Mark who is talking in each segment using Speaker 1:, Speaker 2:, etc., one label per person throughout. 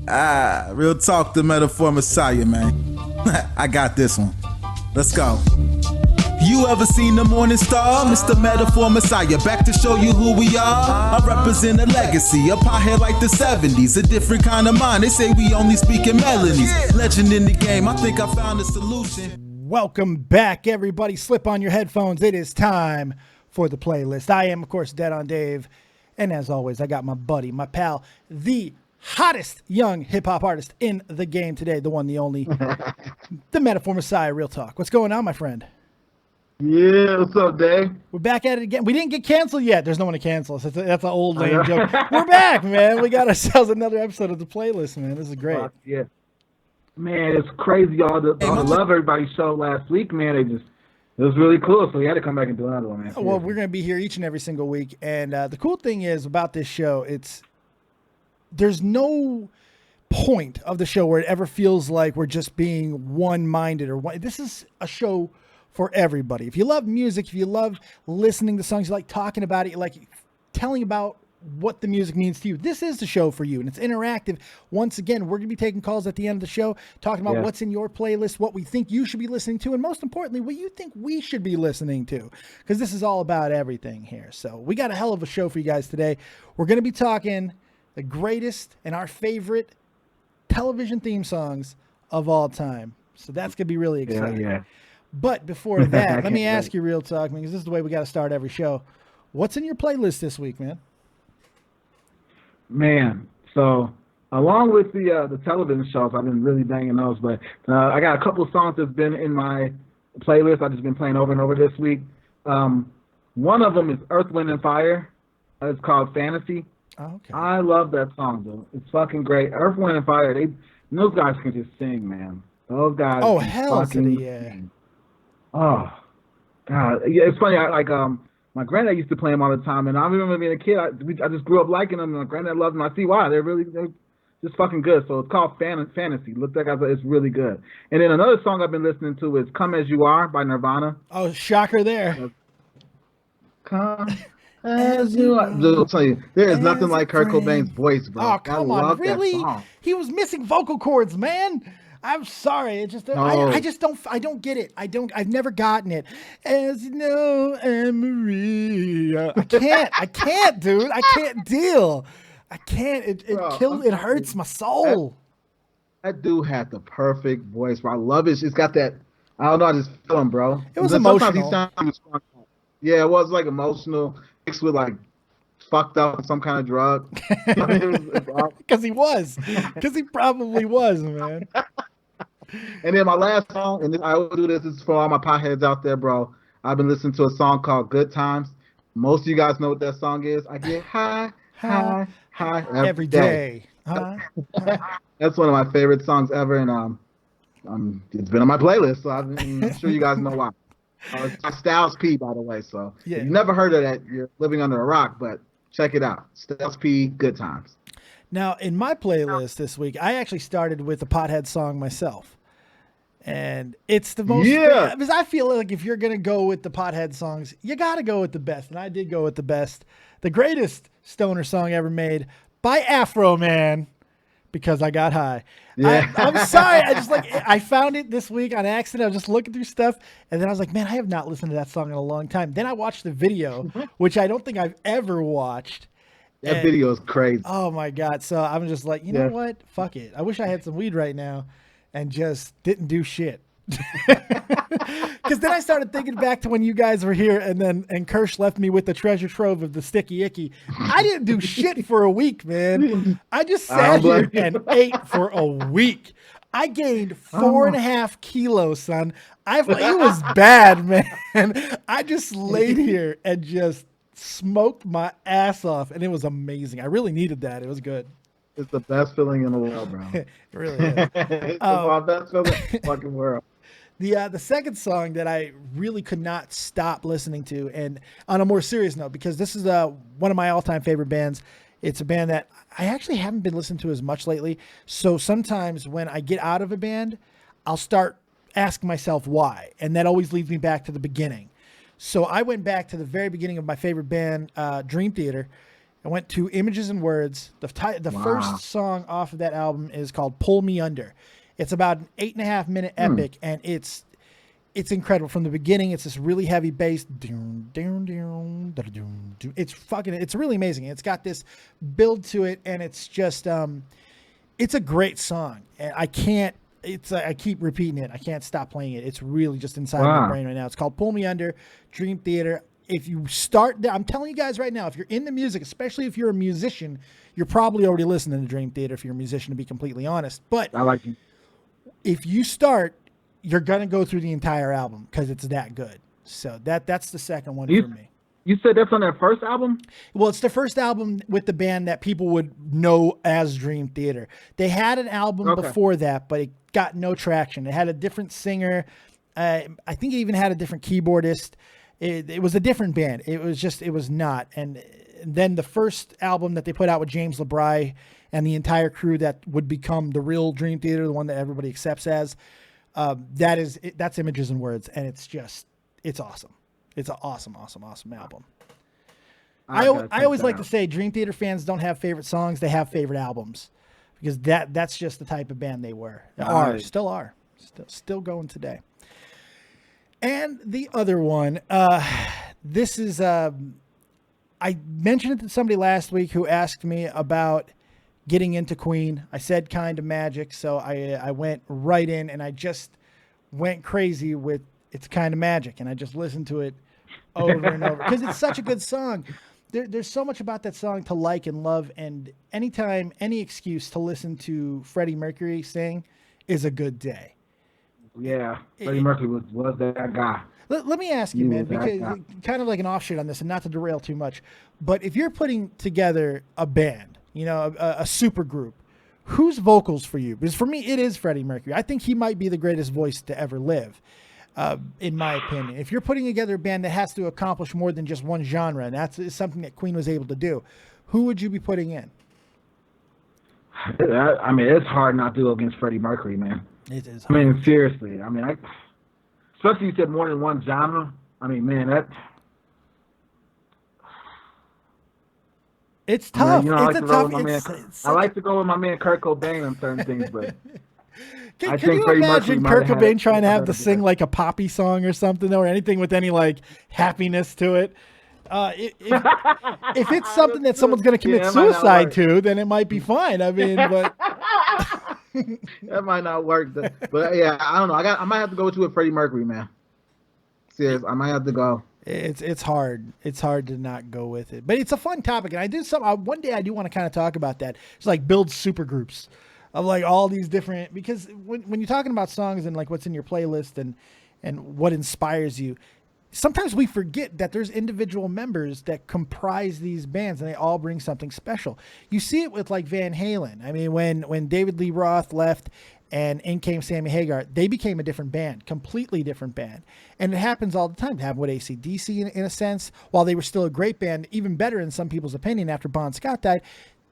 Speaker 1: Real talk, the metaphor messiah, man. I got this one. Let's go. You ever seen the morning star? Mr. Metaphor Messiah, back to show you who we are. I represent a legacy, a pothead like the 70s, a different kind of mind. They say we only speak in melodies. Legend in the game, I think I found a solution.
Speaker 2: Welcome back, everybody. Slip on your headphones. It is time for the playlist. I am, of course, Dead on Dave. And as always, I got my buddy, my pal, the hottest young hip-hop artist in the game today, the one, the only, the Metaphor Messiah, Real Talk. What's going on, my friend?
Speaker 3: Yeah, what's up, Dave?
Speaker 2: We're back at it again. We didn't get canceled yet. There's no one to cancel us. That's an old lame joke. We're back, man. We got ourselves another episode of the playlist, man. This is great.
Speaker 3: Yeah. Man, it's crazy. All the Love Everybody show last week, man. It was really cool. So we had to come back and do another one, man.
Speaker 2: Well, we're going to be here each and every single week. And the cool thing is about this show, there's no point of the show where it ever feels like we're just being one-minded or one. This is a show for everybody. If you love music, if you love listening to songs, you like talking about it, you like telling about what the music means to you, this is the show for you. And it's interactive. Once again, we're going to be taking calls at the end of the show, talking about what's in your playlist, what we think you should be listening to, and most importantly, what you think we should be listening to, because this is all about everything here. So we got a hell of a show for you guys today. We're going to be talking the greatest and our favorite television theme songs of all time. So that's going to be really exciting.
Speaker 3: Yeah.
Speaker 2: But before that, let me ask you, Real Talk, because this is the way we got to start every show. What's in your playlist this week, man?
Speaker 3: Man, so along with the television shows, I've been really banging those, but I got a couple of songs that's been in my playlist I've just been playing over and over this week. One of them is Earth, Wind, and Fire. It's called Fantasy.
Speaker 2: Oh, okay.
Speaker 3: I love that song, dude. It's fucking great. Earth, Wind, and Fire, those guys can just sing, man. Those guys
Speaker 2: hell to the
Speaker 3: sing. Oh, God. Yeah, it's funny. My granddad used to play them all the time, and I remember being a kid. I just grew up liking them, and my granddad loved them. I see why. They're just fucking good. So it's called Fantasy. Look, that guy's, it's really good. And then another song I've been listening to is Come As You Are by Nirvana.
Speaker 2: Oh, shocker there.
Speaker 3: Come as you are. I'll tell you, there is nothing like Kurt Cobain's voice, bro.
Speaker 2: Oh, come on. Really? He was missing vocal cords, man. I'm sorry. It just I don't get it. I've never gotten it. As you know, Anne-Marie. I can't, dude. I can't deal. I can't. It hurts my soul.
Speaker 3: That dude had the perfect voice, bro. I love it. She's got that, I don't know, I just feel him, bro.
Speaker 2: It was emotional.
Speaker 3: Yeah, it was like emotional, mixed with like fucked up some kind of drug.
Speaker 2: Because he probably was, man.
Speaker 3: And then my last song, and I will do this is for all my potheads out there, bro. I've been listening to a song called Good Times. Most of you guys know what that song is. I get high every day. That's one of my favorite songs ever, and it's been on my playlist, so I'm sure you guys know why. It's by Styles P, by the way, so if you've never heard of that, you're living under a rock, but check it out. Styles P, Good Times.
Speaker 2: Now, in my playlist this week, I actually started with a pothead song myself. And it's the most, because I feel like if you're going to go with the pothead songs, you got to go with the best. And I did go with the best, the greatest stoner song ever made by Afro Man, because I got high. Yeah. I'm sorry. I found it this week on accident. I was just looking through stuff. And then I was like, man, I have not listened to that song in a long time. Then I watched the video, which I don't think I've ever watched.
Speaker 3: That video is crazy.
Speaker 2: Oh my God. So I'm just like, you know what? Fuck it. I wish I had some weed right now and just didn't do shit. Because then I started thinking back to when you guys were here and Kirsch left me with the treasure trove of the sticky icky. I didn't do shit for a week, man. I just sat here and ate for a week. I gained 4.5 kilos, son. It was bad, man. I just laid here and just smoked my ass off, and it was amazing. I really needed that. It was good.
Speaker 3: It's the best feeling in the world, bro.
Speaker 2: It really is.
Speaker 3: It's the best feeling in the fucking world.
Speaker 2: The second song that I really could not stop listening to, and on a more serious note, because this is one of my all-time favorite bands. It's a band that I actually haven't been listening to as much lately. So sometimes when I get out of a band, I'll start asking myself why, and that always leads me back to the beginning. So I went back to the very beginning of my favorite band, Dream Theater, I went to Images and Words. The first song off of that album is called Pull Me Under. It's about an 8.5 minute epic, and it's incredible. From the beginning, it's this really heavy bass. It's really amazing. It's got this build to it, and it's just it's a great song. And I keep repeating it. I can't stop playing it. It's really just inside my brain right now. It's called Pull Me Under, Dream Theater. If you start there, I'm telling you guys right now, if you're into music, especially if you're a musician, you're probably already listening to Dream Theater if you're a musician, to be completely honest. But
Speaker 3: I like it.
Speaker 2: If you start, you're going to go through the entire album because it's that good. So that's the second one for me.
Speaker 3: You said that's on their first album?
Speaker 2: Well, it's the first album with the band that people would know as Dream Theater. They had an album before that, but it got no traction. It had a different singer. I think it even had a different keyboardist. It was a different band. It was not. And then the first album that they put out with James LeBry and the entire crew that would become the real Dream Theater, the one that everybody accepts as, that's Images and Words. And it's awesome. It's an awesome album. I always like to say Dream Theater fans don't have favorite songs. They have favorite albums, because that's just the type of band they were. Still are. Still going today. And the other one, this is, I mentioned it to somebody last week who asked me about getting into Queen. I said Kind of Magic, so I went right in and I just went crazy with It's Kind of Magic, and I just listened to it over and over because it's such a good song. There's so much about that song to like and love, and anytime, any excuse to listen to Freddie Mercury sing is a good day.
Speaker 3: Yeah, Freddie Mercury was that guy.
Speaker 2: Let me ask you, man, because kind of like an offshoot on this, and not to derail too much, but if you're putting together a band, a super group, whose vocals for you? Because for me, it is Freddie Mercury. I think he might be the greatest voice to ever live, in my opinion. If you're putting together a band that has to accomplish more than just one genre, and that's something that Queen was able to do, who would you be putting in?
Speaker 3: I mean, it's hard not to go against Freddie Mercury, man.
Speaker 2: It is hard.
Speaker 3: I mean, seriously. I mean, especially you said more than one genre. I mean, man,
Speaker 2: it's tough.
Speaker 3: I like to go with my man Kurt Cobain on certain things, but
Speaker 2: can you imagine Kurt Cobain trying to have to sing like a poppy song or something, or anything with any like happiness to it? If it's something that someone's going to commit suicide to, then it might be fine. I mean, but
Speaker 3: that might not work. But yeah, I don't know. I might have to go with Freddie Mercury, man. Serious, I might have to go.
Speaker 2: It's hard. It's hard to not go with it, but it's a fun topic, and I do one day I do want to kind of talk about that. It's like build super groups of like all these different, because when you're talking about songs and like what's in your playlist and what inspires you, sometimes we forget that there's individual members that comprise these bands, and they all bring something special. You see it with like Van Halen. I mean, when David Lee Roth left and in came Sammy Hagar, they became a different band, completely different band. And it happens all the time. It happened with AC/DC in a sense. While they were still a great band, even better in some people's opinion after Bon Scott died,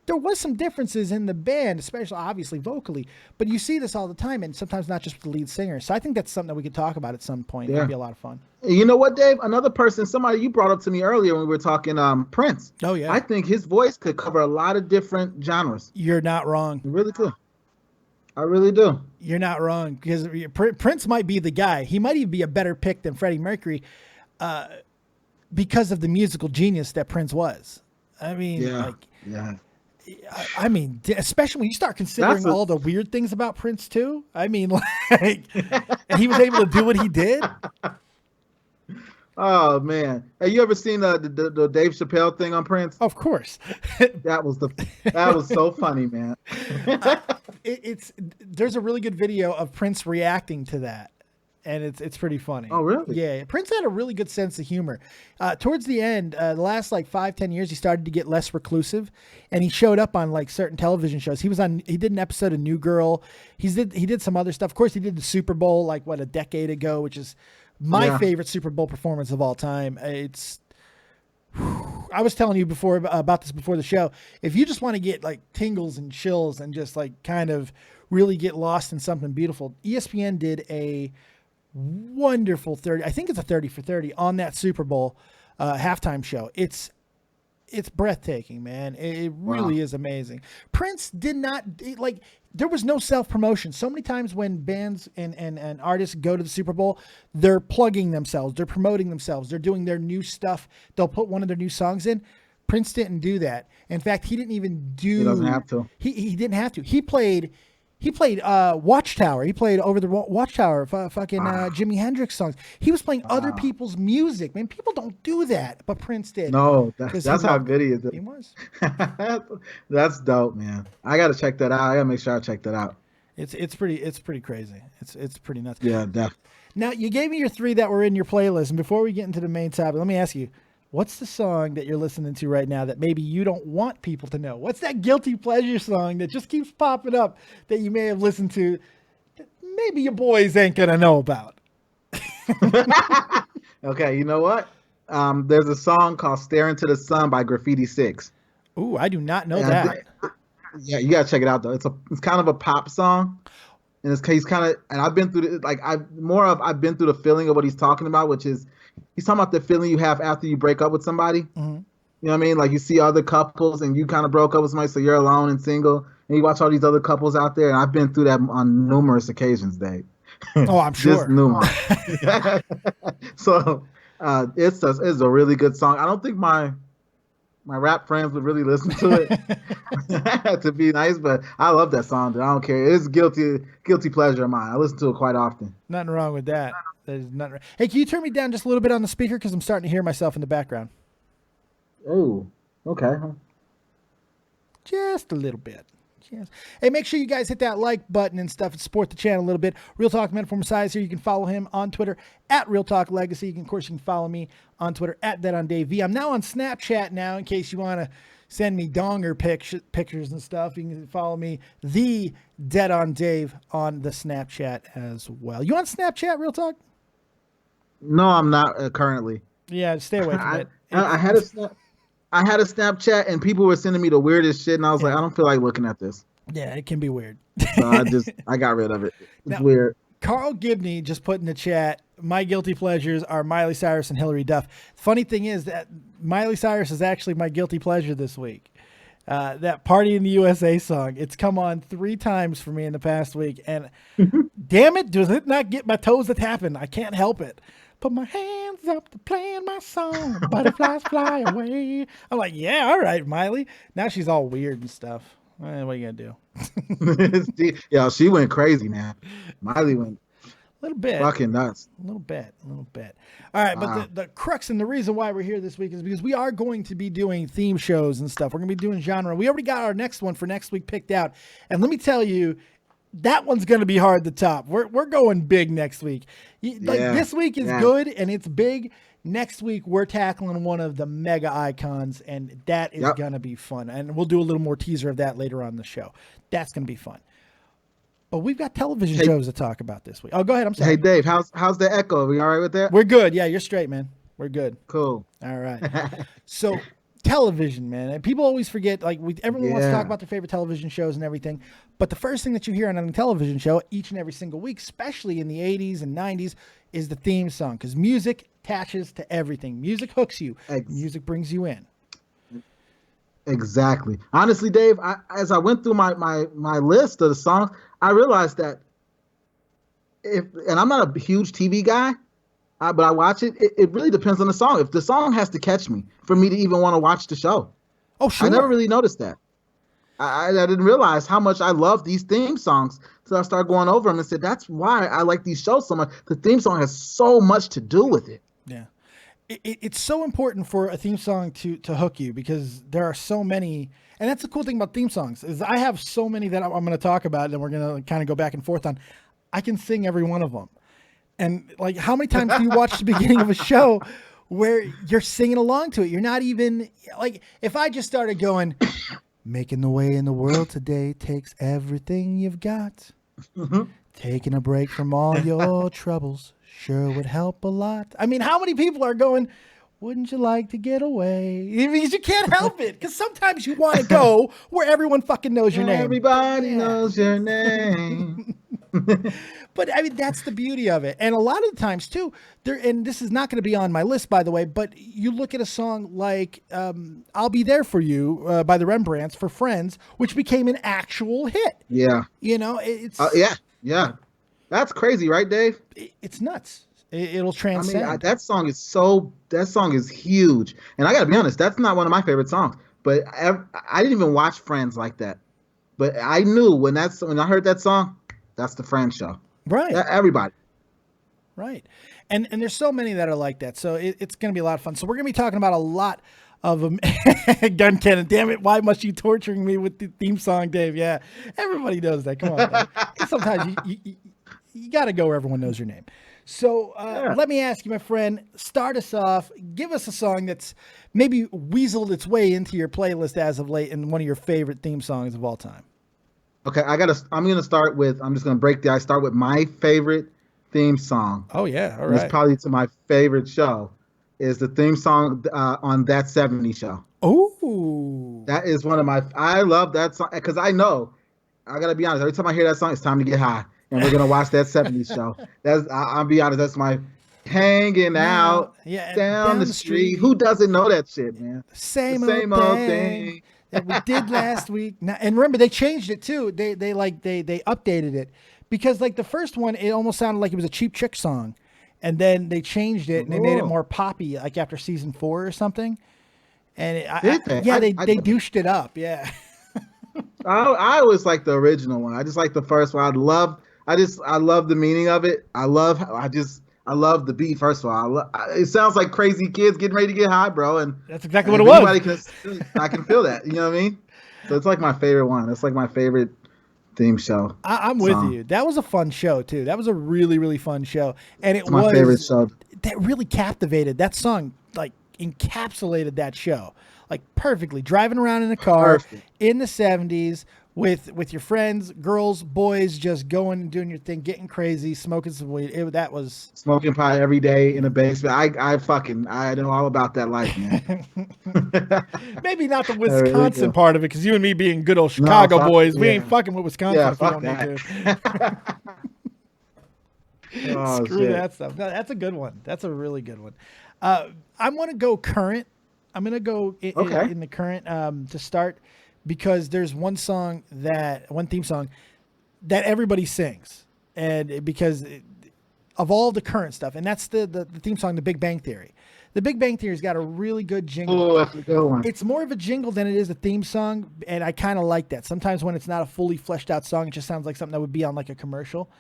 Speaker 2: there was some differences in the band, especially obviously vocally, but you see this all the time, and sometimes not just with the lead singer. So I think that's something that we could talk about at some point.
Speaker 3: Yeah.
Speaker 2: It'd be a lot of fun.
Speaker 3: You know what, Dave? Another person, somebody you brought up to me earlier when we were talking Prince.
Speaker 2: Oh, yeah.
Speaker 3: I think his voice could cover a lot of different genres.
Speaker 2: You're not wrong.
Speaker 3: It really could. I really do.
Speaker 2: You're not wrong, because Prince might be the guy. He might even be a better pick than Freddie Mercury because of the musical genius that Prince was. I mean, I mean, especially when you start considering all the weird things about Prince too. I mean, like, and he was able to do what he did.
Speaker 3: Oh man, have you ever seen the Dave Chappelle thing on Prince?
Speaker 2: Of course.
Speaker 3: That was so funny, man.
Speaker 2: There's a really good video of Prince reacting to that, and it's pretty funny.
Speaker 3: Oh, really?
Speaker 2: Yeah. Prince had a really good sense of humor. Towards the end, the last like 5-10 years, he started to get less reclusive, and he showed up on like certain television shows. He did an episode of New Girl. He did some other stuff. Of course, he did the Super Bowl like a decade ago, which is my favorite Super Bowl performance of all time. I was telling you about this before the show. If you just want to get like tingles and chills and just like kind of really get lost in something beautiful, ESPN did a wonderful 30. I think it's a 30 for 30 on that Super Bowl halftime show. It's it's breathtaking, man. It really is amazing. Prince did not like. There was no self-promotion. So many times when bands and artists go to the Super Bowl, they're plugging themselves, they're promoting themselves, they're doing their new stuff. They'll put one of their new songs in. Prince didn't do that. In fact, he didn't even do.
Speaker 3: He doesn't have to.
Speaker 2: He didn't have to. He played Watchtower. He played Over the Watchtower, fucking Jimi Hendrix songs. He was playing other people's music. Man, people don't do that, but Prince did.
Speaker 3: No, that's how good he is.
Speaker 2: He was.
Speaker 3: That's dope, man. I got to check that out. I got to make sure I check that out.
Speaker 2: It's pretty crazy. It's pretty nuts.
Speaker 3: Yeah, definitely.
Speaker 2: Now, you gave me your 3 that were in your playlist, and before we get into the main topic, let me ask you, what's the song that you're listening to right now that maybe you don't want people to know? What's that guilty pleasure song that just keeps popping up that you may have listened to that maybe your boys ain't going to know about?
Speaker 3: Okay, you know what? There's a song called Staring to the Sun by Graffiti 6.
Speaker 2: Ooh, I do not know that.
Speaker 3: Yeah, you got to check it out, though. It's kind of a pop song. And he's kind of, and I've been through I've been through the feeling of what he's talking about, which is, he's talking about the feeling you have after you break up with somebody. Mm-hmm. You know what I mean? Like, you see other couples and you kind of broke up with somebody, so you're alone and single, and you watch all these other couples out there, and I've been through that on numerous occasions, Dave.
Speaker 2: Oh, I'm sure.
Speaker 3: Just numerous. So it's a really good song. I don't think my rap friends would really listen to it to be nice, but I love that song, dude. I don't care. It's guilty pleasure of mine. I listen to it quite often.
Speaker 2: Nothing wrong with that. There's nothing wrong. Hey, can you turn me down just a little bit on the speaker, because I'm starting to hear myself in the background?
Speaker 3: Oh, okay.
Speaker 2: Just a little bit. Yes. Hey, make sure you guys hit that like button and stuff and support the channel a little bit. Real Talk Metaphor Messiah is here. You can follow him on Twitter at Real Talk Legacy. Of course, you can follow me on Twitter at DeadOnDaveV. I'm now on Snapchat now, in case you want to send me donger pictures and stuff. You can follow me, the Dead on Dave, on the Snapchat as well. You on Snapchat, Real Talk?
Speaker 3: No, I'm not currently.
Speaker 2: Yeah, stay away from it.
Speaker 3: I had a Snapchat, and people were sending me the weirdest shit, and I was like, I don't feel like looking at this.
Speaker 2: Yeah, it can be weird.
Speaker 3: So I got rid of it. It's weird.
Speaker 2: Carl Gibney just put in the chat, my guilty pleasures are Miley Cyrus and Hillary Duff. Funny thing is that Miley Cyrus is actually my guilty pleasure this week. That Party in the USA song, it's come on 3 times for me in the past week, and damn it, does it not get my toes to tapping? I can't help it. Put my hands up to playing my song, butterflies fly away. I'm like, yeah, all right, Miley. Now she's all weird and stuff. What are you going to do?
Speaker 3: Yeah, she went crazy, man. Miley went
Speaker 2: a little bit.
Speaker 3: Fucking nuts.
Speaker 2: A little bit. All right, but the crux and the reason why we're here this week is because we are going to be doing theme shows and stuff. We're going to be doing genre. We already got our next one for next week picked out. And let me tell you, that one's going to be hard to top. We're going big next week. This week is good and it's big. Next week, we're tackling one of the mega icons, and that is going to be fun. And we'll do a little more teaser of that later on in the show. That's going to be fun. But we've got television shows to talk about this week. Oh, go ahead. I'm sorry.
Speaker 3: Hey, Dave, how's the echo? Are we all right with that?
Speaker 2: We're good. Yeah, you're straight, man. We're good.
Speaker 3: Cool.
Speaker 2: All right. So television, man. And people always forget, like, everyone wants to talk about their favorite television shows and everything. But the first thing that you hear on a television show each and every single week, especially in the 80s and 90s, is the theme song. Because music attaches to everything. Music hooks you. Music brings you in.
Speaker 3: Exactly. Honestly, Dave, as I went through my list of the songs, I realized that and I'm not a huge TV guy, but I watch it. It really depends on the song. If the song has to catch me for me to even want to watch the show.
Speaker 2: Oh, sure.
Speaker 3: I never really noticed that. I didn't realize how much I love these theme songs. So I started going over them and said, that's why I like these shows so much. The theme song has so much to do with it.
Speaker 2: Yeah. It's so important for a theme song to hook you, because there are so many. And that's the cool thing about theme songs is I have so many that I'm going to talk about and we're going to kind of go back and forth on. I can sing every one of them. And like, how many times do you watch the beginning of a show where you're singing along to it? You're not even like, if I just started going, making the way in the world today takes everything you've got. Mm-hmm. Taking a break from all your troubles sure would help a lot. I mean, how many people are going, wouldn't you like to get away? Because you can't help it. Because sometimes you want to go where everyone fucking knows your name.
Speaker 3: Everybody knows your name.
Speaker 2: But I mean, that's the beauty of it. And a lot of the times too, and this is not going to be on my list, by the way, but you look at a song like I'll Be There For You by the Rembrandts for Friends, which became an actual hit.
Speaker 3: Yeah.
Speaker 2: It's
Speaker 3: yeah. That's crazy, right, Dave?
Speaker 2: it's nuts. It'll transcend.
Speaker 3: I mean, that song is huge. And I got to be honest, that's not one of my favorite songs. But I didn't even watch Friends like that. But I knew when I heard that song, that's the Friends show.
Speaker 2: Right.
Speaker 3: Everybody.
Speaker 2: Right. And there's so many that are like that. So it's going to be a lot of fun. So we're going to be talking about a lot of them. Gun cannon. Damn it. Why must you torturing me with the theme song, Dave? Yeah. Everybody knows that. Come on, Dave. Sometimes you got to go where everyone knows your name. So let me ask you, my friend, start us off. Give us a song that's maybe weaseled its way into your playlist as of late and one of your favorite theme songs of all time.
Speaker 3: Okay, I'm just gonna break the ice. Start with my favorite theme song.
Speaker 2: Oh yeah, all right.
Speaker 3: It's probably to my favorite show. Is the theme song on That 70s Show.
Speaker 2: Oh,
Speaker 3: that is one of my. I love that song because I know. I gotta be honest. Every time I hear that song, it's time to get high, and we're gonna watch That 70s Show. I'll be honest. That's my hanging out down the street. Who doesn't know that shit, man?
Speaker 2: Same old thing that we did last week. Now, and remember, they changed it too. They updated it because like the first one, it almost sounded like it was a Cheap Trick song, and then they changed it and they made it more poppy, like after season 4 or something. And they douched it up. Yeah.
Speaker 3: I always like the original one. I just like the first one. I love the meaning of it. I love the beat. First of all, it sounds like crazy kids getting ready to get high, bro. And
Speaker 2: that's exactly what it was.
Speaker 3: I can feel that. You know what I mean? So it's like my favorite one. It's like my favorite theme show.
Speaker 2: I'm with you. That was a fun show too. That was a really, really fun show, and it's
Speaker 3: my favorite show.
Speaker 2: That really captivated. That song like encapsulated that show like perfectly. Driving around in a car in the 70s. With your friends, girls, boys, just going and doing your thing, getting crazy, smoking some weed. That was
Speaker 3: smoking pot every day in a basement. I know all about that life, man.
Speaker 2: Maybe not the Wisconsin part of it, because you and me being good old Chicago boys, we ain't fucking with Wisconsin.
Speaker 3: Yeah,
Speaker 2: if
Speaker 3: fuck
Speaker 2: we don't
Speaker 3: that.
Speaker 2: Need to. Screw that stuff. No, that's a good one. That's a really good one. I'm going to go current. I'm going to go in the current to start. Because there's one theme song that everybody sings, and because of all the current stuff, and that's the theme song, The Big Bang Theory. The Big Bang Theory's got a really good jingle.
Speaker 3: Oh, that's a good one.
Speaker 2: It's more of a jingle than it is a theme song, and I kind of like that. Sometimes when it's not a fully fleshed out song, it just sounds like something that would be on like a commercial.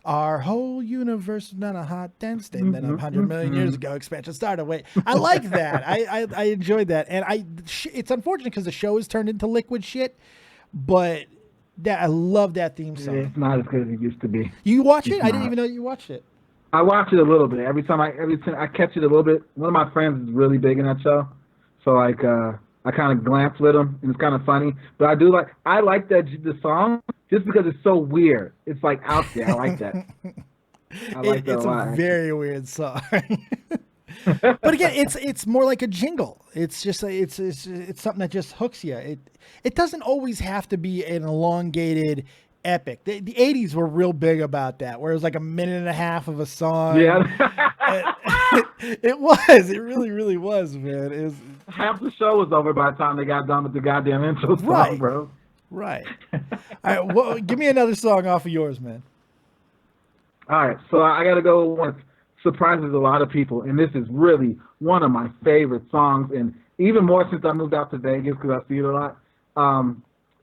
Speaker 2: Our whole universe is not a hot, dense thing that 100 million years ago expansion started. Wait, I like that. I enjoyed that. And it's unfortunate because the show has turned into liquid shit, but I love that theme song.
Speaker 3: It's not as good as it used to be.
Speaker 2: You watch it? I didn't even know you watched it.
Speaker 3: I watch it a little bit. Every time I catch it a little bit. One of my friends is really big in that show. So like I kind of glance with him, and it's kind of funny. But I like the song just because it's so weird. It's like out there. I like that. I like that
Speaker 2: it's
Speaker 3: a lot.
Speaker 2: A very weird song. But again, it's more like a jingle. It's just it's something that just hooks you. It doesn't always have to be an elongated epic. The 80s were real big about that, where it was like a minute and a half of a song.
Speaker 3: Yeah.
Speaker 2: It was. It really, really was, man. It was.
Speaker 3: Half the show was over by the time they got done with the goddamn intro song, bro.
Speaker 2: Right. All right. Well, give me another song off of yours, man.
Speaker 3: All right. So I got to go with one that surprises a lot of people, and this is really one of my favorite songs, and even more since I moved out to Vegas because I see it a lot.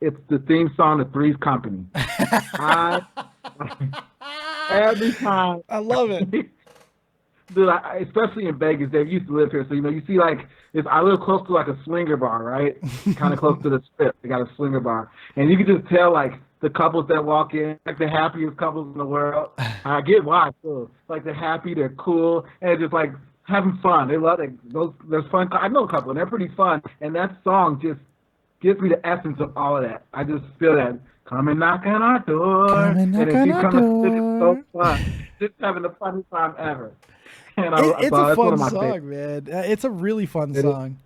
Speaker 3: It's the theme song to Three's Company. Every time.
Speaker 2: I love it.
Speaker 3: Dude, especially in Vegas, Dave used to live here, so you see I live close to like a swinger bar, right? Kind of close to the strip. They got a swinger bar, and you can just tell like the couples that walk in, like the happiest couples in the world. I get why too. Like they're happy, they're cool, and just like having fun. They love it. There's fun. I know a couple, and they're pretty fun. And that song just gives me the essence of all of that. I just feel that. Come and knock on our door. And if you come and sit, it's so fun. Just having the funnest time ever.
Speaker 2: It's a fun song, man. It's a really fun song.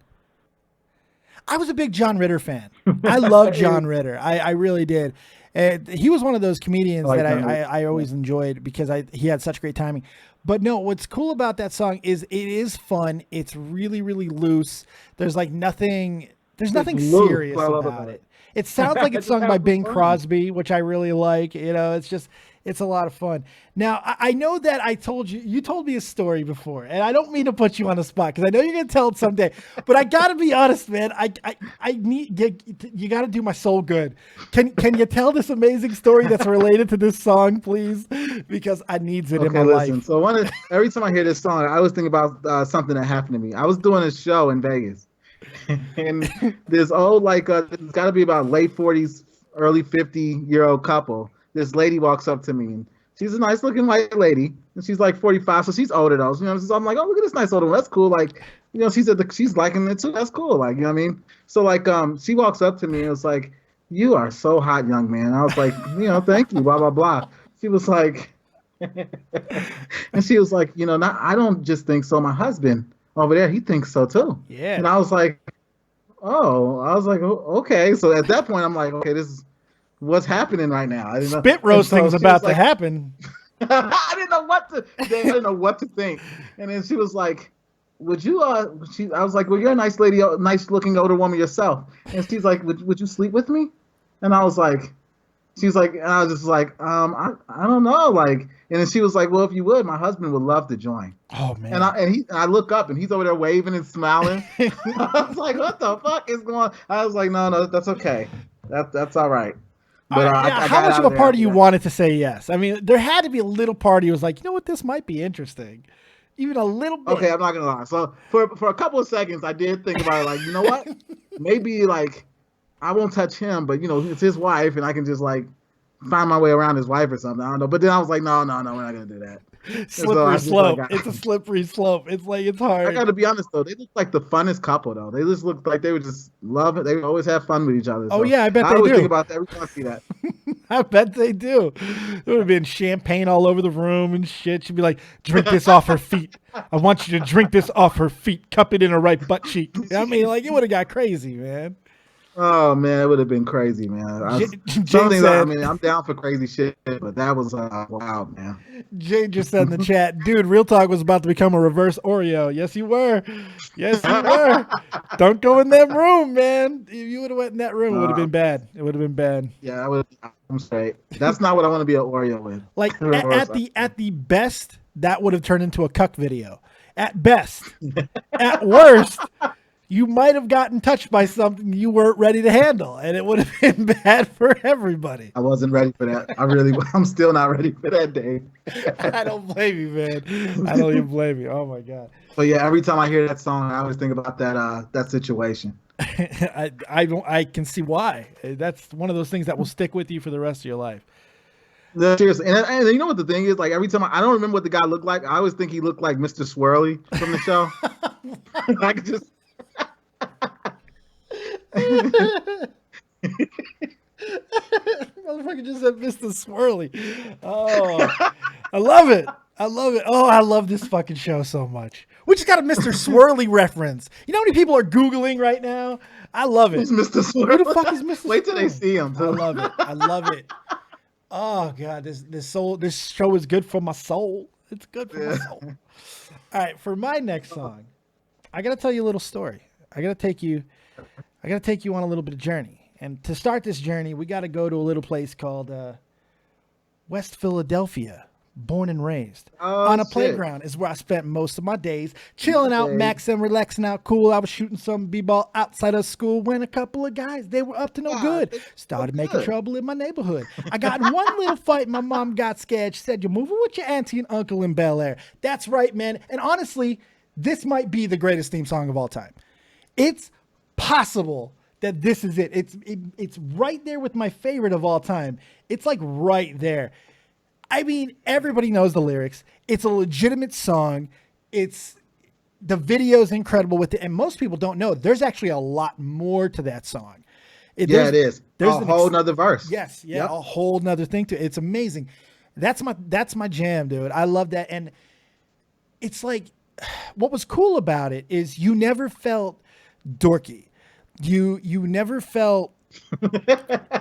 Speaker 2: I was a big John Ritter fan. I love John Ritter. I really did. And he was one of those comedians
Speaker 3: like
Speaker 2: that
Speaker 3: that.
Speaker 2: I always enjoyed because he had such great timing. But no, what's cool about that song is it is fun. It's really, really loose. There's like nothing. There's nothing
Speaker 3: loose.
Speaker 2: serious
Speaker 3: I love
Speaker 2: about
Speaker 3: it.
Speaker 2: it. It sounds like it's sung by Bing Crosby, which I really like. You know, it's a lot of fun. Now, I know that you told me a story before, and I don't mean to put you on the spot because I know you're going to tell it someday, but I got to be honest, man. I need, you got to do my soul good. Can you tell this amazing story that's related to this song, please? Because I needs it in my life.
Speaker 3: So every time I hear this song, I always think about something that happened to me. I was doing a show in Vegas. And this old, it's got to be about late 40s, early 50-year-old couple. This lady walks up to me, and she's a nice looking white lady, and she's like 45, so she's older though. You know, so I'm like, oh, look at this nice older one. That's cool. Like, you know, she said she's liking it too. That's cool. Like, you know what I mean? So she walks up to me and was like, "You are so hot, young man." I was like, you know, thank you. Blah blah blah. She was like, and she was like, you know, I don't just think so. My husband over there, he thinks so too.
Speaker 2: Yeah.
Speaker 3: And I was like, oh, okay. So at that point, I'm like, okay, this is what's happening right now. I didn't know.
Speaker 2: Spit roasting's about to happen.
Speaker 3: I didn't know what to think. And then she was like, would you I was like, well, you're a nice lady, nice looking older woman yourself. And she's like, would you sleep with me? And I was like, she's like, and I was just like, I don't know, like. And then she was like, well, if you would, my husband would love to join.
Speaker 2: Oh man.
Speaker 3: And I look up and he's over there waving and smiling. I was like, what the fuck is going on? I was like, no, that's okay. That's all right. But
Speaker 2: how much of a part of you wanted to say yes? I mean, there had to be a little part of you was like, you know what, this might be interesting. Even a little bit.
Speaker 3: Okay, I'm not gonna lie. So for a couple of seconds, I did think about it, like, you know what? Maybe like I won't touch him, but you know, it's his wife, and I can just like find my way around his wife or something. I don't know. But then I was like, no, we're not gonna do that.
Speaker 2: Slippery slope. It's a slippery slope. It's like, it's hard.
Speaker 3: I gotta be honest though, they look like the funnest couple though. They just look like they would just love it. They would always have fun with each other.
Speaker 2: Oh yeah, I bet they do.
Speaker 3: I always think about that every time I see that.
Speaker 2: I bet they do. There would have been champagne all over the room and shit. She'd be like, drink this off her feet. I want you to drink this off her feet. Cup it in her right butt cheek. I mean, like, it would have got crazy, man.
Speaker 3: Oh man, it would have been crazy, man. I'm down for crazy shit, but that was wild, man.
Speaker 2: Jay just said in the chat, dude, RealTalk was about to become a reverse Oreo. Yes, you were. Yes, you were. Don't go in that room, man. If you would have went in that room, it would have been bad. It would have been bad.
Speaker 3: Yeah, I'm straight. That's not what I want to be an Oreo with.
Speaker 2: Like at the best, that would have turned into a cuck video. At best. At worst, you might have gotten touched by something you weren't ready to handle, and it would have been bad for everybody.
Speaker 3: I wasn't ready for that. I'm still not ready for that day.
Speaker 2: I don't blame you, man. I don't even blame you. Oh my God.
Speaker 3: But yeah, every time I hear that song, I always think about that situation.
Speaker 2: I can see why. That's one of those things that will stick with you for the rest of your life.
Speaker 3: No, seriously, and you know what the thing is? Like every time I don't remember what the guy looked like. I always think he looked like Mr. Swirly from the show. I could just.
Speaker 2: Motherfucker just said Mr. Swirly. Oh, I love it. I love it. Oh, I love this fucking show so much. We just got a Mr. Swirly reference. You know how many people are Googling right now? I love it.
Speaker 3: Who's Mr. Swirly?
Speaker 2: Who the fuck is Mr.
Speaker 3: Wait till they see him.
Speaker 2: I love it. I love it. Oh God, this show is good for my soul. It's good for my soul. All right, for my next song, I gotta tell you a little story. I gotta take you on a little bit of journey. And to start this journey, we gotta go to a little place called West Philadelphia. Born and raised on a playground is where I spent most of my days chilling out, maxing, relaxing out, cool. I was shooting some b-ball outside of school when a couple of guys, they were up to no good, started making trouble in my neighborhood. I got in one little fight. My mom got scared. She said, "You're moving with your auntie and uncle in Bel Air." That's right, man. And honestly, this might be the greatest theme song of all time. It's possible that this is it. It's right there with my favorite of all time. It's like right there. I mean, everybody knows the lyrics. It's a legitimate song. The video's incredible with it. And most people don't know there's actually a lot more to that song.
Speaker 3: It is. There's a whole nother verse.
Speaker 2: Yes. Yeah. Yep. A whole nother thing to it. It's amazing. That's my jam, dude. I love that. And it's like, what was cool about it is you never felt dorky. You never felt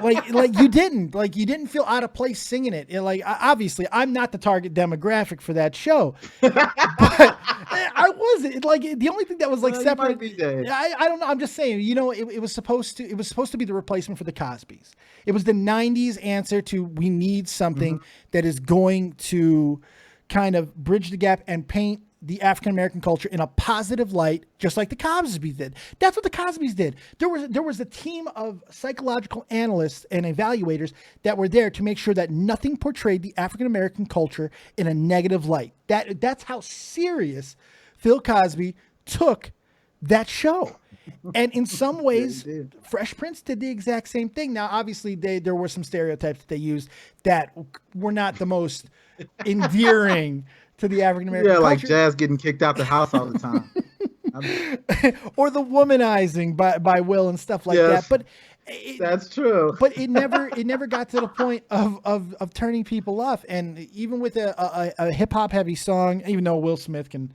Speaker 2: like you didn't feel out of place singing it. Obviously I'm not the target demographic for that show, but I wasn't. Like the only thing that was like separate. I don't know. I'm just saying. You know, it was supposed to be the replacement for the Cosbys. It was the '90s answer to we need something that is going to kind of bridge the gap and paint the African American culture in a positive light, just like the Cosbys did. That's what the Cosbys did. There was a team of psychological analysts and evaluators that were there to make sure that nothing portrayed the African American culture in a negative light. That's how serious Phil Cosby took that show. And in some ways, Fresh Prince did the exact same thing. Now, obviously, there were some stereotypes that they used that were not the most endearing to the African American culture.
Speaker 3: Like Jazz getting kicked out the house all the time.
Speaker 2: Or the womanizing by Will and stuff like that. But
Speaker 3: that's true.
Speaker 2: But it never got to the point of turning people off. And even with a hip hop heavy song, even though Will Smith can,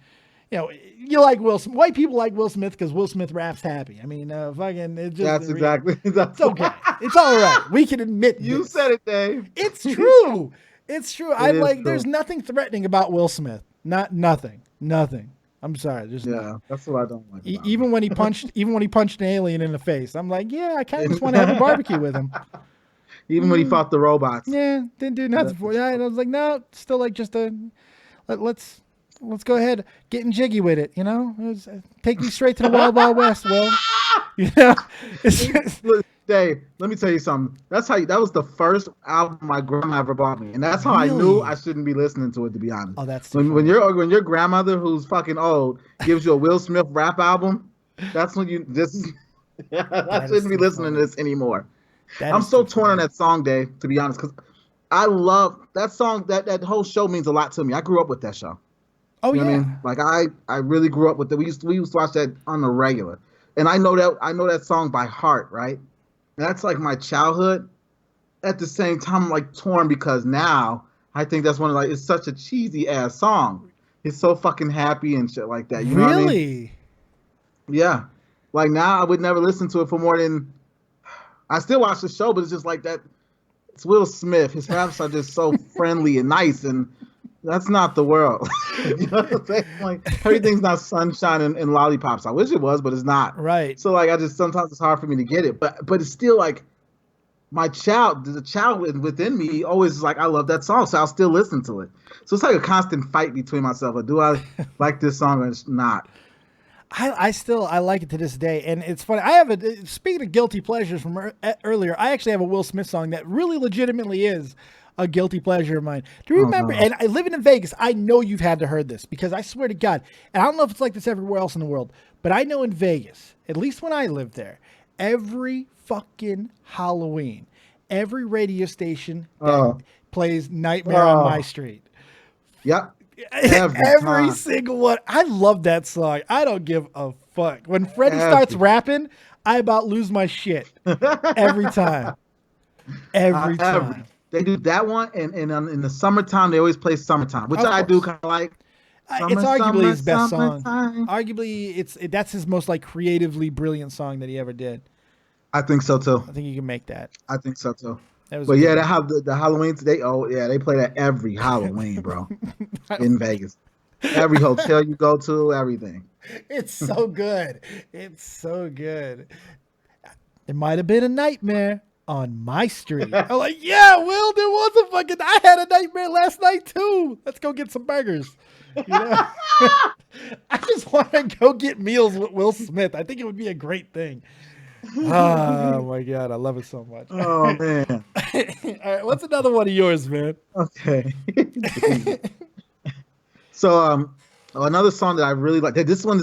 Speaker 2: you like white people like Will Smith because Will Smith raps happy. I mean, fucking, it's just
Speaker 3: that's exactly. That's
Speaker 2: okay. It's all right. We can admit
Speaker 3: you said it, Dave.
Speaker 2: It's true. It's true. There's nothing threatening about Will Smith. Nothing. I'm sorry.
Speaker 3: That's what I don't like.
Speaker 2: Even when he punched an alien in the face, I'm like, yeah, I kind of just want to have a barbecue with him.
Speaker 3: Even when he fought the robots.
Speaker 2: Yeah, didn't do nothing for you. And I was like, no, still like just let's go ahead, getting jiggy with it. Take me straight to the Wild Wild West, Will.
Speaker 3: Dave, let me tell you something. That was the first album my grandma ever bought me, and that's how I knew I shouldn't be listening to it. To be honest,
Speaker 2: that's
Speaker 3: when your grandmother, who's fucking old, gives you a Will Smith rap album, that's when I shouldn't be listening to this anymore. I'm so torn on that song, Dave. To be honest, because I love that song. That whole show means a lot to me. I grew up with that show.
Speaker 2: Oh,
Speaker 3: you know what I mean? Like I really grew up with it. We used to watch that on the regular, and I know that song by heart, right? That's like my childhood. At the same time, I'm like torn because now I think that's it's such a cheesy ass song. It's so fucking happy and shit like that. You know what I mean? Yeah. Like now I would never listen to it for more than, I still watch the show, but it's just like that. It's Will Smith. His raps are just so friendly and nice, and that's not the world. You know what I'm saying? Like everything's not sunshine and lollipops. I wish it was, but it's not.
Speaker 2: Right.
Speaker 3: So like sometimes it's hard for me to get it, but it's still like the child within me always is like, I love that song, so I'll still listen to it. So it's like a constant fight between myself. Do I like this song or it's not?
Speaker 2: I like it to this day, and it's funny. Speaking of guilty pleasures from earlier, I actually have a Will Smith song that really legitimately is a guilty pleasure of mine. Do you remember? And I living in Vegas, I know you've had to heard this because I swear to God, and I don't know if it's like this everywhere else in the world, but I know in Vegas, at least when I lived there, every fucking Halloween, every radio station that plays Nightmare on My Street.
Speaker 3: Yep.
Speaker 2: Every single one. I love that song. I don't give a fuck. When Freddie starts rapping, I about lose my shit every time. Every time.
Speaker 3: They do that one, and in the summertime, they always play Summertime, which I do kind of like.
Speaker 2: It's arguably his best song. Arguably, that's his most like creatively brilliant song that he ever did.
Speaker 3: I think so too.
Speaker 2: I think you can make that.
Speaker 3: I think so too.
Speaker 2: But
Speaker 3: yeah, the Halloween today. Oh yeah, they play that every Halloween, bro, in Vegas. Every hotel you go to, everything.
Speaker 2: It's so good. It's so good. It might have been a nightmare on my street. I'm like, yeah, Will, there was a fucking. I had a nightmare last night too. Let's go get some burgers. You know? I just want to go get meals with Will Smith. I think it would be a great thing. Oh my God, I love it so much.
Speaker 3: Oh man.
Speaker 2: All right, what's another one of yours, man?
Speaker 3: Okay. So another song that I really like. This one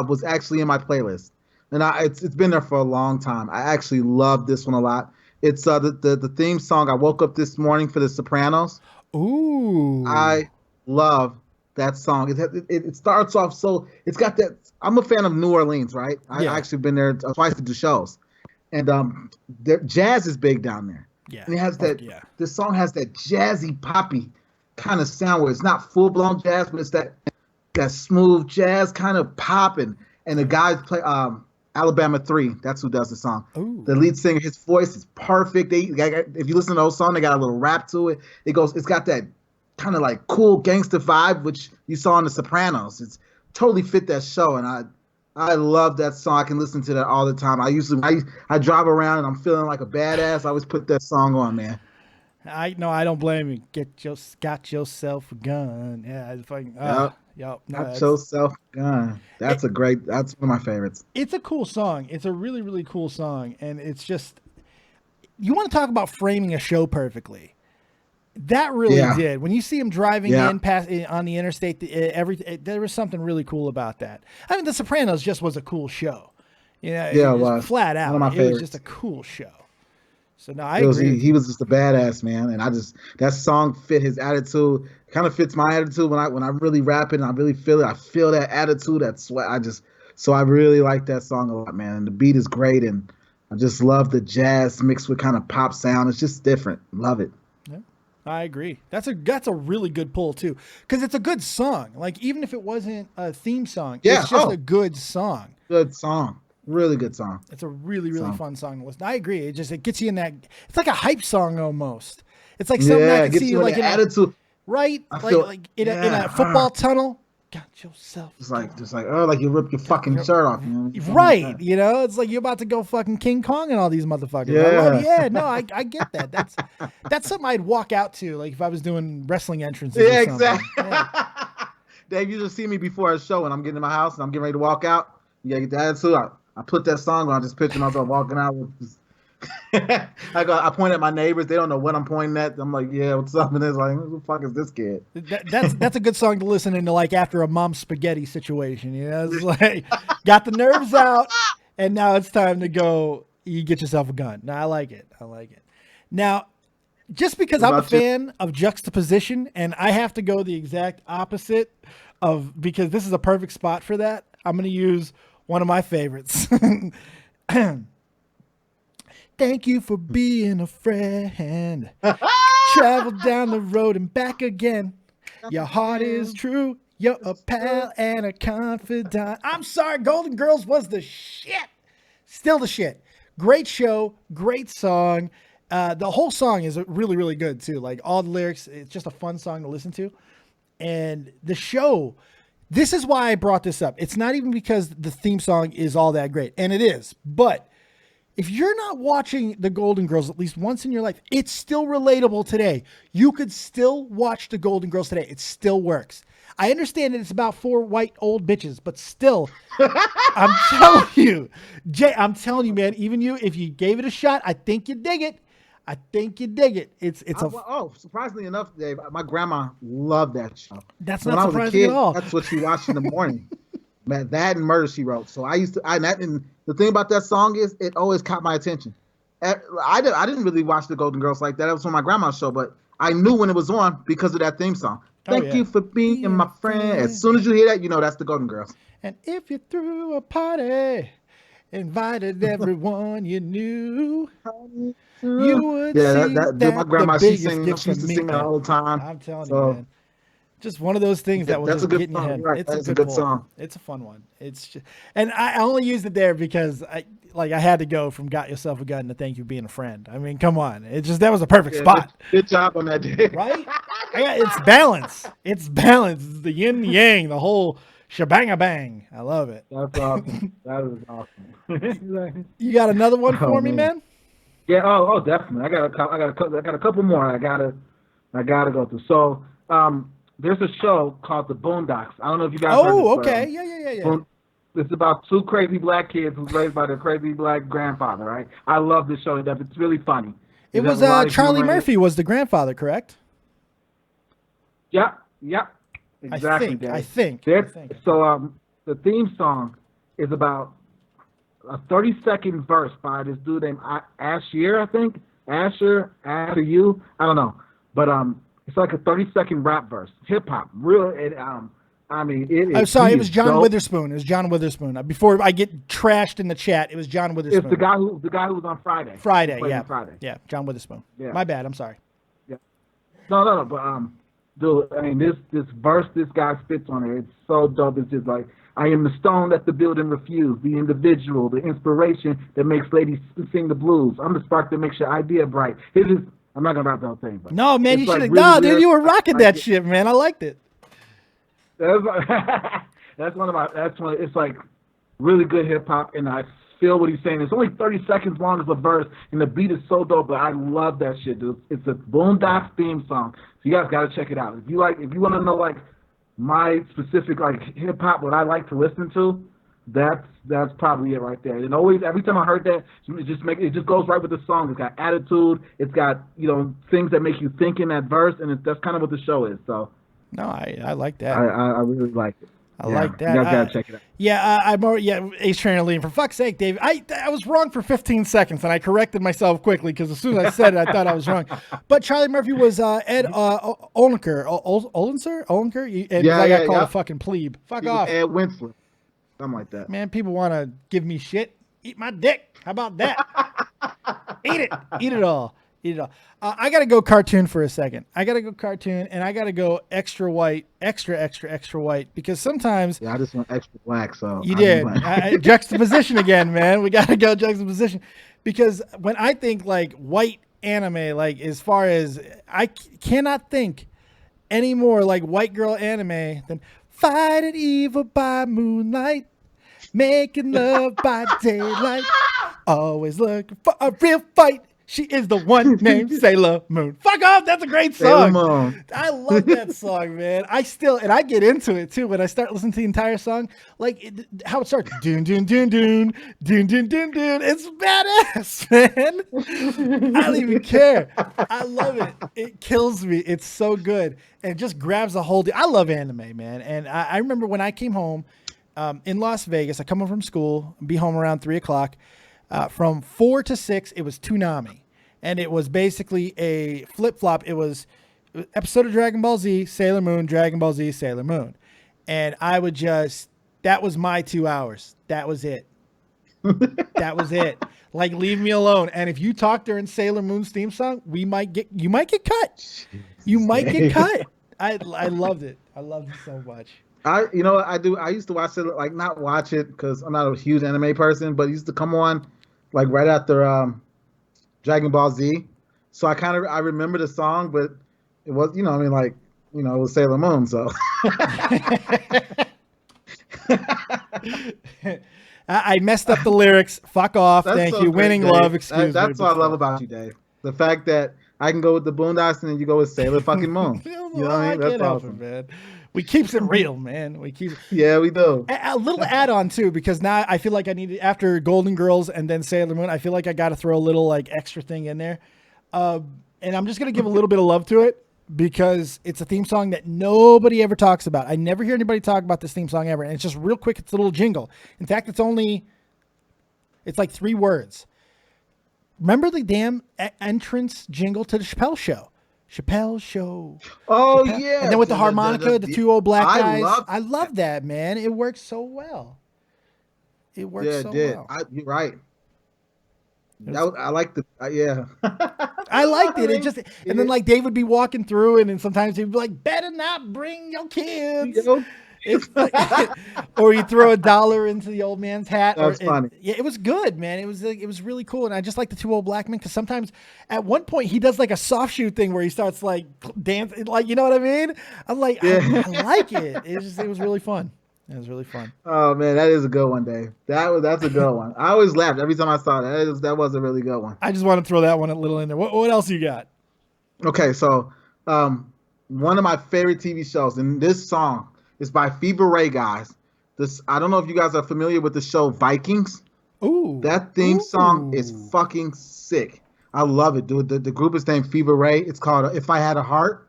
Speaker 3: was actually in my playlist, and it's been there for a long time. I actually love this one a lot. It's the theme song. I woke up this morning for The Sopranos.
Speaker 2: Ooh.
Speaker 3: I love that song. It starts off so it's got that. I'm a fan of New Orleans, right? I actually been there twice to do shows, and jazz is big down there.
Speaker 2: Yeah,
Speaker 3: and it has that. This song has that jazzy, poppy kind of sound where it's not full blown jazz, but it's that smooth jazz kind of popping. And the guys play. Alabama 3. That's who does the song.
Speaker 2: Ooh.
Speaker 3: The lead singer, his voice is perfect. If you listen to the whole song, they got a little rap to it. It's got that kind of like cool gangster vibe, which you saw in The Sopranos. It's totally fit that show, and I love that song. I can listen to that all the time. I drive around and I'm feeling like a badass. I always put that song on, man.
Speaker 2: I don't blame you. Got yourself a gun. Yeah, it's fucking. Yep.
Speaker 3: Got yourself a gun. That's one of my favorites.
Speaker 2: It's a cool song. It's a really, really cool song, and it's just, you want to talk about framing a show perfectly. That really did. When you see him driving in past on the interstate, there was something really cool about that. I mean, The Sopranos just was a cool show. It was flat out.
Speaker 3: One of my favorites.
Speaker 2: It was just a cool show. So no, I agree.
Speaker 3: He was just a badass, man, and that song fit his attitude. Kind of fits my attitude when I really rap it and I really feel it. I feel that attitude, that sweat. So I really like that song a lot, man. And the beat is great, and I just love the jazz mixed with kind of pop sound. It's just different. Love it.
Speaker 2: Yeah, I agree. That's a really good pull too, because it's a good song. Like even if it wasn't a theme song, it's just a good song.
Speaker 3: Good song. Really good song.
Speaker 2: It's a really, really fun song to listen. I agree. It gets you in that. It's like a hype song almost. It's like something I can see you like in
Speaker 3: attitude.
Speaker 2: Right? Like in a football tunnel. Got yourself.
Speaker 3: It's like like you rip your fucking shirt off.
Speaker 2: Right. It's like you're about to go fucking King Kong and all these motherfuckers. Yeah. No, I get that. That's something I'd walk out to, like if I was doing wrestling entrances. Yeah, exactly. Yeah.
Speaker 3: Dave, you just see me before a show and I'm getting in my house and I'm getting ready to walk out. You gotta get the attitude. I put that song on, just picture myself walking out with this. I point at my neighbors. They don't know what I'm pointing at. I'm like, yeah, what's up? And it's like, who the fuck is this kid?
Speaker 2: That's a good song to listen into, like after a mom spaghetti situation. It's like got the nerves out, and now it's time to go. You get yourself a gun. No, I like it. Now, just because I'm a fan of juxtaposition, and I have to go the exact opposite because this is a perfect spot for that. I'm going to use one of my favorites. Thank you for being a friend. Travel down the road and back again. Your heart is true. You're a pal and a confidant. I'm sorry, Golden Girls was the shit. Still the shit. Great show, great song. The whole song is really, really good too. Like all the lyrics, it's just a fun song to listen to. And the show, this is why I brought this up. It's not even because the theme song is all that great, and it is. But if you're not watching the Golden Girls at least once in your life, it's still relatable today. You could still watch the Golden Girls today. It still works. I understand that it's about 4 white old bitches, but still, I'm telling you, Jay, I'm telling you, man, even you, if you gave it a shot, I think you dig it.
Speaker 3: Surprisingly enough, Dave, my grandma loved that show.
Speaker 2: That's not surprising at all.
Speaker 3: That's what she watched in the morning. Man, that and Murder, She Wrote. So and the thing about that song is it always caught my attention. I didn't really watch the Golden Girls like that. It was on my grandma's show, but I knew when it was on because of that theme song. Thank you for being my friend. As soon as you hear that, you know that's the Golden Girls.
Speaker 2: And if you threw a party, invited everyone you knew, you would see that
Speaker 3: my grandma,
Speaker 2: she
Speaker 3: used to sing that all the time.
Speaker 2: I'm telling you, man. Just one of those things that will just get in your head.
Speaker 3: Right. It's a good song.
Speaker 2: It's a fun one. It's just, and I only used it there because I had to go from "Got Yourself a Gun" to "Thank You for Being a Friend." I mean, come on. That was a perfect spot.
Speaker 3: Good job on that, day.
Speaker 2: Right? It's balance. It's the yin yang, the whole shebang bang. I love it.
Speaker 3: That's awesome. That is awesome.
Speaker 2: You got another one for me, man?
Speaker 3: Yeah. Oh, definitely. I got a couple more. I gotta go through. So, there's a show called The Boondocks. I don't know if you guys heard this.
Speaker 2: Oh, okay. Yeah.
Speaker 3: It's about 2 crazy black kids who's raised by their crazy black grandfather, right? I love this show. It's really funny.
Speaker 2: It was Charlie Murphy was the grandfather, correct?
Speaker 3: Yep. Exactly.
Speaker 2: I think.
Speaker 3: So the theme song is about a 30-second verse by this dude named Asher, I think. Asher, you. I don't know. But it's like a 30-second rap verse. Hip hop. It is.
Speaker 2: I'm sorry, it was John Witherspoon. It was John Witherspoon. Before I get trashed in the chat, it was John Witherspoon.
Speaker 3: It's the guy who was on Friday.
Speaker 2: Friday. Yeah, John Witherspoon. Yeah. My bad. I'm sorry.
Speaker 3: Yeah. No. But dude, I mean, this verse this guy spits on it, it's so dope. It's just like, I am the stone that the building refused, the individual, the inspiration that makes ladies sing the blues. I'm the spark that makes your idea bright. It is. I'm not gonna rap the whole thing, but
Speaker 2: No, man, you
Speaker 3: it's like
Speaker 2: should have.
Speaker 3: really
Speaker 2: No, dude,
Speaker 3: weird.
Speaker 2: you were rocking
Speaker 3: Like,
Speaker 2: that shit, man. I liked it.
Speaker 3: That's that's one of my. That's one. It's like really good hip hop, and I feel what he's saying. It's only 30 seconds long as a verse, and the beat is so dope. But I love that shit, dude. It's a Boondocks theme song, so you guys got to check it out. If you want to know like my specific like hip hop, what I like to listen to, that's probably it right there. And always, every time I heard that, it just goes right with the song. It's got attitude. It's got things that make you think in that verse, and that's kind of what the show is. So.
Speaker 2: No, I like that.
Speaker 3: I really like it.
Speaker 2: I like that.
Speaker 3: You guys gotta check it out.
Speaker 2: Yeah, I'm more. Yeah, Ace Trainer Lean. For fuck's sake, Dave. I was wrong for 15 seconds, and I corrected myself quickly because as soon as I said it, I thought I was wrong. But Charlie Murphy was Ed Olenker. Olenker. And I got called a fucking plebe. Fuck off.
Speaker 3: Ed Winslet. Something like that.
Speaker 2: Man, people want to give me shit. Eat my dick. How about that? Eat it. Eat it all. Eat it all. I got to go cartoon for a second. I got to go cartoon, and I got to go extra white, extra white, because sometimes...
Speaker 3: Yeah, I just went extra black, so...
Speaker 2: You did. Juxtaposition again, man. We got to go juxtaposition. Because when I think, like, white anime, like, as far as... I cannot think any more like white girl anime than fighting evil by moonlight, making love by daylight, always looking for a real fight. She is the one named Sailor Moon. Fuck off. That's a great song. I love that song, man. I get into it too when I start listening to the entire song. Like how it starts. Doon, doon, doon, doon, doon, doon, doon, doon. It's badass, man. I don't even care. I love it. It kills me. It's so good. And it just grabs a hold. I love anime, man. And I remember when I came home in Las Vegas, I come home from school, be home around 3:00. From 4 to 6, it was Toonami. And it was basically a flip-flop. It was episode of Dragon Ball Z, Sailor Moon, Dragon Ball Z, Sailor Moon. And I would that was my 2 hours. That was it. That was it. Like, leave me alone. And if you talk during Sailor Moon's theme song, you might get cut. You might get cut. I loved it. I loved it so much.
Speaker 3: I used to watch it, like not watch it because I'm not a huge anime person, but it used to come on like right after Dragon Ball Z. So I remember the song, but it was, it was Sailor Moon. So
Speaker 2: I messed up the lyrics. Fuck off. Thank you. Winning
Speaker 3: Dave.
Speaker 2: love. Excuse me.
Speaker 3: That's what I love about you, Dave. The fact that I can go with the Boondocks and then you go with Sailor fucking Moon. You know what I mean? That's awesome,
Speaker 2: man. We keeps it real, man.
Speaker 3: Yeah, we do.
Speaker 2: A little add-on too, because now I feel like I need, after Golden Girls and then Sailor Moon, I feel like I got to throw a little like extra thing in there. And I'm just gonna give a little bit of love to it because it's a theme song that nobody ever talks about. I never hear anybody talk about this theme song ever, and it's just real quick. It's a little jingle. In fact, it's like 3 words. Remember the damn entrance jingle to the Chappelle Show? Chappelle Show.
Speaker 3: Oh,
Speaker 2: Chappelle.
Speaker 3: yeah.
Speaker 2: And then with the harmonica, the 2 old black guys. I
Speaker 3: love
Speaker 2: love that, man. It works so well. It works so well.
Speaker 3: You're right. I like the yeah.
Speaker 2: I liked it. And then like Dave would be walking through, and then sometimes he'd be like, "Better not bring your kids." It's like, or you throw $1 into the old man's hat.
Speaker 3: That's funny.
Speaker 2: Yeah, it was good, man. It was really cool, and I just like the 2 old black men because sometimes at one point he does like a soft shoe thing where he starts like dancing, like, you know what I mean? I'm like, yeah. I like it. It was really fun. It was really fun.
Speaker 3: Oh man, that is a good one, Dave. That's a good one. I always laughed every time I saw that. That was a really good one.
Speaker 2: I just want to throw that one a little in there. What else you got?
Speaker 3: Okay, so one of my favorite TV shows, and this song is by Fever Ray, guys. I don't know if you guys are familiar with the show Vikings.
Speaker 2: Ooh.
Speaker 3: That theme song is fucking sick. I love it, dude. The group is named Fever Ray. It's called If I Had a Heart.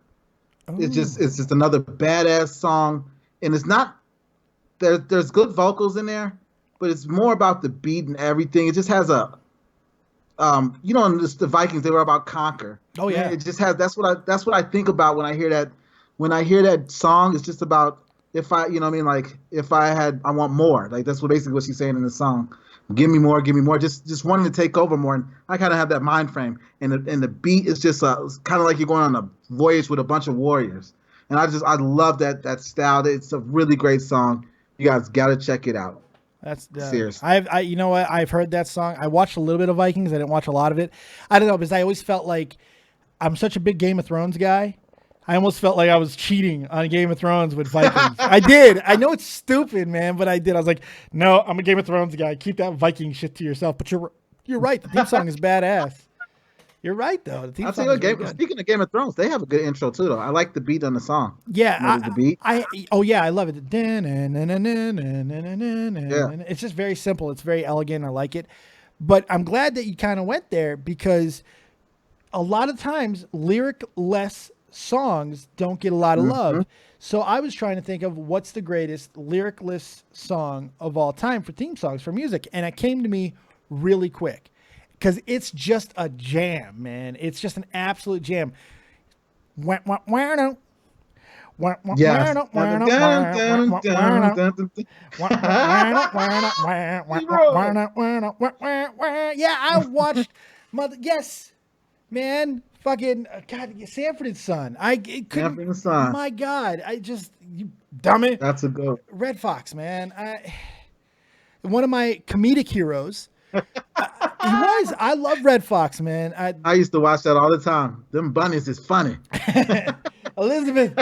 Speaker 3: Ooh. It's just another badass song. And it's not there's good vocals in there, but it's more about the beat and everything. It just has a in the Vikings, they were about conquer.
Speaker 2: Oh yeah.
Speaker 3: It just has that's what I think about when I hear that. When I hear that song, it's just about if I want more. Like that's basically what she's saying in the song. Give me more, just wanting to take over more. And I kind of have that mind frame. And the beat is just kind of like you're going on a voyage with a bunch of warriors. And I love that style. It's a really great song. You guys gotta check it out.
Speaker 2: That's
Speaker 3: Seriously.
Speaker 2: you know what? I've heard that song. I watched a little bit of Vikings. I didn't watch a lot of it. I don't know, because I always felt like I'm such a big Game of Thrones guy. I almost felt like I was cheating on Game of Thrones with Vikings. I did. I know it's stupid, man, but I did. I was like, no, I'm a Game of Thrones guy. Keep that Viking shit to yourself. But you're right. The theme song is badass. You're right, though. The theme song is really good.
Speaker 3: Speaking of Game of Thrones, they have a good intro too, though. I like the beat on the song.
Speaker 2: Yeah,
Speaker 3: the beat.
Speaker 2: I love it. Yeah. It's just very simple. It's very elegant. I like it. But I'm glad that you kind of went there, because a lot of times lyric-less songs don't get a lot of love. So I was trying to think of what's the greatest lyricless song of all time for theme songs for music, and it came to me really quick, because it's just a jam, man. It's just an absolute jam.
Speaker 3: Yes.
Speaker 2: Yeah, I watched yes, man. Fucking God, Sanford and Son.
Speaker 3: Sanford and Son.
Speaker 2: My God, you dummy.
Speaker 3: That's a good.
Speaker 2: Red Fox, man. One of my comedic heroes. He was. I love Red Fox, man.
Speaker 3: I used to watch that all the time. Them bunnies is funny.
Speaker 2: Elizabeth,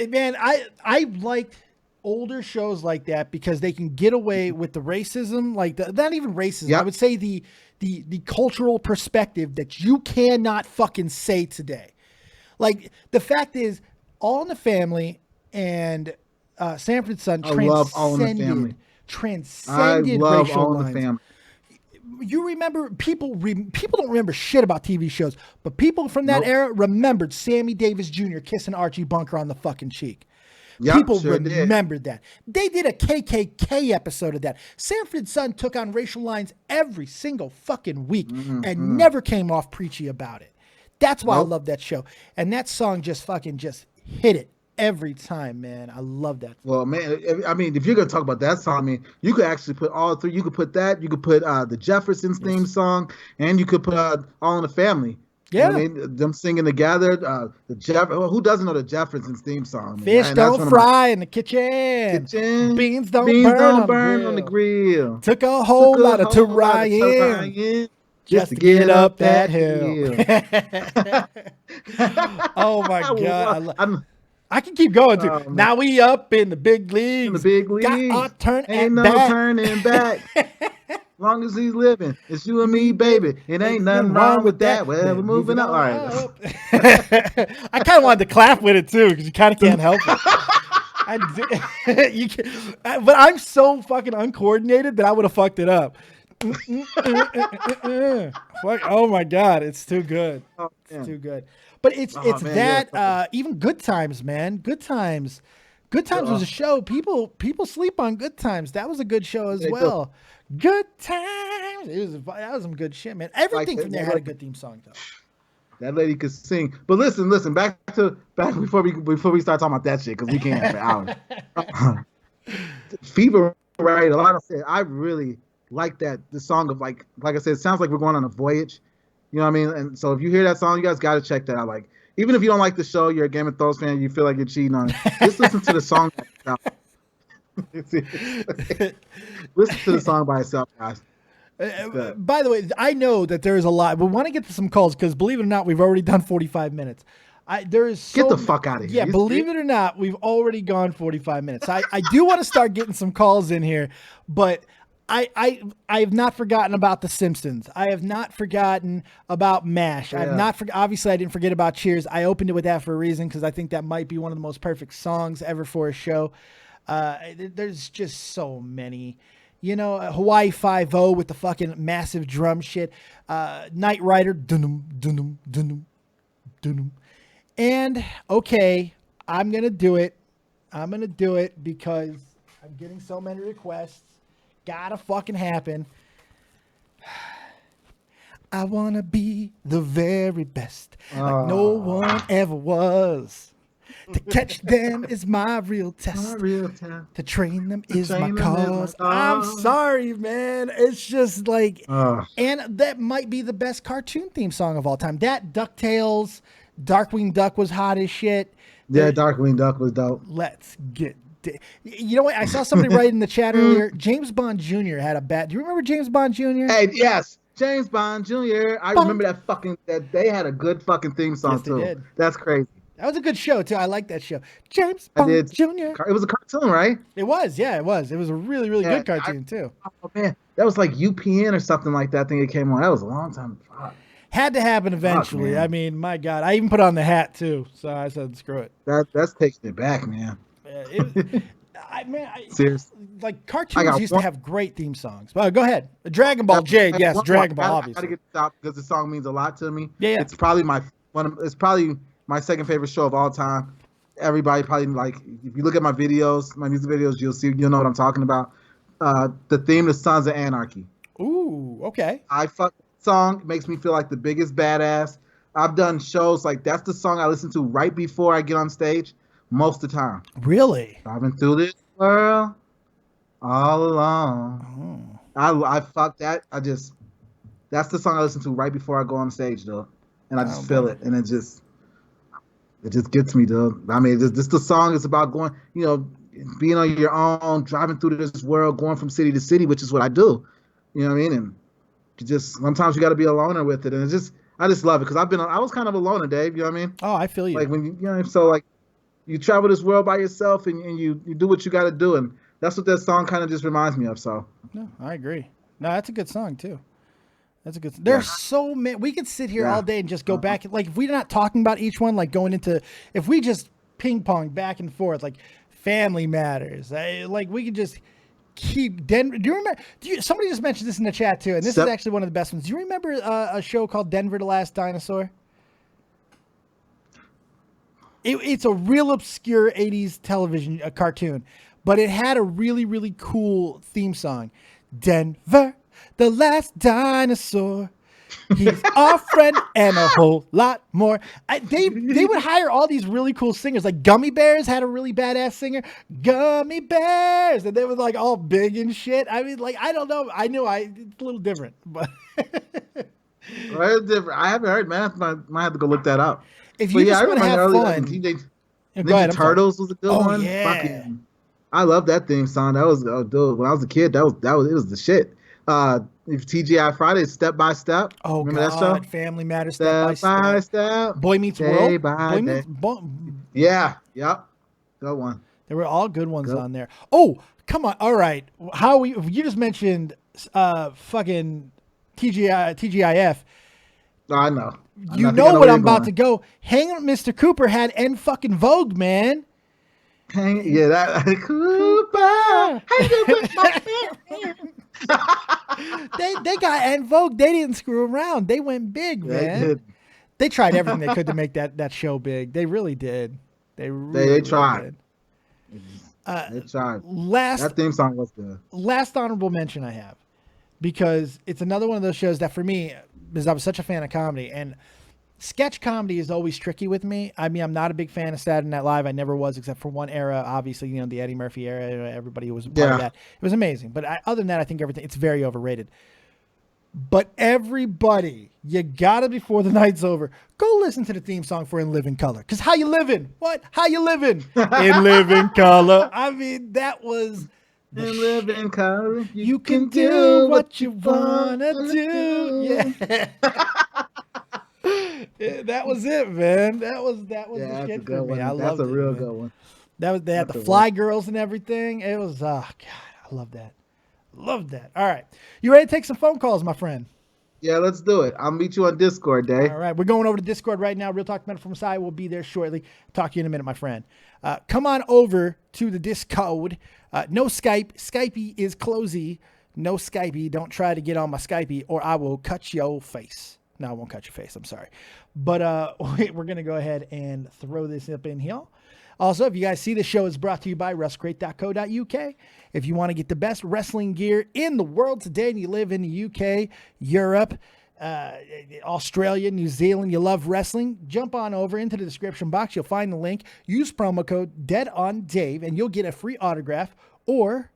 Speaker 2: man, I liked older shows like that because they can get away with the racism, like not even racism. Yep. I would say the cultural perspective that you cannot fucking say today. Like, the fact is, All in the Family and Sanford and Son transcended racial lines. You remember, people don't remember shit about TV shows, but people from that era remembered Sammy Davis Jr. kissing Archie Bunker on the fucking cheek. Yep, people remembered that. They did a KKK episode of that. Sanford and Son took on racial lines every single fucking week and never came off preachy about it. That's why I love that show. And that song just hit it every time, man. I love that.
Speaker 3: Well, man, I mean, if you're going to talk about that song, I mean, you could actually put all three. You could put that. You could put the Jeffersons theme song, and you could put All in the Family.
Speaker 2: Yeah,
Speaker 3: you know what I mean, them singing together. Who doesn't know the Jeffersons theme song?
Speaker 2: Fish don't fry in the kitchen. Beans don't burn on the grill. Took a whole lot of Tyrian just to get up that hill. Oh my God! I can keep going too. Now we up in the big leagues. Got our turn.
Speaker 3: Ain't no turning back. Long as he's living, it's you and me, baby. It ain't nothing wrong with that. Well, we're moving up. All right.
Speaker 2: I kind of wanted to clap with it too, because you kind of can't help it. But I'm so fucking uncoordinated that I would have fucked it up. Oh my God, it's too good. It's too good. But even Good Times, man. Good Times was a show. People sleep on Good Times. That was a good show as well. Good Times. That was some good shit, man. Everything from there had a good theme song, though.
Speaker 3: That lady could sing. But listen. Back before we start talking about that shit, because we can't for hours. Fever, right? A lot of shit. I really like the song of like I said. It sounds like we're going on a voyage. You know what I mean? And so if you hear that song, you guys got to check that out. Like, even if you don't like the show, you're a Game of Thrones fan, you feel like you're cheating on it, just listen to the song by itself. Listen to the song by itself, guys.
Speaker 2: By the way, I know that there's a lot. We want to get to some calls because, believe it or not, we've already done 45 minutes. Get
Speaker 3: the fuck out of here.
Speaker 2: Yeah, believe it or not, we've already gone 45 minutes. I do want to start getting some calls in here, but I have not forgotten about The Simpsons. I have not forgotten about MASH. Yeah. Obviously I didn't forget about Cheers. I opened it with that for a reason, because I think that might be one of the most perfect songs ever for a show. There's just so many. You know, Hawaii 5-0 with the fucking massive drum shit. Knight Rider. Dun-dum, dun-dum, dun-dum, dun-dum. And, okay, I'm going to do it. Because I'm getting so many requests. Gotta fucking happen. I want to be the very best. Like no one ever was. To catch them is my real test. To train them is my cause. I'm sorry, man. It's just like, and that might be the best cartoon theme song of all time. That DuckTales, Darkwing Duck was hot as shit.
Speaker 3: Yeah, Darkwing Duck was dope.
Speaker 2: Let's get. You know what? I saw somebody write in the chat earlier. James Bond Jr. had a bat. Do you remember James Bond Jr.?
Speaker 3: Hey, yes, James Bond Jr. I
Speaker 2: Bond.
Speaker 3: remember that they had a good fucking theme song
Speaker 2: Yes, they
Speaker 3: too.
Speaker 2: did.
Speaker 3: That's crazy.
Speaker 2: That was a good show too. I like that show. James
Speaker 3: I
Speaker 2: Bond
Speaker 3: did.
Speaker 2: Jr.
Speaker 3: It was a cartoon, right?
Speaker 2: It was, yeah, it was. It was a really, really good cartoon too.
Speaker 3: Oh man, that was like UPN or something like that. I think it came on. That was a long time. Fuck.
Speaker 2: Had to happen eventually.
Speaker 3: Man.
Speaker 2: I mean, my God, I even put on the hat too. So I said, screw it.
Speaker 3: That's taking it back, man. Seriously.
Speaker 2: Like cartoons used to have great theme songs. Well, go ahead. Dragon Ball J, yes, Dragon Ball, obviously.
Speaker 3: I gotta get stopped because the song means a lot to me.
Speaker 2: Yeah.
Speaker 3: It's probably my second favorite show of all time. Everybody probably like, if you look at my videos, my music videos, you'll know what I'm talking about. The theme to Sons of Anarchy.
Speaker 2: Ooh, okay.
Speaker 3: Song makes me feel like the biggest badass. I've done shows like that's the song I listen to right before I get on stage most of the time.
Speaker 2: Really?
Speaker 3: Driving through this world all alone. I fuck that. That's the song I listen to right before I go on stage, though, and I just feel it, and it just gets me, dude. I mean, this the song is about going, being on your own, driving through this world, going from city to city, which is what I do. You know what I mean? And sometimes you got to be a loner with it, and I just love it because I was kind of a loner, Dave. You know what I mean?
Speaker 2: Oh, I feel you.
Speaker 3: Like when so like you travel this world by yourself and you do what you got to do, and that's what that song kind of just reminds me of. So
Speaker 2: no, I agree. No, that's a good song too. That's a good. There's so many. We could sit here all day and just go back. Like if we're not talking about each one, like going into, if we just ping pong back and forth, like Family Matters, like we could just keep Denver. Do you remember? Somebody just mentioned this in the chat too, and this is actually one of the best ones. Do you remember a show called Denver the Last Dinosaur? It's a real obscure 80s television cartoon, but it had a really, really cool theme song. Denver, the last dinosaur. He's our friend and a whole lot more. They would hire all these really cool singers. Like Gummy Bears had a really badass singer. Gummy Bears. And they were like all big and shit. I mean, like, I don't know. It's a little different. But
Speaker 3: it's different. I haven't heard, man. I might have to go look that up.
Speaker 2: If you just want to have fun.
Speaker 3: Ninja Turtles was a good one.
Speaker 2: Yeah.
Speaker 3: I love that theme song. That was dude, when I was a kid, it was the shit. If TGI Fridays, Step by Step.
Speaker 2: Oh,
Speaker 3: remember
Speaker 2: God,
Speaker 3: that show?
Speaker 2: Family Matters, Step by Step. Boy Meets
Speaker 3: Day
Speaker 2: World.
Speaker 3: Yeah, yep. Good one.
Speaker 2: There were all good ones on there. Oh, come on. All right. You just mentioned fucking TGIF.
Speaker 3: I know.
Speaker 2: You know what I'm about to go. Hang on, Mr. Cooper had N fucking Vogue, man.
Speaker 3: That Cooper.
Speaker 2: They got En Vogue. They didn't screw around. They went big, man. They tried everything they could to make that show big. They really did. They
Speaker 3: tried. They tried. That theme song was good.
Speaker 2: Last honorable mention I have, because it's another one of those shows that for me, because I was such a fan of comedy, and sketch comedy is always tricky with me. I mean, I'm not a big fan of Saturday Night Live. I never was, except for one era, obviously, the Eddie Murphy era. Everybody was part of that. It was amazing. But other than that, I think it's very overrated. But everybody, you gotta, before the night's over, go listen to the theme song for In Living Color. Because how you living? What? How you living? In Living Color. I mean, that was...
Speaker 3: In Living Color.
Speaker 2: You can do what you wanna do. Yeah. That was it, man. That was the shit for me. I loved it.
Speaker 3: That's a real good one.
Speaker 2: They had the Fly Girls and everything. It was God, I love that. Love that. All right. You ready to take some phone calls, my friend?
Speaker 3: Yeah, let's do it. I'll meet you on Discord, Dave.
Speaker 2: All right. We're going over to Discord right now. Real Talk Metaphor Messiah will be there shortly. Talk to you in a minute, my friend. Come on over to the Discord. No Skype. Skypey is closey. No Skypey. Don't try to get on my Skypey or I will cut your face. No, I won't cut your face. I'm sorry. But we're going to go ahead and throw this up in here. Also, if you guys see the show is brought to you by WrestleCrate.co.uk. If you want to get the best wrestling gear in the world today and you live in the UK, Europe, Australia, New Zealand, you love wrestling, jump on over into the description box. You'll find the link. Use promo code DEADONDAVE and you'll get a free autograph or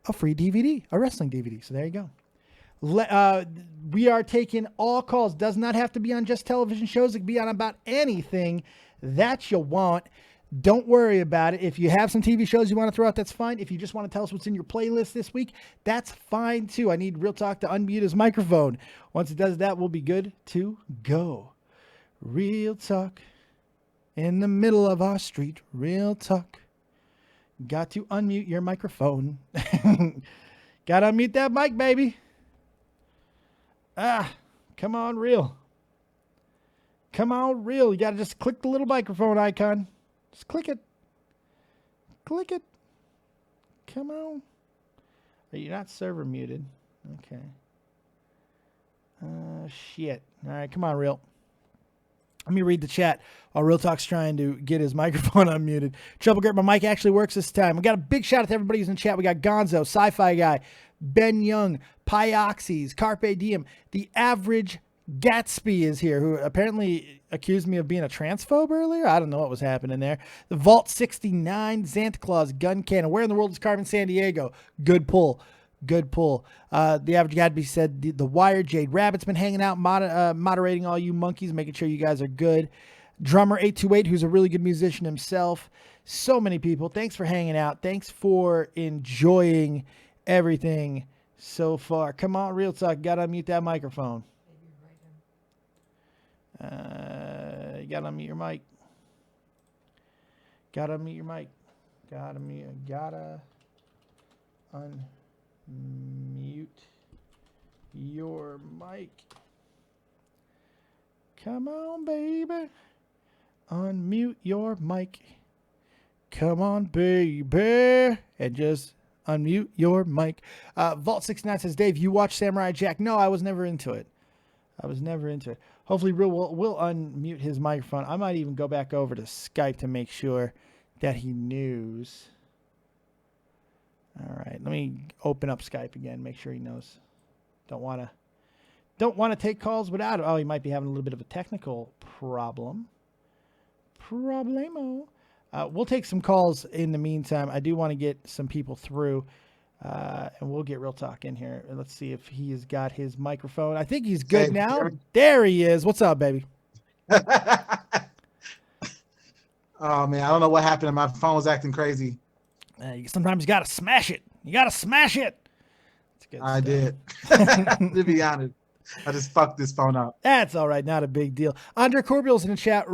Speaker 2: a free DVD, a wrestling DVD. So there you go. We are taking all calls. Does not have to be on just television shows. It can be on about anything that you want. Don't worry about it. If you have some TV shows you want to throw out, that's fine. If you just want to tell us what's in your playlist this week, that's fine too. I need Real Talk to unmute his microphone. Once it does that, we'll be good to go. Real Talk in the middle of our street. Real Talk. Got to unmute your microphone. Got to unmute that mic, baby. Come on, Real. Come on, Real. You got to just click the little microphone icon. Just click it. Click it. Come on. Are you not server muted? Okay. Shit. All right, come on, Real. Let me read the chat while Real Talk's trying to get his microphone unmuted. Trouble Gert, my mic actually works this time. We got a big shout out to everybody who's in chat. We got Gonzo, Sci-Fi Guy, Ben Young, Pyoxes, Carpe Diem, the average Gatsby is here, who apparently accused me of being a transphobe earlier. I don't know what was happening there. The Vault 69, Zanta Claus, Gun Cannon. Where in the world is Carmen San Diego? Good pull. Good pull. The average Gatsby said the Wire, Jade Rabbit's been hanging out, moderating all you monkeys, making sure you guys are good. Drummer 828, who's a really good musician himself. So many people. Thanks for hanging out. Thanks for enjoying everything so far. Come on, Real Talk. Got to unmute that microphone. You gotta unmute your mic. Gotta unmute your mic. Gotta unmute your mic. Come on, baby. Unmute your mic. Come on, baby. And just unmute your mic. Vault 69 says, Dave, you watch Samurai Jack? No, I was never into it. Hopefully, Real will unmute his microphone. I might even go back over to Skype to make sure that he knows. All right, let me open up Skype again, make sure he knows. Don't want to take calls without it. Oh, he might be having a little bit of a technical problem. Problemo. We'll take some calls in the meantime. I do want to get some people through. And we'll get Real Talk in here. Let's see if he has got his microphone. I think he's good now. There he is. What's up, baby?
Speaker 4: Oh, man. I don't know what happened. My phone was acting crazy.
Speaker 2: Sometimes you got to smash it. That's good
Speaker 4: I
Speaker 2: stuff.
Speaker 4: did. To be honest, I just fucked this phone up.
Speaker 2: That's all right. Not a big deal. Andre Corbiel's in the chat,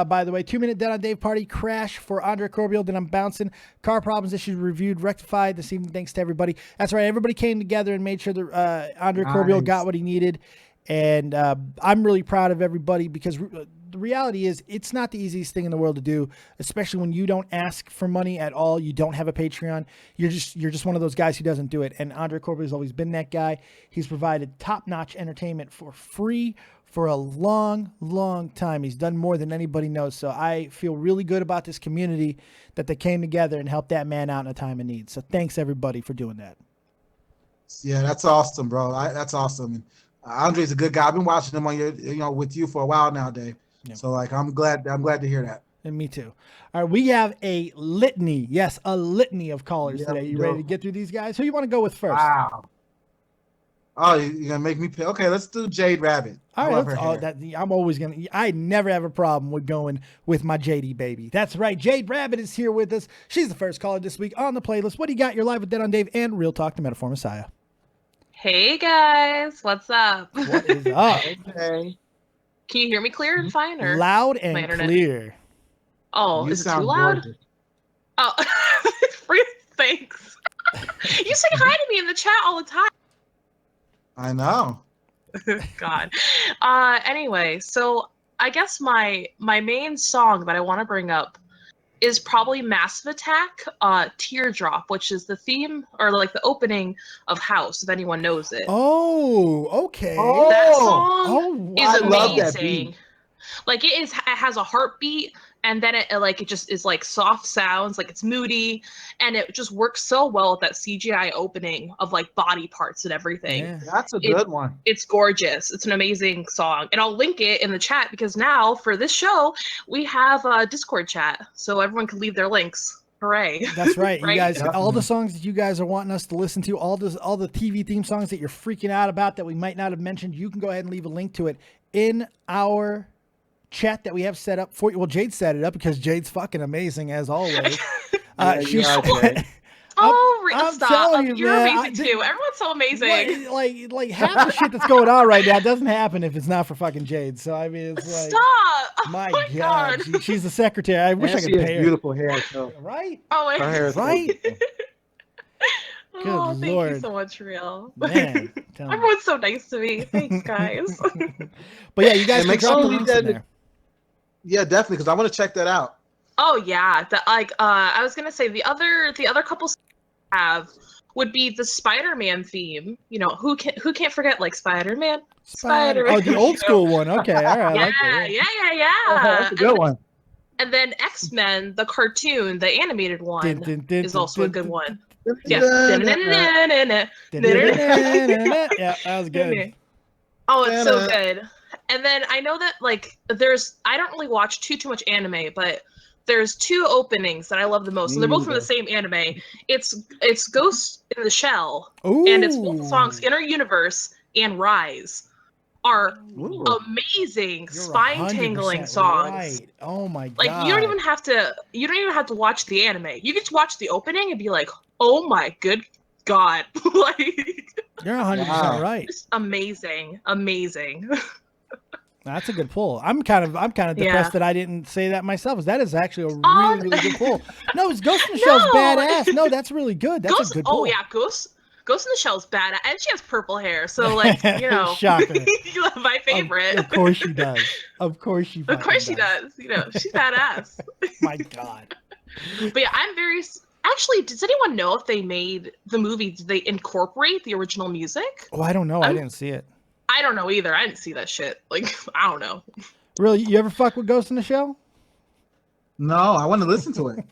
Speaker 2: by the way. 2 minute Dead on Dave party crash for Andre Corbiel. Then I'm bouncing. Car problems issues reviewed, rectified this evening. Thanks to everybody. That's right. Everybody came together and made sure that Andre Corbiel got what he needed. And I'm really proud of everybody because the reality is it's not the easiest thing in the world to do, especially when you don't ask for money at all. You don't have a Patreon. You're just one of those guys who doesn't do it. And Andre Corbiel has always been that guy. He's provided top-notch entertainment for free for a long, long time. He's done more than anybody knows. So I feel really good about this community that they came together and helped that man out in a time of need. So thanks everybody for doing that.
Speaker 4: Yeah, that's awesome, bro. That's awesome. And Andre's a good guy. I've been watching him on with you for a while now, Dave. Yep. So I'm glad to hear that.
Speaker 2: And me too. All right, we have a litany. Yes, a litany of callers today. You ready to get through these guys? Who you want to go with first?
Speaker 4: Wow. Oh, you're gonna make me pick. Okay, let's do Jade Rabbit.
Speaker 2: All right, I never have a problem with going with my JD baby. That's right. Jade Rabbit is here with us. She's the first caller this week on the playlist. What do you got? You're live with Dead on Dave and Real Talk, the Metaphor Messiah.
Speaker 5: Hey guys, what's up?
Speaker 2: What is up?
Speaker 4: Okay.
Speaker 5: Can you hear me clear and fine? Or
Speaker 2: loud and clear.
Speaker 5: Oh, is it too loud? Gorgeous. Oh, thanks. You say hi to me in the chat all the time.
Speaker 4: I know.
Speaker 5: God. Anyway, so I guess my main song that I want to bring up is probably Massive Attack, Teardrop, which is the theme or like the opening of House, if anyone knows it.
Speaker 2: Oh, okay.
Speaker 5: That song is amazing.
Speaker 4: Love that beat.
Speaker 5: Like it has a heartbeat, and then it just is like soft sounds, like it's moody, and it just works so well with that CGI opening of like body parts and everything.
Speaker 4: Yeah, that's a good one.
Speaker 5: It's gorgeous. It's an amazing song, and I'll link it in the chat because now for this show we have a Discord chat, so everyone can leave their links. Hooray.
Speaker 2: That's right. You
Speaker 5: Right?
Speaker 2: guys, all the songs that you guys are wanting us to listen to, all the TV theme songs that you're freaking out about that we might not have mentioned, you can go ahead and leave a link to it in our chat that we have set up for you. Well, Jade set it up because Jade's fucking amazing as always. She's I'm
Speaker 5: Stop.
Speaker 2: telling you,
Speaker 5: You're
Speaker 2: man,
Speaker 5: amazing too. Everyone's so amazing.
Speaker 2: like half the shit that's going on right now doesn't happen if it's not for fucking Jade. So I mean, it's like,
Speaker 5: Stop. Oh
Speaker 2: my God. She's the secretary. I wish I could
Speaker 3: she
Speaker 2: pay
Speaker 3: has
Speaker 2: her.
Speaker 3: beautiful hair. So
Speaker 2: Right?
Speaker 5: Oh my
Speaker 3: her hair is
Speaker 2: Right?
Speaker 5: Oh,
Speaker 2: Good
Speaker 5: thank
Speaker 2: Lord.
Speaker 5: you so much, Real.
Speaker 2: Man, tell me.
Speaker 5: Everyone's so nice to me. Thanks, guys.
Speaker 2: But yeah, you guys
Speaker 3: And
Speaker 2: can
Speaker 3: make
Speaker 2: drop
Speaker 3: sure
Speaker 2: the
Speaker 3: you
Speaker 2: links in there.
Speaker 3: yeah, definitely, because I want to check that out.
Speaker 5: Oh yeah, I was gonna say the other couple have would be the Spider-Man theme. You know, who can't forget like Spider-Man?
Speaker 2: Oh, the old school one. Okay, all right.
Speaker 5: Yeah,
Speaker 2: I like that.
Speaker 5: yeah.
Speaker 3: That's a good one.
Speaker 5: And then X-Men, the cartoon, the animated one, is also a good one. Yeah.
Speaker 2: Yeah, that was good.
Speaker 5: Oh, it's so good. And then I know that like I don't really watch too much anime, but there's two openings that I love the most. And they're both from the same anime. It's Ghost in the Shell, and it's both the songs Inner Universe and Rise are amazing, spine-tingling songs.
Speaker 2: Right. Oh my God.
Speaker 5: Like you don't even have to watch the anime. You can just watch the opening and be like, "Oh my good God." Like
Speaker 2: You're 100% right.
Speaker 5: Just amazing.
Speaker 2: That's a good pull. I'm kind of depressed that I didn't say that myself. That is actually a really good pull. No, it's Ghost in the Shell's badass. No, that's really good. That's a good pull.
Speaker 5: Oh yeah, Ghost in the Shell's badass, and she has purple hair. So like, you know,
Speaker 2: shocker.
Speaker 5: My favorite.
Speaker 2: Of course she does. Of course she does.
Speaker 5: You know, she's badass.
Speaker 2: My God.
Speaker 5: But yeah, I'm very. Actually, does anyone know if they made the movie? Did they incorporate the original music?
Speaker 2: Oh, I don't know. I didn't see it.
Speaker 5: I don't know either. I didn't see that shit. Like, I don't know.
Speaker 2: Really? You ever fuck with Ghost in the Shell?
Speaker 3: No, I want to listen to it.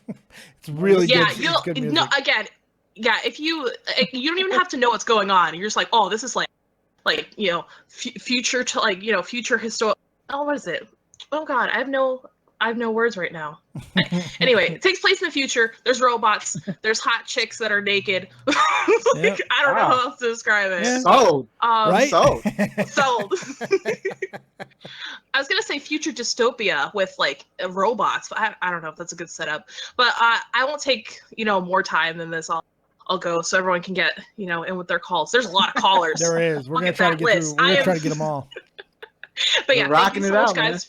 Speaker 2: It's really good.
Speaker 5: It's good music. No, again, yeah. If you don't even have to know what's going on. You're just like, oh, this is like you know, future to like you know, future historical. Oh, what is it? Oh God, I have no words right now. Anyway, it takes place in the future. There's robots. There's hot chicks that are naked. I don't know how else to describe it.
Speaker 2: Yeah.
Speaker 3: Sold.
Speaker 2: Right?
Speaker 3: Sold.
Speaker 5: I was gonna say future dystopia with like robots, but I don't know if that's a good setup. But I won't take more time than this. I'll go so everyone can get in with their calls. There's a lot of callers.
Speaker 2: There is. We're gonna try to get through. We're gonna try to get them all.
Speaker 5: But yeah, thank you so much, guys,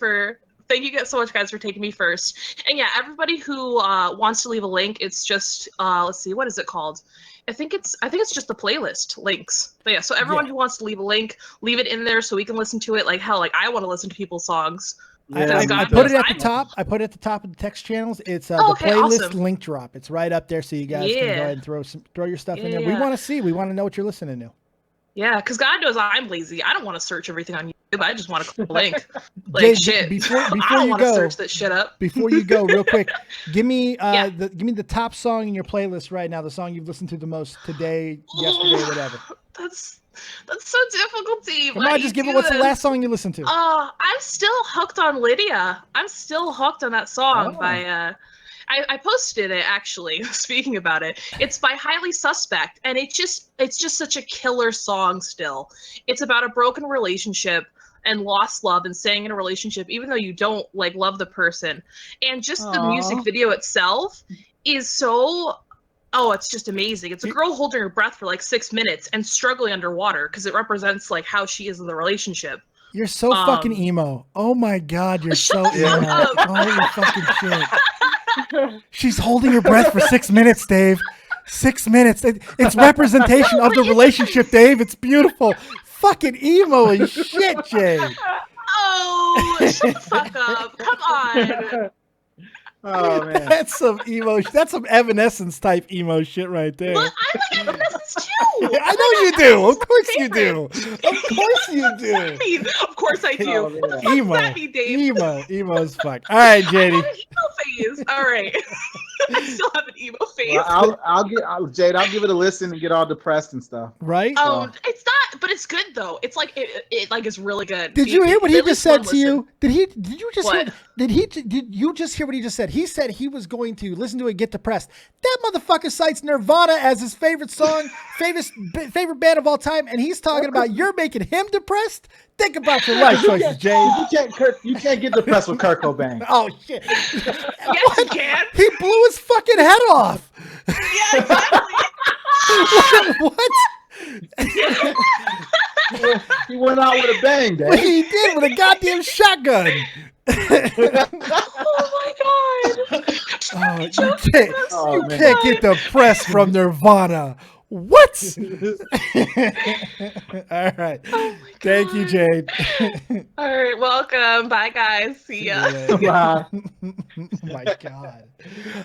Speaker 5: Thank you so much, guys, for taking me first. And yeah, everybody who wants to leave a link, it's just let's see, what is it called? I think it's just the playlist links. But yeah, so everyone who wants to leave a link, leave it in there so we can listen to it. Like hell, like I want to listen to people's songs.
Speaker 2: Yeah, I put it at the top. I put it at the top of the text channels. It's the playlist link drop. It's right up there, so you guys can go ahead and throw your stuff in there. We want to see. We want to know what you're listening to.
Speaker 5: Yeah, because God knows I'm lazy. I don't want to search everything on YouTube. I just want to click a link. Like
Speaker 2: Jay,
Speaker 5: shit.
Speaker 2: Before
Speaker 5: I don't
Speaker 2: you
Speaker 5: want
Speaker 2: go,
Speaker 5: to search that shit up.
Speaker 2: Before you go, real quick, give me the top song in your playlist right now. The song you've listened to the most today, yesterday, whatever.
Speaker 5: That's so difficult to even.
Speaker 2: Come on, just give it. What's the last song you listened to?
Speaker 5: I'm still hooked on Lydia. I'm still hooked on that song by I posted it actually. Speaking about it, it's by Highly Suspect, and it's just such a killer song. Still, it's about a broken relationship and lost love and staying in a relationship even though you don't like love the person, and just the music video itself is so. Oh, it's just amazing. It's a girl holding her breath for like 6 minutes and struggling underwater because it represents like how she is in the relationship.
Speaker 2: You're so fucking emo. Oh my God, you're so emo. Holy fucking shit. She's holding her breath for 6 minutes, Dave. 6 minutes. It's representation of the relationship, Dave. It's beautiful. Fucking emo and shit, Jay.
Speaker 5: Oh, shut the fuck up. Come on.
Speaker 3: Oh man,
Speaker 2: that's some emo. That's some Evanescence type emo shit right there.
Speaker 5: Well, I like Evanescence too.
Speaker 2: I know you do. Of course you do. Of course you do.
Speaker 5: I mean, of course I do. What the fuck
Speaker 2: emo.
Speaker 5: Does that mean, Dave?
Speaker 2: Emo as fuck. All right, JD.
Speaker 5: I have an emo phase. All right. I still have an emo phase.
Speaker 3: Well, I'll give it a listen and get all depressed and stuff.
Speaker 2: Right?
Speaker 5: It's not, but it's good though. It's like it like is really good.
Speaker 2: Did you hear what he
Speaker 5: Really
Speaker 2: just said
Speaker 5: fun
Speaker 2: to you?
Speaker 5: listen.
Speaker 2: Did you just
Speaker 5: What?
Speaker 2: hear, did you just hear what he just said? He said he was going to listen to it, get depressed. That motherfucker cites Nirvana as his favorite song, favorite band of all time, and he's talking about you're making him depressed. Think about your life choices, Jay.
Speaker 3: You can't get depressed with Kurt Cobain.
Speaker 2: Oh shit!
Speaker 5: Yes, you can.
Speaker 2: He blew his fucking head off.
Speaker 5: Yeah, exactly.
Speaker 2: What?
Speaker 3: He went out with a bang,
Speaker 2: What
Speaker 3: Dave.
Speaker 2: he did with a goddamn shotgun.
Speaker 5: Oh my god.
Speaker 2: Oh, you
Speaker 3: man.
Speaker 2: can't get the press from Nirvana. What? All right.
Speaker 5: Oh my
Speaker 2: Thank you, Jade.
Speaker 5: All right, welcome. Bye, guys. See ya.
Speaker 3: Bye.
Speaker 2: Oh my God.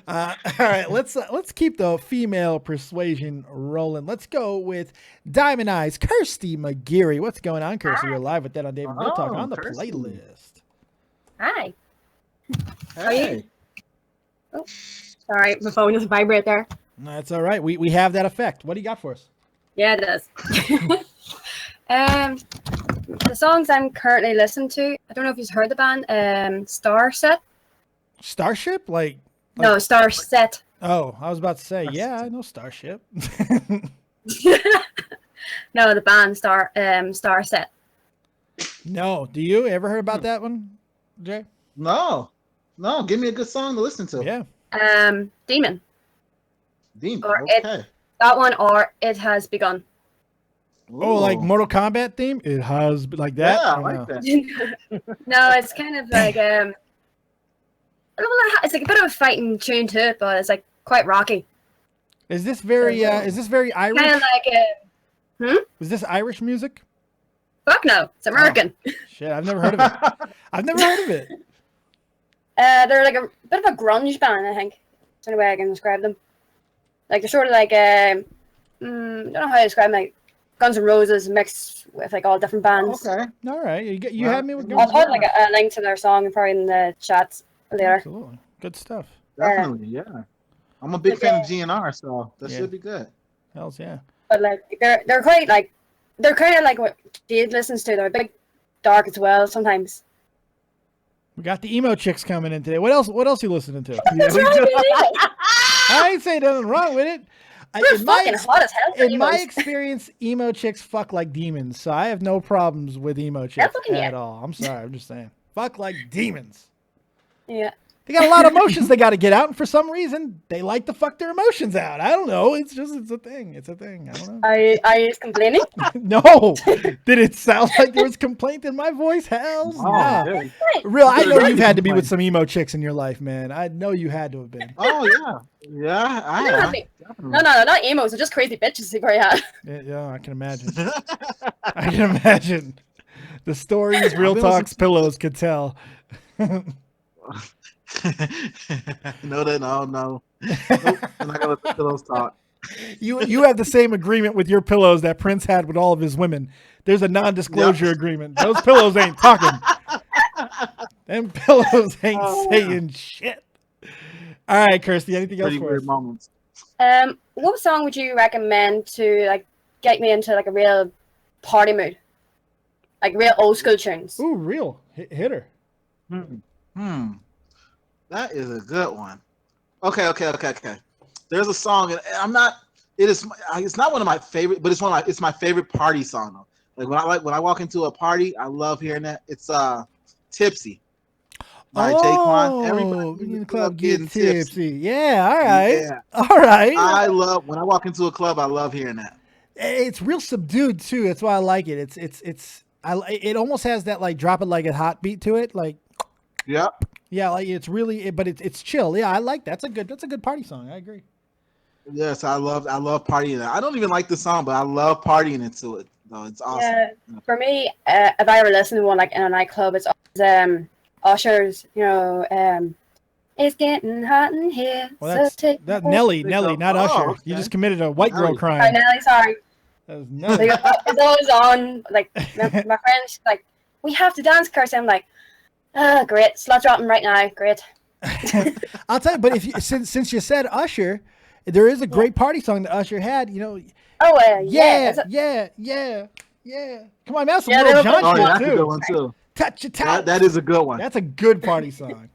Speaker 2: All right, let's keep the female persuasion rolling. Let's go with Diamond Eyes, Kirsty McGeary. What's going on, Kirsty? You're live with that on David Real Talk on the
Speaker 3: Kirsty.
Speaker 2: playlist.
Speaker 6: Hi.
Speaker 3: Hey.
Speaker 6: Oh, sorry, my phone just vibrate there.
Speaker 2: That's all right. We have that effect. What do you got for us?
Speaker 6: Yeah, it does. The songs I'm currently listening to, I don't know if you've heard the band, Starset.
Speaker 2: Starship? Like
Speaker 6: No, Starset.
Speaker 2: oh, I was about to say, yeah, I know Starship.
Speaker 6: No, the band Starset.
Speaker 2: No, do you ever heard about that one, Jay?
Speaker 3: No, give me a good song to listen to.
Speaker 2: Yeah.
Speaker 6: Demon.
Speaker 3: Demon.
Speaker 6: Or
Speaker 3: Okay.
Speaker 6: That one, or It Has Begun.
Speaker 2: Oh, like
Speaker 3: Ooh.
Speaker 2: Mortal Kombat theme? It has like that.
Speaker 3: Yeah, I
Speaker 2: or
Speaker 3: like
Speaker 2: no?
Speaker 3: that.
Speaker 6: No, it's kind of like it's like a bit of a fighting tune to it, but it's like quite rocky.
Speaker 2: Is this very Irish?
Speaker 6: Kind of like
Speaker 2: Is this Irish music?
Speaker 6: fuck no, it's American.
Speaker 2: Shit, I've never heard of it. I've never heard of it.
Speaker 6: They're like a bit of a grunge band, I think. That's the only way I can describe them. Like they're sort of like I don't know how to describe them, like Guns N' Roses mixed with like all different bands.
Speaker 3: Okay.
Speaker 2: All right, you had me with
Speaker 6: I'll put like a link to their song probably in the chats later.
Speaker 2: Absolutely, good stuff.
Speaker 3: Definitely, yeah. I'm a big fan of GNR, so that should be good.
Speaker 2: Hells yeah.
Speaker 6: But like they're quite like they're kind of like what Jade listens to. They're a big dark as well sometimes.
Speaker 2: We got the emo chicks coming in today. What else you listening to?
Speaker 6: That's right,
Speaker 2: I ain't saying nothing wrong with it.
Speaker 6: we're fucking hot as hell.
Speaker 2: In my experience, emo chicks fuck like demons, so I have no problems with emo chicks
Speaker 6: fucking
Speaker 2: at
Speaker 6: yeah.
Speaker 2: all. I'm sorry, I'm just saying. Fuck like demons.
Speaker 6: Yeah.
Speaker 2: They got a lot of emotions they got to get out, and for some reason, they like to fuck their emotions out. I don't know. It's a thing. It's a thing. I don't know.
Speaker 6: Are you complaining?
Speaker 2: No. Did it sound like there was complaint in my voice? Hells no.
Speaker 3: yeah.
Speaker 2: Real, I know you've had to be with some emo chicks in your life, man. I know you had to have been.
Speaker 3: Oh yeah. Yeah, I
Speaker 6: No,
Speaker 3: have.
Speaker 6: no, not emos. They're just crazy bitches you probably had.
Speaker 2: Yeah, I can imagine. I can imagine. The stories Real Talk's pillows could tell.
Speaker 3: No. Nope, I'm not gonna let the pillows talk.
Speaker 2: You have the same agreement with your pillows that Prince had with all of his women. There's a non-disclosure agreement. Those pillows ain't talking. Them pillows ain't saying shit. All right, Kirsty, anything else
Speaker 3: Pretty
Speaker 2: for
Speaker 3: weird
Speaker 2: us?
Speaker 3: moments.
Speaker 6: What song would you recommend to like get me into like a real party mood? Like real old school tunes.
Speaker 2: Ooh, real. Hit her.
Speaker 3: That is a good one. Okay. There's a song, and I'm not. It's not one of my favorite, but it's my favorite party song though. Like when I walk into a party, I love hearing that. It's "Tipsy" by Jaquan. Everybody
Speaker 2: in the club getting tipsy. Yeah, all right.
Speaker 3: Yeah.
Speaker 2: All right.
Speaker 3: I love when I walk into a club. I love hearing that.
Speaker 2: It's real subdued too. That's why I like it. It almost has that like drop it like a hot beat to it. Like
Speaker 3: Yep.
Speaker 2: yeah, like it's really, but it's chill. Yeah, I like that. That's a good party song. I agree.
Speaker 3: Yes, I love partying. I don't even like the song, but I love partying into it. No, it's awesome.
Speaker 6: Yeah, for me, if I ever listen to one like in a nightclub, it's always Usher's. It's getting hot in here.
Speaker 2: Well, that's Nelly, not
Speaker 3: Oh,
Speaker 2: Usher.
Speaker 3: okay.
Speaker 2: You just committed a white girl
Speaker 3: Nelly.
Speaker 2: crime.
Speaker 6: Sorry, Nelly, sorry.
Speaker 2: That was Nelly.
Speaker 6: Like, it's always on. Like my friends, like we have to dance, Kirsty. I'm like, great, slut dropping right now, great.
Speaker 2: I'll tell you, but since you said Usher, there is a great party song that Usher had.
Speaker 6: Oh
Speaker 2: yeah. Yeah. Come on, man. Some
Speaker 6: Yeah,
Speaker 2: Little
Speaker 6: they
Speaker 2: John
Speaker 6: were-
Speaker 3: Oh,
Speaker 2: shit
Speaker 3: yeah, that's a good
Speaker 2: too.
Speaker 3: one too.
Speaker 2: Touch your toes.
Speaker 3: That is a good one.
Speaker 2: That's a good party song.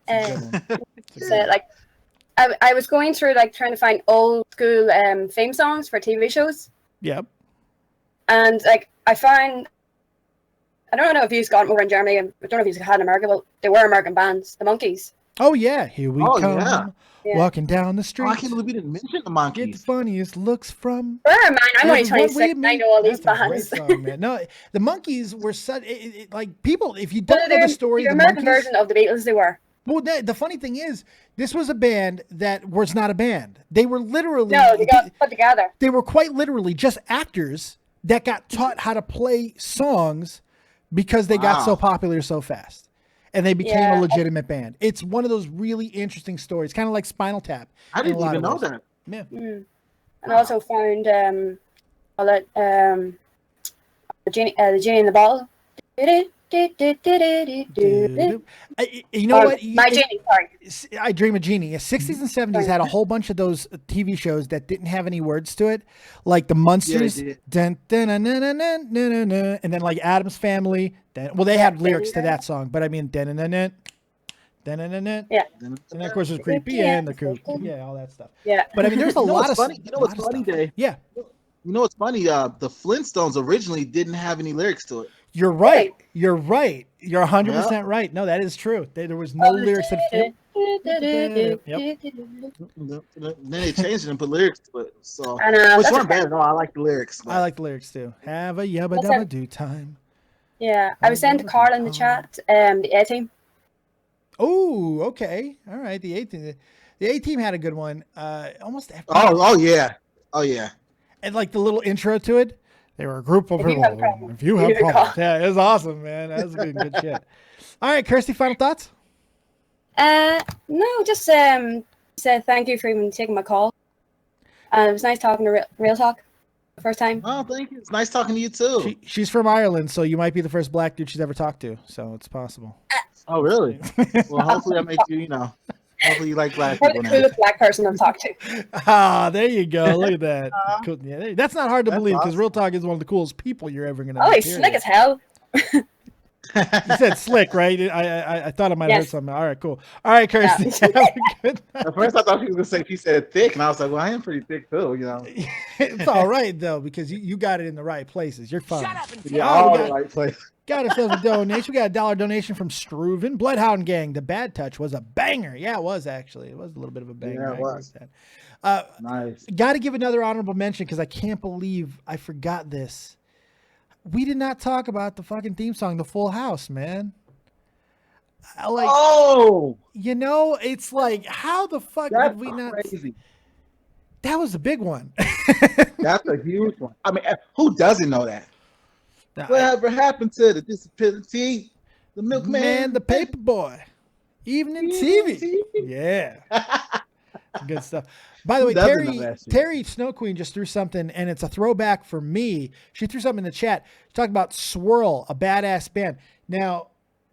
Speaker 2: It's a good one.
Speaker 6: So, like, I was going through like trying to find old school theme songs for TV shows,
Speaker 2: Yep.
Speaker 6: and like I found, I don't know if you've got them over in Germany, and I don't know if you've had in America, but they were American bands, the Monkeys.
Speaker 2: Oh yeah, here we
Speaker 3: Oh,
Speaker 2: come,
Speaker 3: yeah.
Speaker 6: Yeah.
Speaker 2: walking down the
Speaker 3: Oh,
Speaker 2: street.
Speaker 3: I can't believe we didn't mention the
Speaker 2: Get the
Speaker 3: Monkeys.
Speaker 2: funniest looks from.
Speaker 6: Where man? I'm only
Speaker 2: What we
Speaker 6: 26. I
Speaker 2: mean.
Speaker 6: know all these
Speaker 2: That's a great
Speaker 6: bands.
Speaker 2: song, man. No, the Monkeys were such like people. If you don't know
Speaker 6: They're
Speaker 2: the story,
Speaker 6: the
Speaker 2: the
Speaker 6: American
Speaker 2: Monkeys.
Speaker 6: version of the Beatles. They were.
Speaker 2: Well, the funny thing is, this was a band that was not a band. They were literally
Speaker 6: No, they got put together.
Speaker 2: they were quite literally just actors that got taught how to play songs because they got
Speaker 3: Wow.
Speaker 2: so popular so fast. And they became
Speaker 6: Yeah.
Speaker 2: a legitimate band. It's one of those really interesting stories, kind of like Spinal Tap.
Speaker 3: I
Speaker 2: in a
Speaker 3: didn't
Speaker 2: lot
Speaker 3: even
Speaker 2: of
Speaker 3: know
Speaker 2: ways.
Speaker 3: that.
Speaker 2: Yeah.
Speaker 6: And I also found all that the genie in the bottle.
Speaker 2: You know what?
Speaker 6: My genie. Sorry.
Speaker 2: I Dream of Genie. The 60s and 70s had a whole bunch of those TV shows that didn't have any words to it, like the Munsters,
Speaker 3: Yeah,
Speaker 2: dun, dun, dun, dun, dun, dun, dun, dun, dun, and then like Adam's Family. Well, they had lyrics to that song, but I mean, dun, dun, dun, dun, dun, dun, dun, dun.
Speaker 6: Yeah.
Speaker 2: And then, of course, there's Creepy and the Coop. Yeah, all that stuff.
Speaker 6: Yeah.
Speaker 2: But I mean, there's a
Speaker 3: You know
Speaker 2: lot
Speaker 3: what's
Speaker 2: of
Speaker 3: funny? You know what's
Speaker 2: lot of
Speaker 3: funny,
Speaker 2: stuff.
Speaker 3: Dave?
Speaker 2: Yeah,
Speaker 3: You know what's funny? The Flintstones originally didn't have any lyrics to it.
Speaker 2: you're right. You're right. You're 100% right. No, that is true. There was no lyrics. That,
Speaker 3: Then they changed it and put lyrics to it. So,
Speaker 6: I know,
Speaker 3: which
Speaker 6: that's
Speaker 3: weren't
Speaker 6: okay.
Speaker 3: bad at all. I like the lyrics.
Speaker 2: I like the lyrics too. Have a yabba
Speaker 6: What's
Speaker 2: dabba
Speaker 6: that?
Speaker 2: do time.
Speaker 6: Yeah. I was saying to Carl in the chat, the A team.
Speaker 2: Oh, okay. All right. The A team had a good one. Almost after,
Speaker 3: Oh yeah. Oh yeah.
Speaker 2: and like the little intro to it. They were a group of
Speaker 6: If you
Speaker 2: people.
Speaker 6: have problems,
Speaker 2: If you have
Speaker 6: you call.
Speaker 2: problems, yeah, it was awesome, man. That was good shit. All right, Kirsty, final thoughts?
Speaker 6: No, just say thank you for even taking my call. It was nice talking to Real Talk the first time.
Speaker 3: Oh, thank you. It's nice talking to you too.
Speaker 2: She's from Ireland, so you might be the first black dude she's ever talked to. So it's possible.
Speaker 3: Oh, really? Well, hopefully that makes you, hopefully you like black
Speaker 6: You're
Speaker 3: people
Speaker 6: the
Speaker 3: now.
Speaker 6: coolest black person I've talked to.
Speaker 2: Ah, there you go. Look at that. Cool. Yeah, that's not hard to
Speaker 3: That's
Speaker 2: believe because
Speaker 3: awesome.
Speaker 2: Real Talk is one of the coolest people you're ever gonna
Speaker 6: Oh,
Speaker 2: meet.
Speaker 6: he's slick as hell.
Speaker 2: You said slick, right? I thought I might have heard
Speaker 6: Yes.
Speaker 2: something. All right, cool. All right, Kirsty.
Speaker 6: Yeah.
Speaker 2: Have a good night.
Speaker 3: At first, I thought she was gonna say she said thick, and I was like, "Well, I am pretty thick too,
Speaker 2: It's all right though because you got it in the right places. You're fine.
Speaker 3: Yeah,
Speaker 2: Oh,
Speaker 3: all
Speaker 2: we
Speaker 3: the
Speaker 2: got-
Speaker 3: right place.
Speaker 2: Got ourselves a donation. We got a $1 donation from Struven. Bloodhound Gang. The Bad Touch was a banger. Yeah, it was actually. It was a little bit of a banger.
Speaker 3: Yeah, it
Speaker 2: I agree
Speaker 3: was.
Speaker 2: with that.
Speaker 3: Nice.
Speaker 2: Got to give another honorable mention because I can't believe I forgot this. We did not talk about the fucking theme song, The Full House, man. Like,
Speaker 3: Oh,
Speaker 2: it's like, how the fuck
Speaker 3: that's
Speaker 2: did we not?
Speaker 3: crazy.
Speaker 2: That was a big one.
Speaker 3: That's a huge one. I mean, who doesn't know that?
Speaker 2: Nah,
Speaker 3: Whatever happened to the disability, the milkman,
Speaker 2: Man, the paper boy. Evening TV. Yeah. Good stuff. By the way,
Speaker 3: doesn't know that shit?
Speaker 2: Terry Snow Queen just threw something, and it's a throwback for me. She threw something in the chat. She talked about Swirl, a badass band. Now,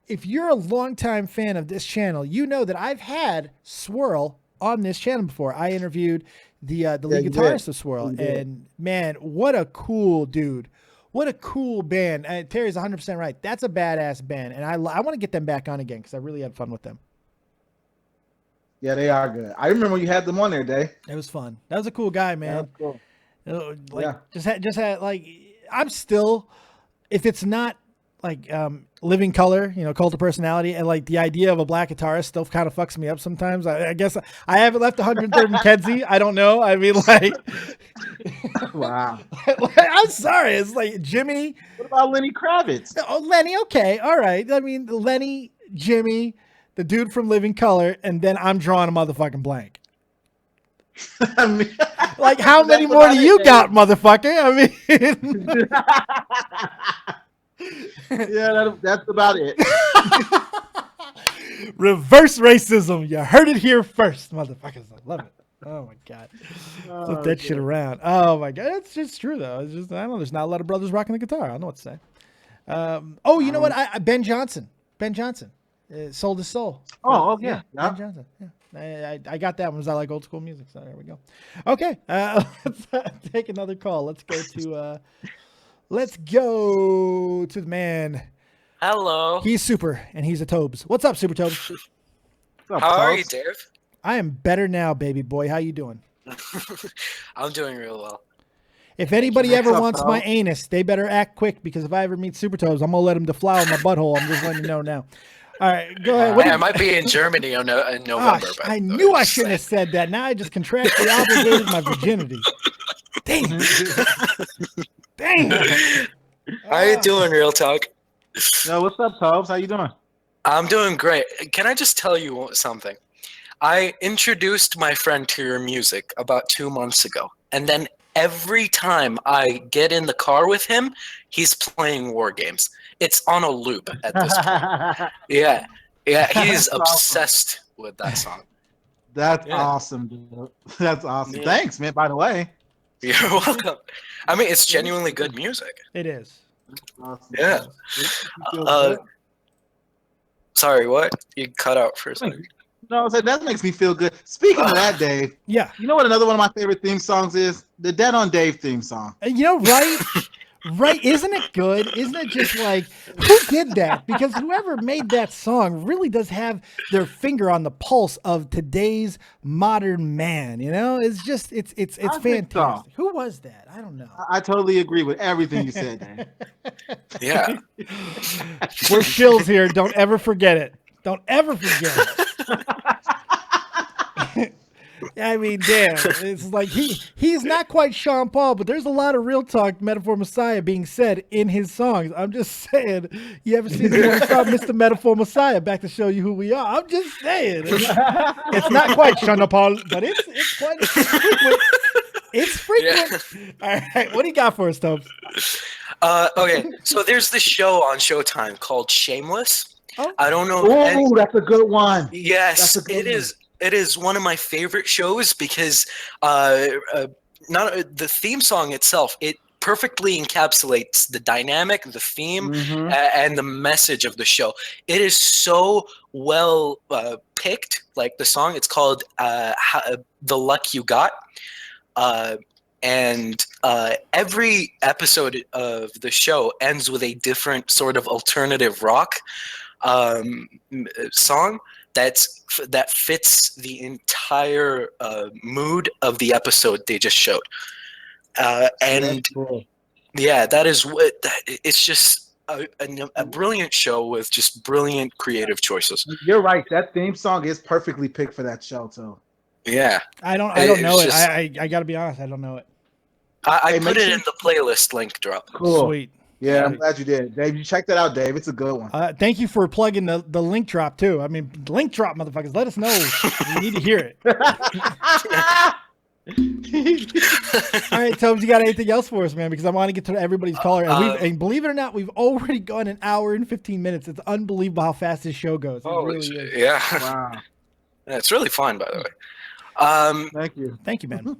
Speaker 2: if you're a longtime fan of this channel, you know that I've had Swirl on this channel before. I interviewed the lead
Speaker 3: you
Speaker 2: guitarist
Speaker 3: did.
Speaker 2: of Swirl,
Speaker 3: You did.
Speaker 2: and man, what a cool dude. What a cool band. Terry's 100% right. That's a badass band, and I want to get them back on again because I really had fun with them.
Speaker 3: Yeah, they are good. I remember when you had them on there, Dave.
Speaker 2: It was fun. That was a cool guy, man.
Speaker 3: That's cool.
Speaker 2: Like
Speaker 3: Yeah.
Speaker 2: just had like I'm still, if it's not like Living Color, Cult of Personality, and like the idea of a black guitarist still kind of fucks me up sometimes. I guess I haven't left 103rd and Kedzie. I don't know. I mean, like,
Speaker 3: Wow.
Speaker 2: I'm sorry. It's like Jimmy.
Speaker 3: What about Lenny Kravitz?
Speaker 2: Oh, Lenny. Okay, all right. I mean, Lenny, Jimmy, the dude from Living Color, and then I'm drawing a motherfucking blank.
Speaker 3: I mean,
Speaker 2: Like, how
Speaker 3: That's
Speaker 2: many more
Speaker 3: about
Speaker 2: do
Speaker 3: it,
Speaker 2: you
Speaker 3: Dave.
Speaker 2: got, motherfucker? I mean.
Speaker 3: Yeah, that's about it.
Speaker 2: Reverse racism. You heard it here first, motherfuckers. I love it. Oh my god. Flip that shit around. Oh my god. It's just true though. It's just, I don't know. There's not a lot of brothers rocking the guitar. I don't know what to say. Oh, you know what? Ben Johnson. Soul to Soul.
Speaker 3: Oh, yeah.
Speaker 2: Ben Johnson. Yeah. I got that one because I like old school music. So there we go. Okay. Let's take another call. Let's go to Let's go to the man.
Speaker 7: Hello.
Speaker 2: He's super, and he's a Tobes. What's up, Super Tobes?
Speaker 3: What's up,
Speaker 7: How are you,
Speaker 3: Tobes?
Speaker 7: Dave?
Speaker 2: I am better now, baby boy. How you doing?
Speaker 7: I'm doing real well.
Speaker 2: If anybody ever
Speaker 3: What's up,
Speaker 2: wants
Speaker 3: Tobes?
Speaker 2: my anus, they better act quick, because if I ever meet Super Tobes, I'm going to let him deflower my butthole. I'm just letting you know now. All right, go ahead.
Speaker 7: I might be in Germany in November.
Speaker 2: Gosh, I knew I shouldn't have said that. Now I just contractually obligated my virginity. Dang. Dang.
Speaker 7: How you doing, Real Talk?
Speaker 3: Yo, what's up, Tobes? How you doing?
Speaker 7: I'm doing great. Can I just tell you something? I introduced my friend to your music about 2 months ago, and then every time I get in the car with him, he's playing war games. It's on a loop at this point. Yeah, he's
Speaker 3: That's awesome.
Speaker 7: obsessed with that song.
Speaker 3: That's
Speaker 7: Yeah.
Speaker 3: awesome, dude. That's awesome.
Speaker 7: Yeah.
Speaker 3: Thanks, man, by the way.
Speaker 7: You're welcome. I mean, it's genuinely good music.
Speaker 2: It is.
Speaker 3: Awesome.
Speaker 7: Yeah.
Speaker 3: You feel
Speaker 7: Uh,
Speaker 3: good?
Speaker 7: Sorry, what? You cut out for a second.
Speaker 3: No, I said that makes me feel good. Speaking of that, Dave,
Speaker 2: Yeah.
Speaker 3: you know what another one of my favorite theme songs is? The Dead on Dave theme song.
Speaker 2: You know, right? Right? Isn't it good? Isn't it just like, who did that? Because whoever made that song really does have their finger on the pulse of today's modern man. You know, it's just, it's
Speaker 3: I think so.
Speaker 2: fantastic. Who was that? I don't know.
Speaker 3: I totally agree with everything you said, Dave.
Speaker 7: Yeah.
Speaker 2: We're shills here. Don't ever forget it. Don't ever forget it. I mean, damn. It's like he's not quite Sean Paul, but there's a lot of Real Talk Metaphor Messiah being said in his songs. I'm just saying, you ever seen the song Mr. Metaphor Messiah? Back to show you who we are. I'm just saying. It's not quite Sean Paul, but it's quite frequent. It's frequent. All right. What do you got for us, Tobes?
Speaker 7: Okay, so there's this show on Showtime called Shameless.
Speaker 2: Oh.
Speaker 7: I don't know. If
Speaker 3: Oh, that's a good one.
Speaker 7: Yes,
Speaker 3: That's a good
Speaker 7: it is. It is one of my favorite shows because not the theme song itself. It perfectly encapsulates the dynamic, the theme,
Speaker 3: Mhm.
Speaker 7: and the message of the show. It is so well picked. Like the song, it's called "The Luck You Got," and every episode of the show ends with a different sort of alternative rock song that fits the entire mood of the episode they just showed. And
Speaker 3: That's cool.
Speaker 7: yeah, that is what it's just a brilliant show with just brilliant creative choices.
Speaker 3: You're right. That theme song is perfectly picked for that show too.
Speaker 7: Yeah,
Speaker 2: I don't
Speaker 7: It's
Speaker 2: know it.
Speaker 7: just-
Speaker 2: I got to be honest. I don't know it.
Speaker 7: I
Speaker 3: Hey,
Speaker 7: put
Speaker 3: make
Speaker 7: it
Speaker 3: sure-
Speaker 7: in the playlist link drop.
Speaker 3: Cool.
Speaker 2: Sweet.
Speaker 3: Yeah, I'm glad you did, Dave. You check that out, Dave. It's a good one.
Speaker 2: Thank you for plugging the link drop too. I mean, link drop, motherfuckers. Let us know. We need to hear it. All right, Tobes, you got anything else for us, man? Because I want to get to everybody's caller. And believe it or not, we've already gone an hour and 15 minutes. It's unbelievable how fast this show goes. It
Speaker 7: Holy
Speaker 2: really
Speaker 7: shit,
Speaker 2: is.
Speaker 7: yeah.
Speaker 3: Wow.
Speaker 7: Yeah, it's really fun, by the way.
Speaker 3: Thank you.
Speaker 2: Thank you, man.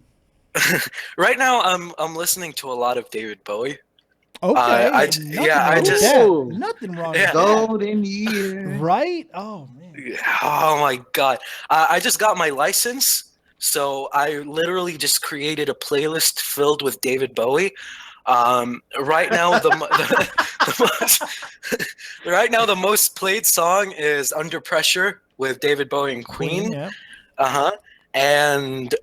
Speaker 7: Right now, I'm listening to a lot of David Bowie.
Speaker 2: Okay.
Speaker 7: I
Speaker 2: nothing
Speaker 7: yeah, I
Speaker 2: wrong with
Speaker 7: just-
Speaker 2: that.
Speaker 3: Ooh.
Speaker 2: Nothing wrong
Speaker 7: Yeah.
Speaker 2: with
Speaker 3: Golden years.
Speaker 2: that. Right? Oh, man.
Speaker 7: Oh my god! I just got my license, so I literally just created a playlist filled with David Bowie. Right now, the most played song is "Under Pressure" with David Bowie and Queen.
Speaker 2: Yeah.
Speaker 7: And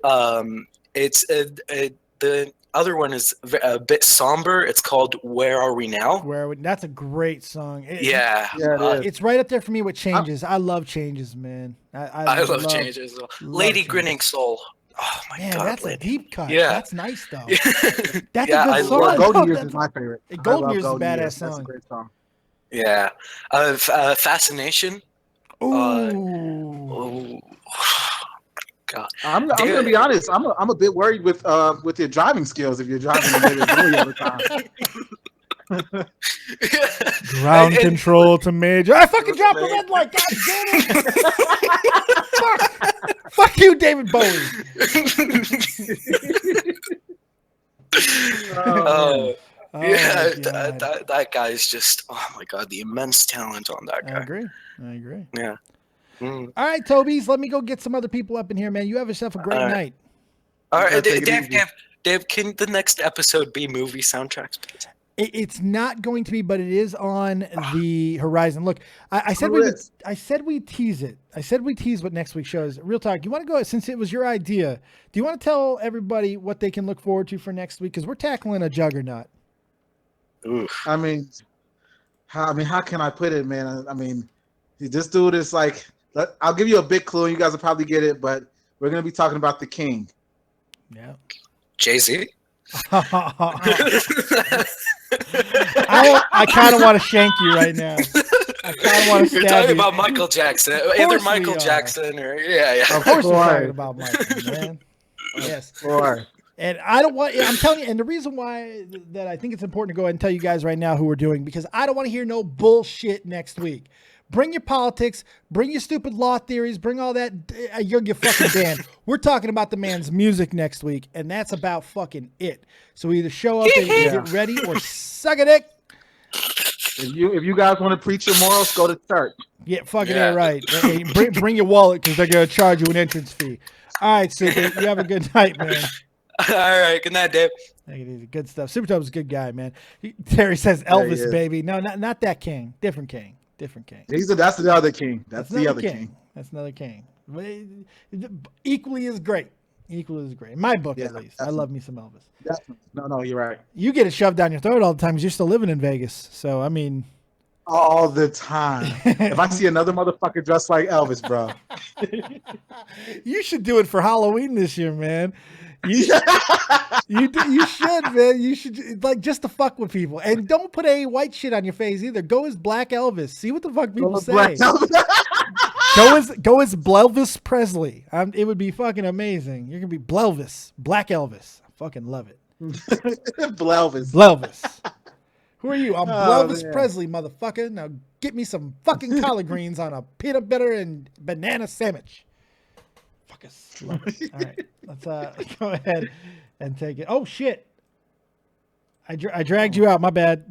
Speaker 7: it's the other one is a bit somber. It's called "Where Are We Now?"
Speaker 2: That's a great song.
Speaker 7: Yeah,
Speaker 3: Yeah, it is.
Speaker 2: It's right up there for me with Changes. I love Changes, man.
Speaker 7: I love changes. Lady
Speaker 2: Changes.
Speaker 7: Grinning Soul. Oh my
Speaker 2: Man,
Speaker 7: god,
Speaker 2: that's a
Speaker 7: Lady.
Speaker 2: deep cut.
Speaker 7: Yeah.
Speaker 2: That's nice though.
Speaker 7: Yeah,
Speaker 2: That's
Speaker 7: Yeah,
Speaker 2: a good
Speaker 7: I
Speaker 2: song.
Speaker 7: love-
Speaker 3: Golden
Speaker 2: No,
Speaker 3: Years
Speaker 2: that's-
Speaker 3: is my favorite.
Speaker 2: Golden
Speaker 3: I love
Speaker 2: Years is a badass
Speaker 3: That's
Speaker 2: song.
Speaker 3: a great song.
Speaker 7: yeah. Fascination.
Speaker 2: Ooh.
Speaker 7: Oh, God.
Speaker 3: I'm gonna be honest. I'm a bit worried with your driving skills if you're driving a David Bowie all the time.
Speaker 2: Ground
Speaker 7: And-
Speaker 2: control to major. I fucking dropped the red light. God damn it. Fuck. Fuck you, David Bowie.
Speaker 7: Oh,
Speaker 2: Oh,
Speaker 7: yeah,
Speaker 2: God.
Speaker 7: that guy is just, oh my god, the immense talent on that
Speaker 2: I
Speaker 7: guy.
Speaker 2: agree. I agree.
Speaker 7: Yeah. Mm.
Speaker 2: All right, Tobies, let me go get some other people up in here, man. You have yourself a great
Speaker 7: All right.
Speaker 2: night.
Speaker 7: All
Speaker 3: Okay,
Speaker 7: right,
Speaker 3: take it
Speaker 7: Dave,
Speaker 3: easy.
Speaker 7: Dave, can the next episode be movie soundtracks, please?
Speaker 2: It's not going to be, but it is on the horizon. Look, I said we tease it. I said we tease what next week's show is. Real Talk. You want to go, since it was your idea, do you want to tell everybody what they can look forward to for next week? Because we're tackling a juggernaut.
Speaker 7: Oof.
Speaker 4: I mean, how can I put it, man? I mean, this dude is like, I'll give you a big clue. You guys will probably get it, but we're going to be talking about the king.
Speaker 2: Yeah.
Speaker 7: Jay-Z?
Speaker 2: I kind of want to shank you right now. I kind of want to stab you.
Speaker 7: You're talking about Michael Jackson. Either Michael
Speaker 2: we are.
Speaker 7: Jackson or yeah.
Speaker 2: Of course we're talking about Michael, man. Yes.
Speaker 4: Sure.
Speaker 2: And I don't want, I'm telling you, and the reason why that I think it's important to go ahead and tell you guys right now who we're doing, because I don't want to hear no bullshit next week. Bring your politics, bring your stupid law theories, bring all that. You're fucking banned. We're talking about the man's music next week, and that's about fucking it. So either show up and get ready or suck a dick.
Speaker 4: If you guys want to preach your morals, go to church.
Speaker 2: Yeah, fucking right. Hey, bring your wallet because they're going to charge you an entrance fee. All right, Super, you have a good night, man.
Speaker 7: All right, good night, Dave.
Speaker 2: Take it easy. Good stuff. Super Tope's a good guy, man. Terry says Elvis, baby. No, not that king. Different king. Different king.
Speaker 4: That's the other king. That's the other king.
Speaker 2: That's another king. Equally as great. Equally as great. In my book, at least. I love me some Elvis.
Speaker 4: Definitely. No, you're right.
Speaker 2: You get it shoved down your throat all the time because you're still living in Vegas. So, I mean.
Speaker 4: All the time. If I see another motherfucker dressed like Elvis, bro.
Speaker 2: You should do it for Halloween this year, man. You should, you should, man. You should, like, just to fuck with people. And don't put any white shit on your face either. Go as Black Elvis. See what the fuck people say. Go as Blelvis Presley. It would be fucking amazing. You're going to be Blelvis. Black Elvis. I fucking love it. Blelvis. Who are you? I'm Blelvis Presley, motherfucker. Now get me some fucking collard greens on a peanut butter and banana sandwich. Fuckers. Love it. All right. Let's go ahead and take it. Oh, shit. I dragged you out. My bad.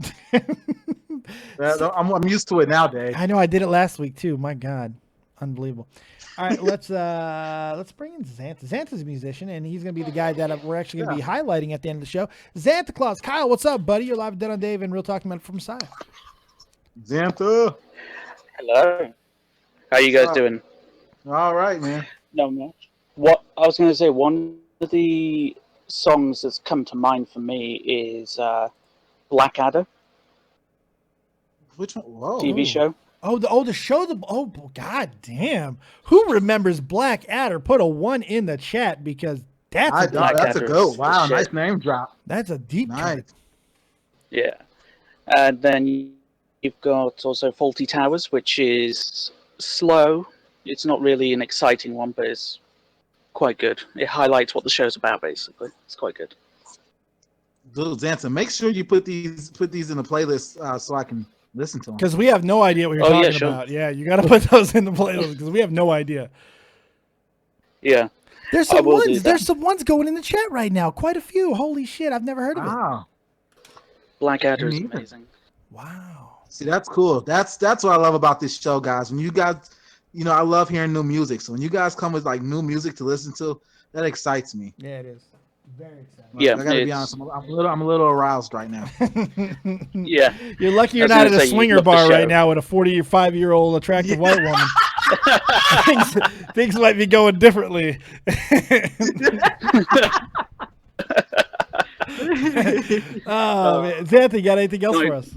Speaker 4: I'm used to it now, Dave.
Speaker 2: I know. I did it last week, too. My God. Unbelievable. All right, let's bring in Zanta. Zanta's a musician, and he's going to be the guy that we're actually going to be highlighting at the end of the show. Zanta Claus. Kyle, what's up, buddy? You're live with Dead on Dave and Real Talk from Messiah.
Speaker 4: Zanta.
Speaker 8: Hello. How you guys doing?
Speaker 4: All right, man.
Speaker 8: Not much. What I was going to say, one of the songs that's come to mind for me is Blackadder.
Speaker 4: Which one? Whoa.
Speaker 8: TV show.
Speaker 2: The show. God damn. Who remembers Blackadder? Put a 1 in the chat because that's
Speaker 4: a good. Wow, nice name drop.
Speaker 2: That's a deep cut.
Speaker 8: Yeah. And then you've got also Faulty Towers, which is slow. It's not really an exciting one, but it's quite good. It highlights what the show's about, basically. It's quite good.
Speaker 4: Dude, Zanta, make sure you put these in the playlist so I can listen to them.
Speaker 2: Because we have no idea what you're talking about. Yeah, you got to put those in the playlist because we have no idea.
Speaker 8: Yeah.
Speaker 2: There's some ones. There's some ones going in the chat right now. Quite a few. Holy shit! I've never heard of it.
Speaker 8: Blackadder is amazing.
Speaker 2: Wow.
Speaker 4: See, that's cool. That's what I love about this show, guys. When you guys, I love hearing new music. So when you guys come with like new music to listen to, that excites me.
Speaker 2: Yeah, it is. Very exciting.
Speaker 8: Yeah,
Speaker 4: I gotta be honest. I'm a little aroused right now.
Speaker 8: Yeah,
Speaker 2: you're lucky you're not at a swinger bar right now with a 45-year-old attractive white woman. things might be going differently. Oh man, Zanta, you got anything else for us?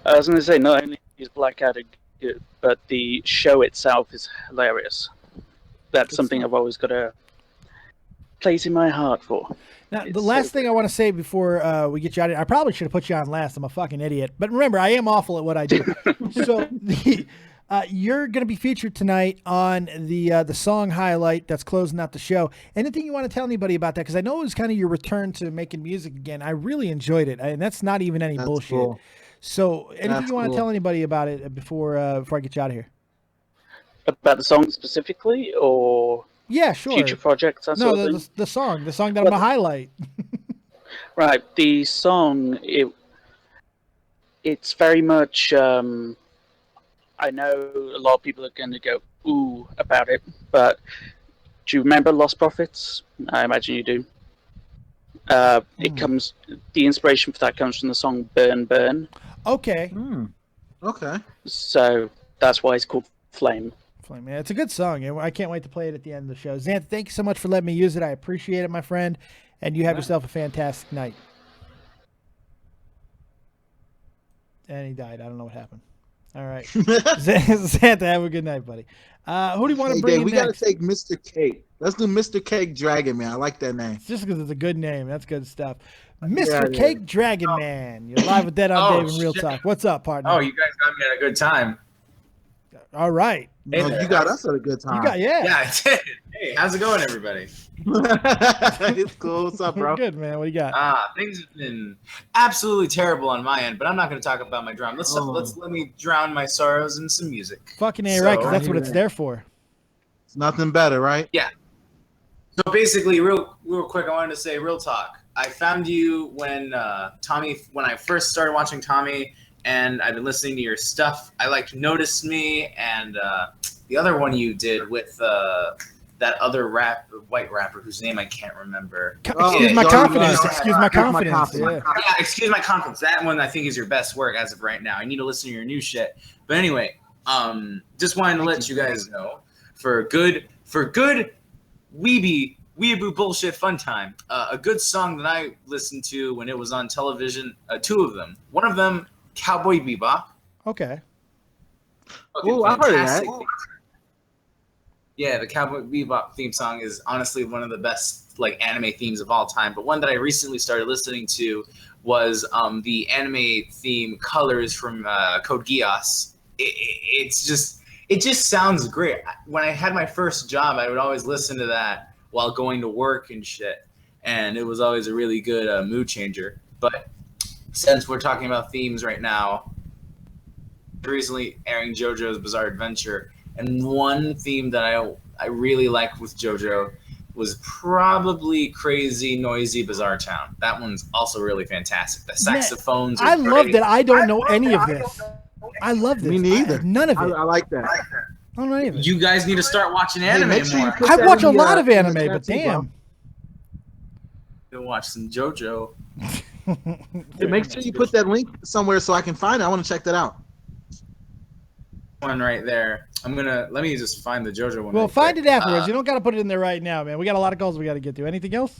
Speaker 8: I was going to say not only is Blackadder good, but the show itself is hilarious. That's something I've always got a place in my heart for.
Speaker 2: Now, the last thing I want to say before we get you out of here, I probably should have put you on last. I'm a fucking idiot. But remember, I am awful at what I do. So you're going to be featured tonight on the song highlight that's closing out the show. Anything you want to tell anybody about that? Because I know it was kind of your return to making music again. I really enjoyed it. And that's not even any bullshit. Cool. So anything you want to tell anybody about it before I get you out of here?
Speaker 8: About the song specifically, or
Speaker 2: yeah, sure, future
Speaker 8: projects? That sort of
Speaker 2: thing? The song that I'm going to highlight.
Speaker 8: Right, the song, it's very much, I know a lot of people are going to go, ooh, about it, but do you remember Lost Prophets? I imagine you do. It comes. The inspiration for that comes from the song "Burn Burn."
Speaker 2: Okay.
Speaker 4: Okay.
Speaker 8: So that's why it's called Flame.
Speaker 2: Flame, yeah, it's a good song. And I can't wait to play it at the end of the show. Zanta, thank you so much for letting me use it. I appreciate it, my friend. And you have yourself a fantastic night. And he died. I don't know what happened. All right. Zanta, have a good night, buddy. Who do you want to bring in
Speaker 4: we
Speaker 2: next?
Speaker 4: gotta take Mr. Cake. Let's do Mr. Cake Dragon Man. I like that name.
Speaker 2: Just because it's a good name. That's good stuff. Mr. Cake Dragon Man. You're live with Dead on Dave and Real Talk. What's up, partner?
Speaker 9: Oh, you guys got me at a good time.
Speaker 2: All right.
Speaker 4: No, you got us at a good time.
Speaker 2: Yeah,
Speaker 9: I did. Hey, how's it going, everybody?
Speaker 4: It's cool. What's up, bro?
Speaker 2: Good, man. What do you got?
Speaker 9: Things have been absolutely terrible on my end, but I'm not going to talk about my drama. Let me drown my sorrows in some music.
Speaker 2: Fucking A, right? Because that's what it's there for.
Speaker 4: It's nothing better, right?
Speaker 9: Yeah. So basically, real quick, I wanted to say real talk. I found you when I first started watching Tommy, and I've been listening to your stuff. I liked Notice Me, and the other one you did with that other white rapper whose name I can't remember.
Speaker 2: Excuse my confidence. Excuse my confidence. Yeah,
Speaker 9: excuse my confidence. That one I think is your best work as of right now. I need to listen to your new shit. But anyway, just wanted to let you guys know for good weeaboo bullshit fun time. A good song that I listened to when it was on television. Two of them. One of them, Cowboy Bebop.
Speaker 2: Okay.
Speaker 4: Oh, I heard that.
Speaker 9: Yeah, the Cowboy Bebop theme song is honestly one of the best anime themes of all time. But one that I recently started listening to was the anime theme Colors from Code Geass. It just sounds great. When I had my first job, I would always listen to that while going to work and shit, and it was always a really good mood changer. But since we're talking about themes right now, recently airing JoJo's Bizarre Adventure, and one theme that I really like with JoJo was probably Crazy Noisy Bizarre Town. That one's also really fantastic. The saxophones.
Speaker 2: I love that. I don't know any of this. I love this.
Speaker 4: Me neither.
Speaker 2: None of it.
Speaker 4: I like that.
Speaker 2: I don't know any of it.
Speaker 9: You guys need to start watching anime more.
Speaker 2: I watch a lot of anime, but damn.
Speaker 9: Go watch some JoJo.
Speaker 4: Hey, make sure you put that link somewhere so I can find it. I want to check that out.
Speaker 9: One right there. Let me just find the JoJo one.
Speaker 2: Well, find it afterwards. You don't got to put it in there right now, man. We got a lot of calls we got to get to. Anything else?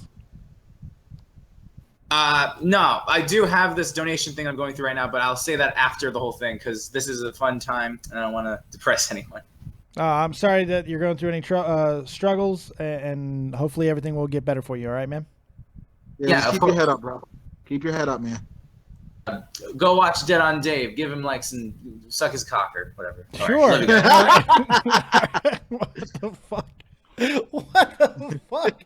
Speaker 9: No, I do have this donation thing I'm going through right now, but I'll say that after the whole thing because this is a fun time and I don't want to depress anyone.
Speaker 2: I'm sorry that you're going through any struggles, and hopefully everything will get better for you. All right, man?
Speaker 4: Yeah, keep your head up, bro. Keep your head up, man.
Speaker 9: Go watch Dead on Dave. Give him some suck his cock or whatever.
Speaker 2: Sure.
Speaker 9: All right,
Speaker 2: What the fuck? What the fuck?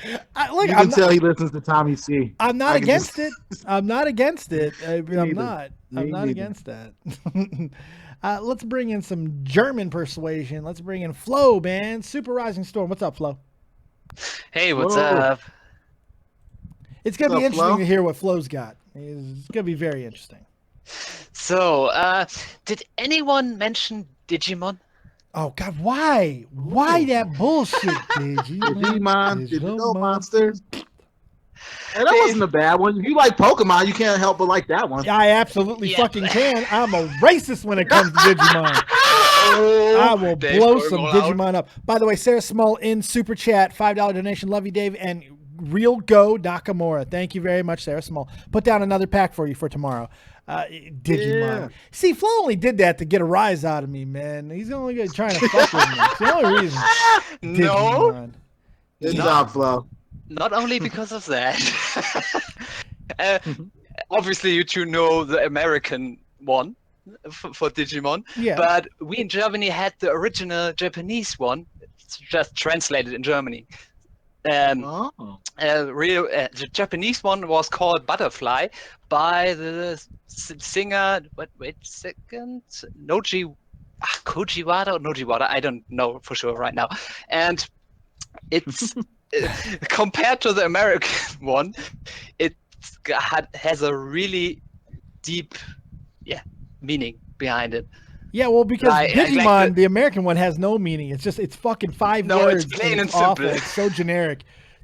Speaker 4: You can tell he listens to Tommy C.
Speaker 2: I'm not against it. I'm not against it. I'm not against that. Let's bring in some German persuasion. Let's bring in Flo, man. Super Rising Storm. What's up, Flo?
Speaker 10: Hey, what's up?
Speaker 2: It's going to be interesting to hear what Flo's got. It's going to be very interesting.
Speaker 10: So, did anyone mention Digimon?
Speaker 2: Oh, God, why? Why that bullshit,
Speaker 4: Digimon, Digital Monsters. And that wasn't a bad one. If you like Pokemon, you can't help but like that one.
Speaker 2: I absolutely fucking can. I'm a racist when it comes to Digimon. I will blow some Digimon up. By the way, Sarah Small in Super Chat, $5 donation. Love you, Dave. And Real Go Nakamura. Thank you very much, Sarah Small. Put down another pack for you for tomorrow. Digimon. Yeah. See, Flo only did that to get a rise out of me, man. He's only trying to fuck with me. It's the only reason.
Speaker 10: No.
Speaker 4: Good job, Flo.
Speaker 10: Not only because of that. Obviously, you two know the American one for Digimon.
Speaker 2: Yeah.
Speaker 10: But we in Germany had the original Japanese one. It's just translated in Germany. The Japanese one was called Butterfly by the singer. Wait a second. Kojiwara or Nojiwara? I don't know for sure right now. And it's compared to the American one, it has a really deep, meaning behind it.
Speaker 2: Yeah, well, because Digimon, the American one, has no meaning. It's fucking 5 words.
Speaker 10: It's plain and
Speaker 2: awful.
Speaker 10: simple.
Speaker 2: It's so generic.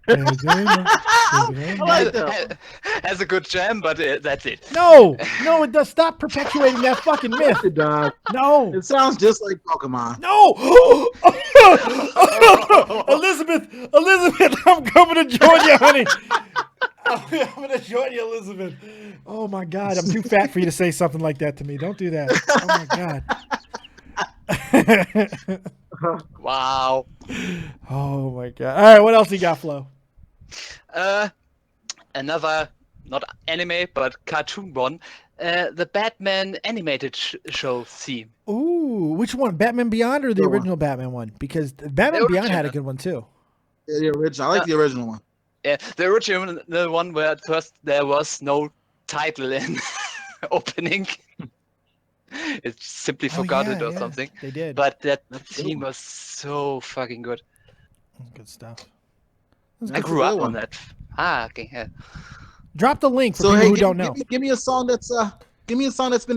Speaker 3: I like that.
Speaker 10: Has a good jam, but that's it.
Speaker 2: No, it does. Stop perpetuating that fucking myth.
Speaker 3: It does.
Speaker 2: No.
Speaker 3: It sounds just like Pokemon.
Speaker 2: No. Elizabeth, I'm coming to join you, honey. I'm going to join you, Elizabeth. Oh, my God. I'm too fat for you to say something like that to me. Don't do that. Oh, my God.
Speaker 10: Wow.
Speaker 2: Oh, my God. All right, what else you got, Flo?
Speaker 10: Another, not anime, but cartoon one. The Batman animated show theme.
Speaker 2: Ooh, which one? Batman Beyond or the
Speaker 3: Good one.
Speaker 2: original Batman one? Because Batman Beyond had a good one, too.
Speaker 3: Yeah, the original. I like the original one.
Speaker 10: Yeah, the original one where at first there was no title in opening. It simply forgot it or something.
Speaker 2: They did.
Speaker 10: But that theme was so fucking good.
Speaker 2: Good stuff.
Speaker 10: I grew up on that. Okay. Yeah.
Speaker 2: Drop the link for
Speaker 3: So
Speaker 2: people
Speaker 3: hey,
Speaker 2: who don't know.
Speaker 3: give me a song that's been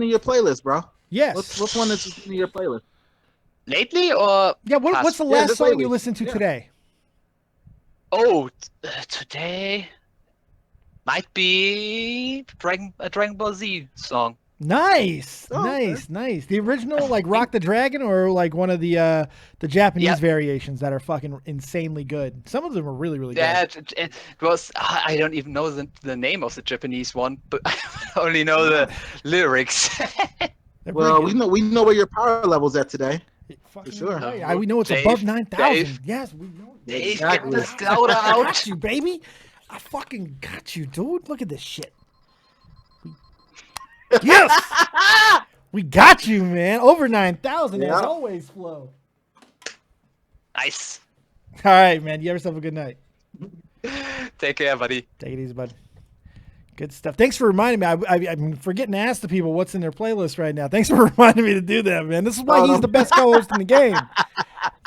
Speaker 3: in your playlist, bro.
Speaker 2: Yes.
Speaker 3: What's one that's been in your playlist?
Speaker 10: Lately or
Speaker 2: Yeah, what's the last
Speaker 3: just
Speaker 2: song
Speaker 3: lately.
Speaker 2: you listened to today?
Speaker 10: Oh, today might be a Dragon Ball Z song.
Speaker 2: Nice.
Speaker 3: Oh,
Speaker 2: Nice. The original, like Rock the Dragon, or like one of the Japanese variations that are fucking insanely good. Some of them are really, really
Speaker 10: Yeah,
Speaker 2: good.
Speaker 10: it was. I don't even know the name of the Japanese one, but I only know the lyrics.
Speaker 3: Well, we know where your power level's at today.
Speaker 2: For
Speaker 3: sure.
Speaker 2: Right. We know it's
Speaker 10: Dave,
Speaker 2: above 9,000.
Speaker 10: Dave.
Speaker 2: Yes, we know.
Speaker 10: Dave,
Speaker 3: Exactly.
Speaker 10: get the scout
Speaker 2: I
Speaker 10: out.
Speaker 2: got you, baby. I fucking got you, dude. Look at this shit. Yes! We got you, man. Over 9,000 as always, Flo.
Speaker 10: Nice.
Speaker 2: All right, man. You have yourself a good night.
Speaker 10: Take care, buddy.
Speaker 2: Take it easy, bud. Good stuff. Thanks for reminding me. I'm forgetting to ask the people what's in their playlist right now. Thanks for reminding me to do that, man. This is why he's the best co-host in the game.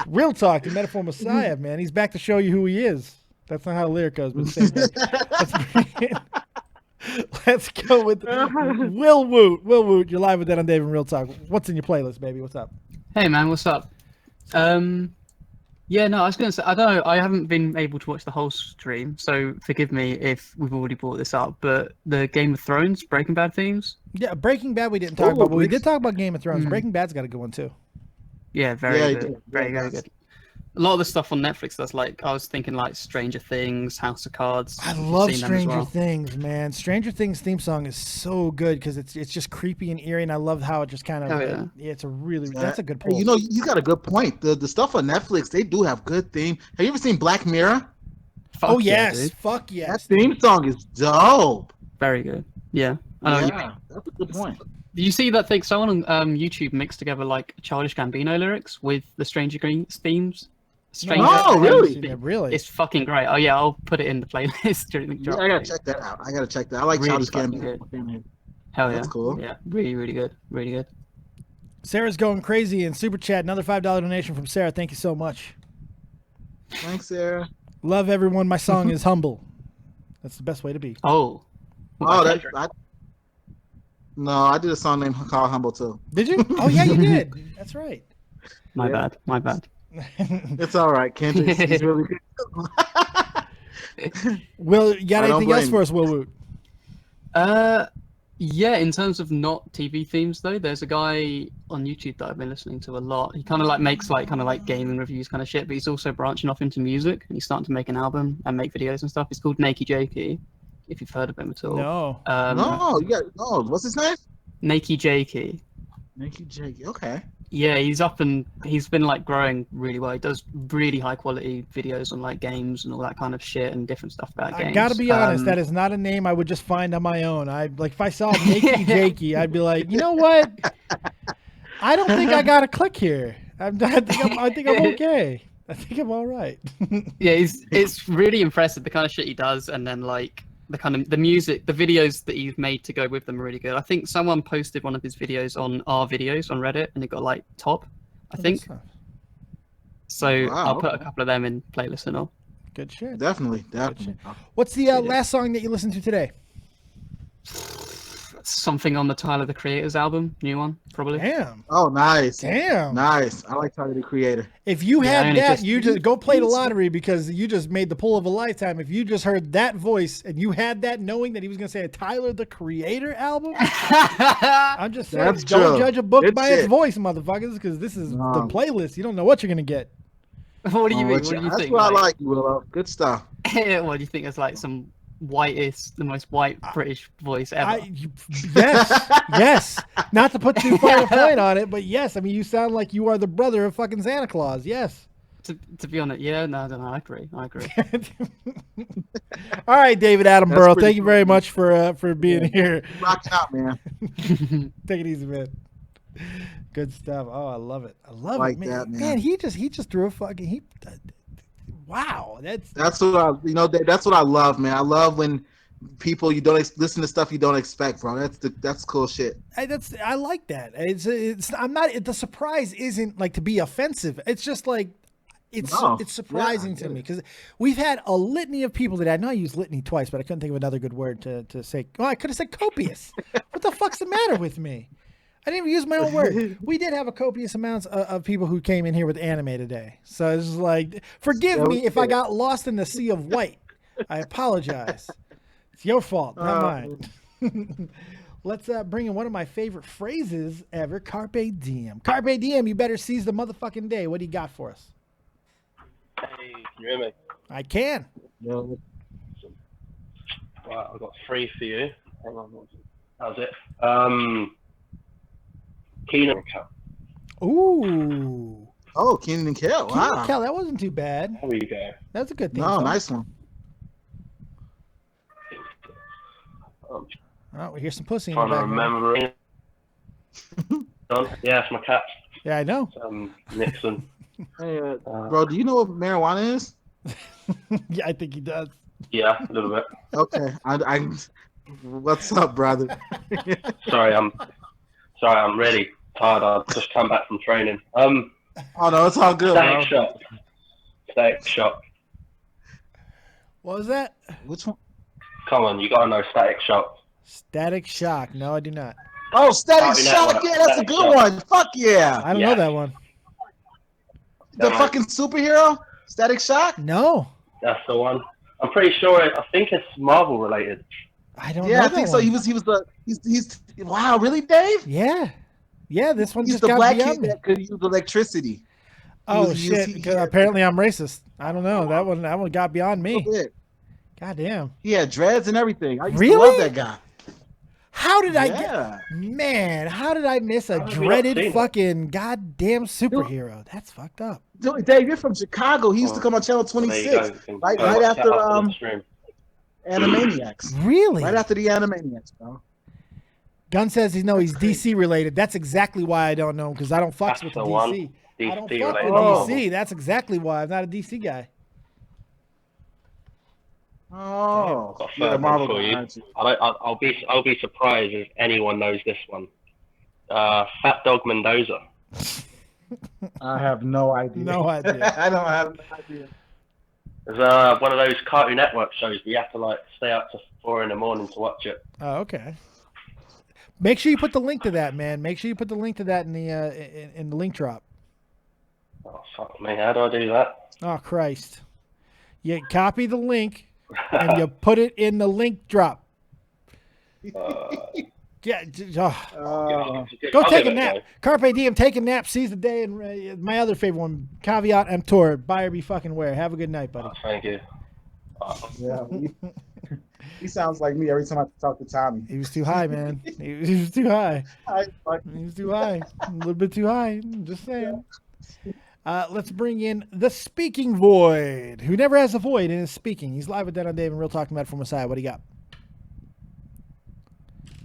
Speaker 2: Real talk, the Metaphor Messiah, man. He's back to show you who he is. That's not how the lyric goes, but same thing. Let's go with Will Woot. Will Woot, you're live with that on Dave and Real Talk. What's in your playlist, baby? What's up?
Speaker 11: Hey, man, what's up? Yeah, no, I was going to say, I don't know, I haven't been able to watch the whole stream, so forgive me if we've already brought this up, but the Game of Thrones, Breaking Bad themes?
Speaker 2: Yeah, Breaking Bad we didn't talk about, but we did talk about Game of Thrones. Breaking Bad's got a good one, too.
Speaker 11: Yeah, very good. Very good. A lot of the stuff on Netflix that's like, I was thinking like Stranger Things, House of Cards.
Speaker 2: I love Stranger Things, man. Stranger Things theme song is so good because it's just creepy and eerie, and I love how it just kind of it's a really that's a good pull.
Speaker 3: Hey, you know, you got a good point. The stuff on Netflix, they do have good theme. Have you ever seen Black Mirror?
Speaker 2: Oh yes, fuck yes.
Speaker 3: That theme song is dope.
Speaker 11: Very good. Yeah.
Speaker 3: Yeah, that's a good point.
Speaker 11: You see that thing? Someone on YouTube mixed together like Childish Gambino lyrics with the Stranger Things themes.
Speaker 3: Oh, really?
Speaker 2: Yeah, really?
Speaker 11: It's fucking great. Oh yeah, I'll put it in the playlist during the drop.
Speaker 3: I gotta check that out. I like
Speaker 11: Really
Speaker 3: Childish
Speaker 11: fucking
Speaker 3: Gambino.
Speaker 11: Hell yeah.
Speaker 3: That's cool.
Speaker 11: Yeah, really good. Really good.
Speaker 2: Sarah's going crazy in Super Chat. Another $5 donation from Sarah. Thank you so much.
Speaker 3: Thanks, Sarah.
Speaker 2: Love everyone. My song is Humble. That's the best way to be.
Speaker 11: Oh.
Speaker 3: I did a song named called Humble too.
Speaker 2: Did you? Oh yeah, you did. That's right.
Speaker 11: My bad.
Speaker 3: It's all right, Kendrick. He's really good.
Speaker 2: Will, you got anything else for us, Will Woot?
Speaker 11: Yeah, in terms of not TV themes though, there's a guy on YouTube that I've been listening to a lot. He kind of like makes like gaming reviews kind of shit, but he's also branching off into music and he's starting to make an album and make videos and stuff. He's called Nakey Jakey, if you've heard of him at all.
Speaker 2: No.
Speaker 3: No. What's his name?
Speaker 11: Nakey Jakey.
Speaker 3: Nakey Jakey. Okay.
Speaker 11: Yeah, he's been like growing really well. He does really high quality videos on like games and all that kind of shit and different stuff about games.
Speaker 2: I gotta be honest, that is not a name I would just find on my own. If I saw Nakey Jakey, I'd be like, you know what? I don't think I got a click here. I think I'm okay. I think I'm all right.
Speaker 11: Yeah, it's really impressive the kind of shit he does, and then like the music, the videos that he's made to go with them are really good. I think someone posted one of his videos on our videos on Reddit, and it got like top, I think. So
Speaker 3: Wow,
Speaker 11: I'll put a couple of them in playlist and all.
Speaker 2: Good shit.
Speaker 3: Definitely.
Speaker 2: What's the last song that you listened to today?
Speaker 11: something on the Tyler the Creator's album, new one, probably.
Speaker 2: Damn.
Speaker 4: Oh, nice.
Speaker 2: Damn.
Speaker 4: Nice. I like Tyler the Creator.
Speaker 2: If you
Speaker 11: Yeah,
Speaker 2: had
Speaker 11: and it
Speaker 2: that,
Speaker 11: just-
Speaker 2: you just go play the lottery because you just made the pull of a lifetime. If you just heard that voice and you had that knowing that he was going to say a Tyler the Creator album, I'm just saying,
Speaker 4: That's
Speaker 2: don't
Speaker 4: true.
Speaker 2: judge a book
Speaker 4: Good
Speaker 2: by its
Speaker 4: shit.
Speaker 2: voice, motherfuckers, because this is the
Speaker 4: No.
Speaker 2: playlist. You don't know what you're going to get.
Speaker 11: What do you mean?
Speaker 4: What
Speaker 11: What do you
Speaker 4: that's
Speaker 11: think?
Speaker 4: what I like, Willow. Good stuff.
Speaker 11: What do you think? It's like some whitest, the most white British voice ever.
Speaker 2: Yes, yes. Not to put too fine a point on it, but yes. I mean, you sound like you are the brother of fucking Santa Claus. Yes.
Speaker 11: To be honest, yeah, no, I don't know. I agree.
Speaker 2: All right, David Attenborough.
Speaker 4: That's pretty
Speaker 2: Thank you
Speaker 4: cool.
Speaker 2: very much for being here.
Speaker 4: Rock out, man.
Speaker 2: Take it easy, man. Good stuff. Oh, I love it. I love
Speaker 4: Like
Speaker 2: it, man.
Speaker 4: that, man.
Speaker 2: Man, he just threw a fucking wow.
Speaker 4: That's what that's what I love, man. I love when people you don't listen to stuff you don't expect, bro. That's cool shit.
Speaker 2: I like that. I'm not. The surprise isn't like to be offensive. It's just like it's surprising to me because we've had a litany of people that I know I used litany twice, but I couldn't think of another good word to say. Oh, I could have said copious. What the fuck's the matter with me? I didn't even use my own word. We did have a copious amounts of people who came in here with anime today. So it's just like, forgive me if I got lost in the sea of white. I apologize. It's your fault, not mine. Let's bring in one of my favorite phrases ever, Carpe Diem. Carpe Diem, you better seize the motherfucking day. What do you got for us?
Speaker 12: Hey, can you hear me?
Speaker 2: I can.
Speaker 12: Right, I've got 3 for you. Hang on. How's it? Keenan and Kel.
Speaker 2: Ooh.
Speaker 4: Oh, Keenan and Kel.
Speaker 2: Keenan
Speaker 4: Wow.
Speaker 2: and Kel, that wasn't too bad.
Speaker 12: There we go.
Speaker 2: That's a good thing.
Speaker 4: No, nice one.
Speaker 2: Oh, we hear some pussy in the
Speaker 12: Trying to
Speaker 2: background.
Speaker 12: remember. Yeah, it's my cat.
Speaker 2: Yeah, I know.
Speaker 12: Nixon.
Speaker 4: Hey, bro, do you know what marijuana is?
Speaker 2: Yeah, I think he does.
Speaker 12: Yeah, a little bit.
Speaker 4: Okay. I what's up, brother?
Speaker 12: Sorry, I'm really tired. I've just come back from training.
Speaker 4: Oh no, it's all good,
Speaker 12: Static
Speaker 4: bro.
Speaker 12: Shock. Static Shock.
Speaker 2: What was that?
Speaker 4: Which one?
Speaker 12: Come on, you gotta know Static Shock.
Speaker 2: Static Shock. No, I do not.
Speaker 4: Oh, Static
Speaker 12: Cartoon
Speaker 4: Shock.
Speaker 12: Network.
Speaker 4: Yeah, that's a
Speaker 12: Static
Speaker 4: good
Speaker 12: Shock.
Speaker 4: one. Fuck yeah.
Speaker 2: I don't know that one.
Speaker 4: The fucking superhero? Static Shock?
Speaker 2: No.
Speaker 12: That's the one. I'm pretty sure. I think it's Marvel related.
Speaker 2: I don't know.
Speaker 4: Yeah, I
Speaker 2: that
Speaker 4: think so.
Speaker 2: one.
Speaker 4: He's wow, really, Dave?
Speaker 2: Yeah. Yeah, this one
Speaker 4: He's
Speaker 2: just
Speaker 4: the
Speaker 2: got
Speaker 4: black
Speaker 2: beyond
Speaker 4: kid
Speaker 2: me.
Speaker 4: that could use electricity.
Speaker 2: Oh
Speaker 4: He
Speaker 2: shit!
Speaker 4: was-
Speaker 2: Because apparently I'm racist. I don't know. That one got beyond me. God damn.
Speaker 4: He had dreads and everything. I used to
Speaker 2: Really?
Speaker 4: love that guy.
Speaker 2: How did I
Speaker 4: Yeah.
Speaker 2: get? Man, how did I miss a
Speaker 12: How have we not
Speaker 2: dreaded
Speaker 12: seen it?
Speaker 2: fucking goddamn superhero? That's fucked up.
Speaker 4: Dude, Dave, you're from Chicago. He used to come on Channel
Speaker 12: There you
Speaker 4: 26,
Speaker 12: go. You can
Speaker 4: right
Speaker 12: go watch
Speaker 4: after
Speaker 12: that after the stream.
Speaker 4: Animaniacs.
Speaker 2: Really?
Speaker 4: Right after the Animaniacs, bro.
Speaker 2: Gunn says he's DC related. That's exactly why I don't know because I don't fucks
Speaker 12: That's
Speaker 2: with
Speaker 12: the
Speaker 2: DC.
Speaker 12: one.
Speaker 2: I don't
Speaker 12: DC
Speaker 2: fuck with
Speaker 12: related.
Speaker 2: DC. That's exactly why I'm not a DC guy.
Speaker 4: Oh,
Speaker 12: Got a
Speaker 4: you're a
Speaker 12: third one
Speaker 4: Marvel
Speaker 12: for
Speaker 4: guy,
Speaker 12: you.
Speaker 4: aren't you?
Speaker 12: I'll be surprised if anyone knows this one. Fat Dog Mendoza.
Speaker 4: I have no idea.
Speaker 2: No idea.
Speaker 4: I don't have no idea.
Speaker 12: There's one of those Cartoon Network shows where you have to like stay up to 4 in the morning to watch it.
Speaker 2: Oh, okay. Make sure you put the link to that, man. Make sure you put the link to that in the link drop.
Speaker 12: Oh fuck me, how do I do that?
Speaker 2: Oh Christ! You copy the link and you put it in the link drop. Yeah, go
Speaker 12: I'll
Speaker 2: take
Speaker 12: give
Speaker 2: a
Speaker 12: it
Speaker 2: nap.
Speaker 12: go.
Speaker 2: Carpe diem, take a nap, seize the day, and my other favorite one, caveat emptor, buy or be fucking wear. Have a good night, buddy.
Speaker 12: Oh, thank you.
Speaker 4: Yeah, he sounds like me every time I talk to Tommy.
Speaker 2: He was too high, man. He was too high. He was too high. A little bit too high. Just saying. Let's bring in the Speaking Void, who never has a void in his speaking. He's live with Dead on Dave and Real Talk Metaphor Messiah. What do you got?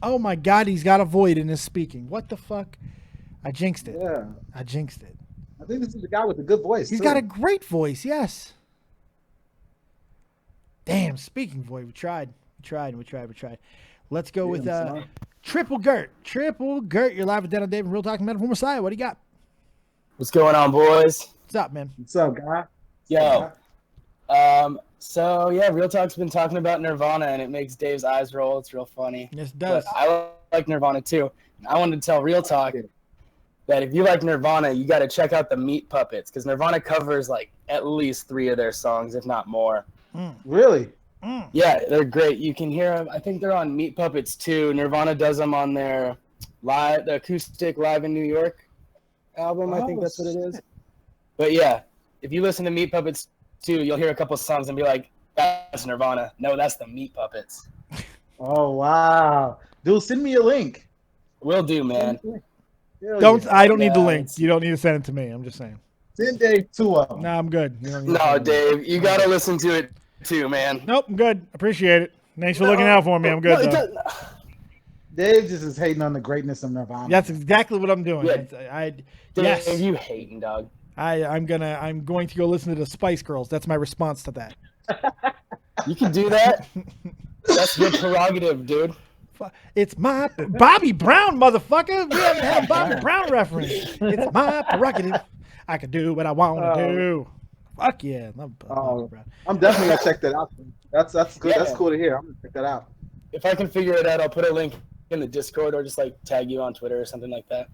Speaker 2: Oh my God, he's got a void in his speaking. What the fuck? I jinxed it.
Speaker 4: Yeah,
Speaker 2: I jinxed it.
Speaker 4: I think this is the guy with the good voice.
Speaker 2: He's
Speaker 4: too.
Speaker 2: got a great voice, yes. Damn, Speaking Void. We tried. Let's go with Triple Gert. Triple Gert, you're live with Dead on Dave and Real Talk Metaphor Messiah. What do you got?
Speaker 13: What's going on, boys?
Speaker 2: What's up, man?
Speaker 4: What's up, guy?
Speaker 13: Yo. So yeah, Real Talk's been talking about Nirvana, and it makes Dave's eyes roll. It's real funny.
Speaker 2: Yes, it does.
Speaker 13: But like Nirvana too. I wanted to tell Real Talk that if you like Nirvana, you got to check out the Meat Puppets because Nirvana covers like at least 3 of their songs, if not more.
Speaker 4: Really?
Speaker 13: Yeah, they're great. You can hear them. I think they're on Meat Puppets too. Nirvana does them on their the acoustic Live in New York album. I think that's what it is. But yeah, if you listen to Meat Puppets too, you'll hear a couple songs and be like, "That's Nirvana." No, that's the Meat Puppets.
Speaker 4: Oh wow, dude, send me a link.
Speaker 13: Will do, man.
Speaker 2: I don't need the link. You don't need to send it to me. I'm just saying.
Speaker 4: Send Dave 2 of them.
Speaker 2: No, I'm good. You don't need to
Speaker 13: No,
Speaker 2: send it to me.
Speaker 13: Dave, you got to listen to it too, man.
Speaker 2: Nope, I'm good. Appreciate it. Thanks for looking out for me. I'm good. Though.
Speaker 4: Dave just is hating on the greatness of Nirvana.
Speaker 2: That's exactly what I'm doing.
Speaker 13: Yeah.
Speaker 2: Yes,
Speaker 13: you hating, dog.
Speaker 2: I'm going to go listen to the Spice Girls. That's my response to that.
Speaker 13: You can do that. That's your prerogative, dude.
Speaker 2: It's my Bobby Brown, motherfucker. We haven't had a Bobby Brown reference. It's my prerogative. I can do what I want to do. Fuck yeah.
Speaker 3: I'm definitely gonna check that out. That's good.
Speaker 13: Yeah.
Speaker 3: That's cool to hear. I'm gonna check that out.
Speaker 13: If I can figure it out, I'll put a link in the Discord or just like tag you on Twitter or something like that.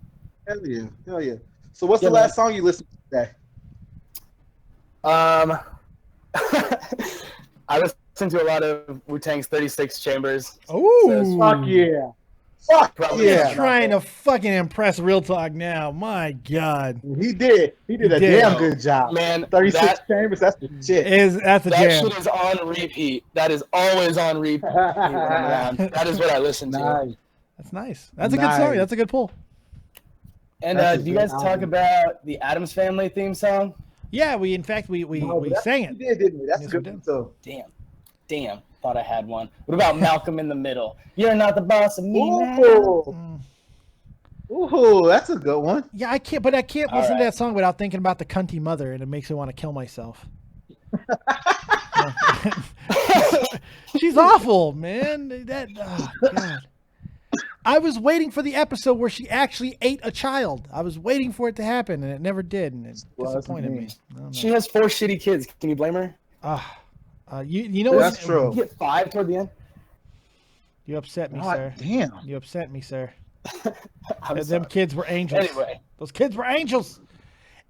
Speaker 3: Hell yeah. So what's the last song you listened to today?
Speaker 13: I listened to a lot of Wu-Tang's 36 Chambers.
Speaker 2: Oh,
Speaker 3: fuck yeah. Fuck yeah.
Speaker 2: Trying to fucking impress Real Talk now. My God.
Speaker 3: He did a damn good job.
Speaker 13: Man,
Speaker 3: 36 Chambers, that's the shit.
Speaker 2: That's a
Speaker 13: that
Speaker 2: jam.
Speaker 13: shit is on repeat. That is always on repeat when I'm around. That is what I listen to.
Speaker 3: Nice.
Speaker 2: That's nice. That's a good song. That's a good pull.
Speaker 13: And do you guys talk about the Addams Family theme song?
Speaker 2: Yeah, we sang it.
Speaker 3: We did, didn't we? That's a good one too.
Speaker 13: Damn. Thought I had one. What about Malcolm in the Middle? You're not the boss of me now.
Speaker 3: Ooh, that's a good one.
Speaker 2: Yeah, I can't listen to that song without thinking about the cunty mother, and it makes me want to kill myself. She's awful, man. God. I was waiting for the episode where she actually ate a child. I was waiting for it to happen, and it never did, and it disappointed me.
Speaker 13: She has 4 shitty kids. Can you blame her?
Speaker 2: You know what?
Speaker 3: That's true.
Speaker 13: You get 5 toward the end.
Speaker 2: You upset me,
Speaker 3: God
Speaker 2: sir.
Speaker 3: damn.
Speaker 2: You upset me, sir.
Speaker 13: I'm
Speaker 2: Them kids were angels.
Speaker 13: Anyway.
Speaker 2: Those kids were angels.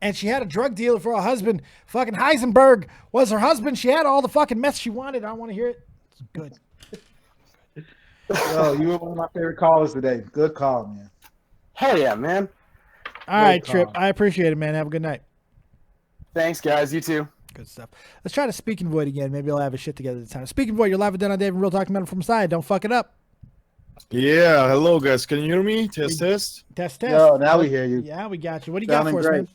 Speaker 2: And she had a drug dealer for a husband. Fucking Heisenberg was her husband. She had all the fucking meth she wanted. I don't want to hear it. It's good.
Speaker 3: Yo, you were one of my favorite callers today. Good call, man.
Speaker 13: Hell yeah, man.
Speaker 2: All right, Trip. I appreciate it, man. Have a good night.
Speaker 13: Thanks, guys. You too.
Speaker 2: Good stuff. Let's try to Speak in Void again. Maybe I'll have his shit together this time. Speak in Void, you're live and done on Dave and Real Talk Metal from Side. Don't fuck it up.
Speaker 14: Yeah, hello guys. Can you hear me? Test.
Speaker 2: Test.
Speaker 3: Yo, now we hear you.
Speaker 2: Yeah, we got you. What do you got for us, man?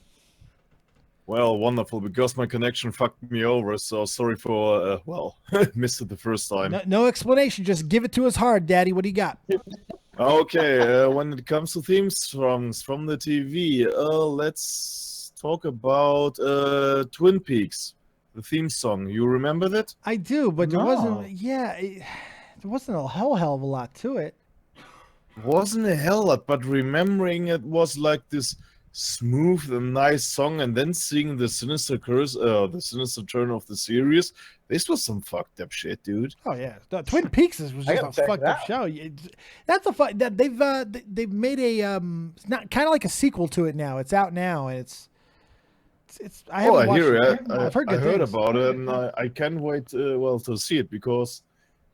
Speaker 14: Well, wonderful, because my connection fucked me over, so sorry for, missed it the first time.
Speaker 2: No explanation. Just give it to us hard, Daddy. What do you got?
Speaker 14: Okay, when it comes to theme songs from the TV, let's talk about Twin Peaks, the theme song. You remember that?
Speaker 2: I do, but there wasn't, there wasn't a hell of a lot to it.
Speaker 14: Wasn't a hell lot, but remembering it was like this smooth and nice song, and then seeing the sinister the sinister turn of the series, this was some fucked up shit, dude.
Speaker 2: Oh yeah, Twin Peaks was just a fucked up show. That's a fun that they've made a not kind of like a sequel to it now. It's out now, and it's. I haven't watched it. I've heard good things
Speaker 14: about it, and I can't wait to see it, because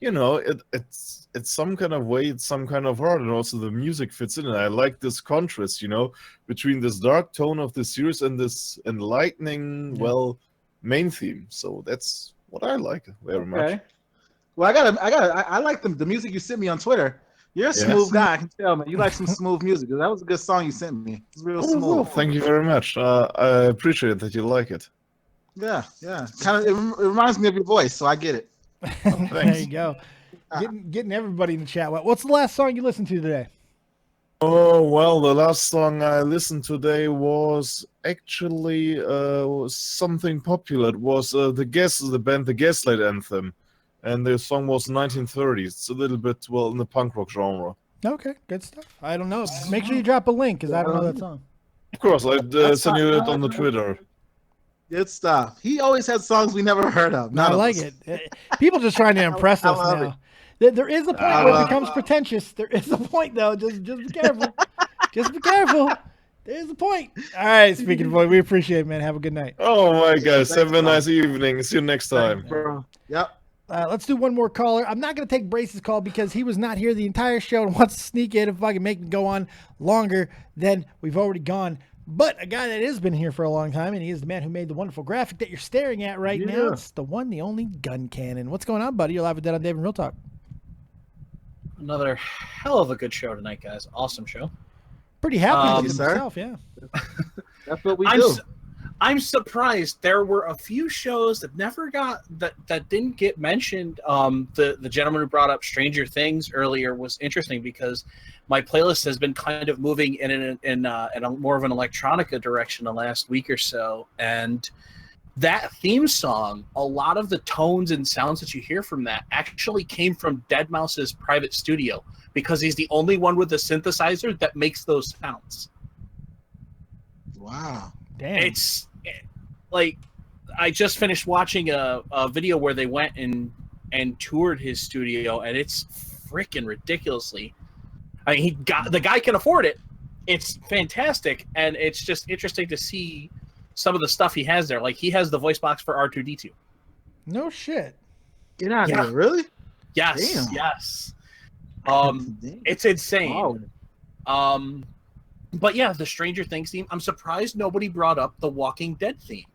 Speaker 14: you know it's some kind of way, it's some kind of art, and also the music fits in. And I like this contrast, you know, between this dark tone of the series and this enlightening, main theme. So that's what I like very much.
Speaker 3: Well, I like the music you sent me on Twitter. You're a smooth guy, I can tell, man. You like some smooth music. That was a good song you sent me. It's real smooth.
Speaker 14: Well, thank you very much. I appreciate that you like it.
Speaker 3: Yeah. Kind of, it reminds me of your voice, so I get it.
Speaker 2: There you go. Getting everybody in the chat. What's the last song you listened to today?
Speaker 14: Oh, well, the last song I listened today was actually something popular. It was the band The Gaslight Anthem, and the song was 1930s. It's a little bit, in the punk rock genre.
Speaker 2: Okay, good stuff. I don't know. Make sure you drop a link, because I don't know that song.
Speaker 14: Of course, I'd send you it on the Twitter.
Speaker 3: Good stuff. He always has songs we never heard of.
Speaker 2: I like it. People just trying to impress us now. There is a point where it becomes pretentious. There is a point, though. Just be careful. Just be careful. There's a point. All right, speaking of boy, we appreciate it, man. Have a good night.
Speaker 14: Oh my guys, have a nice evening. See you next time.
Speaker 3: Bro. Yep.
Speaker 2: Let's do one more caller. I'm not going to take Brace's call because he was not here the entire show and wants to sneak in and fucking make me go on longer than we've already gone. But a guy that has been here for a long time, and he is the man who made the wonderful graphic that you're staring at right now. It's the one, the only Gun Cannon. What's going on, buddy? You're live with Dead on Dave and Real Talk.
Speaker 15: Another hell of a good show tonight, guys. Awesome show.
Speaker 2: Pretty happy with myself, yeah.
Speaker 3: That's what we do.
Speaker 15: I'm surprised there were a few shows that never got that didn't get mentioned. The gentleman who brought up Stranger Things earlier was interesting because my playlist has been kind of moving in a more of an electronica direction the last week or so, and that theme song, a lot of the tones and sounds that you hear from that actually came from Deadmau5's private studio because he's the only one with a synthesizer that makes those sounds.
Speaker 4: Wow.
Speaker 2: Damn.
Speaker 15: It's like I just finished watching a video where they went and toured his studio, and it's freaking ridiculously. I mean, the guy can afford it. It's fantastic, and it's just interesting to see some of the stuff he has there. Like he has the voice box for R2-D2.
Speaker 2: No shit.
Speaker 3: Get out of here, really?
Speaker 15: Yes.
Speaker 3: Damn.
Speaker 15: Yes. It's insane. But yeah, the Stranger Things theme. I'm surprised nobody brought up the Walking Dead theme.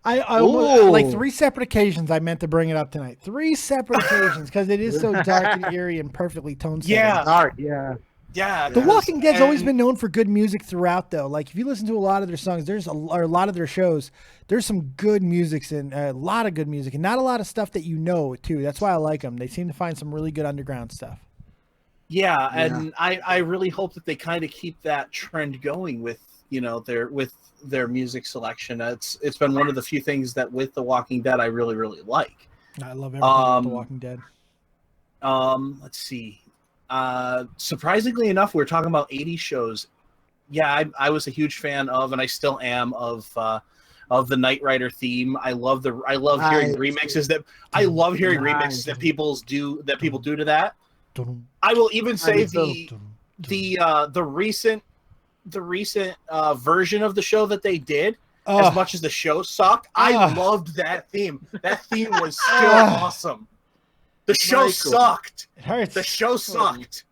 Speaker 2: I like 3 separate occasions I meant to bring it up tonight. 3 separate occasions because it is so dark and eerie and perfectly toned.
Speaker 15: Yeah.
Speaker 3: Dark, yeah.
Speaker 15: Yeah.
Speaker 2: The Walking Dead's always been known for good music throughout, though. Like if you listen to a lot of their songs, or a lot of their shows, there's some good music and a lot of good music, and not a lot of stuff that you know too. That's why I like them. They seem to find some really good underground stuff.
Speaker 15: Yeah, and I really hope that they kind of keep that trend going with their music selection. It's been one of the few things that with The Walking Dead I really, really like.
Speaker 2: I love everything about The Walking Dead.
Speaker 15: Let's see. Surprisingly enough, we're talking about 80s shows. Yeah, I was a huge fan of, and I still am of the Knight Rider theme. I love hearing remixes that people do to that. I will even say the recent version of the show that they did, as much as the show sucked, I loved that theme. That theme was still awesome. The show sucked.
Speaker 2: It hurts.
Speaker 15: The show sucked.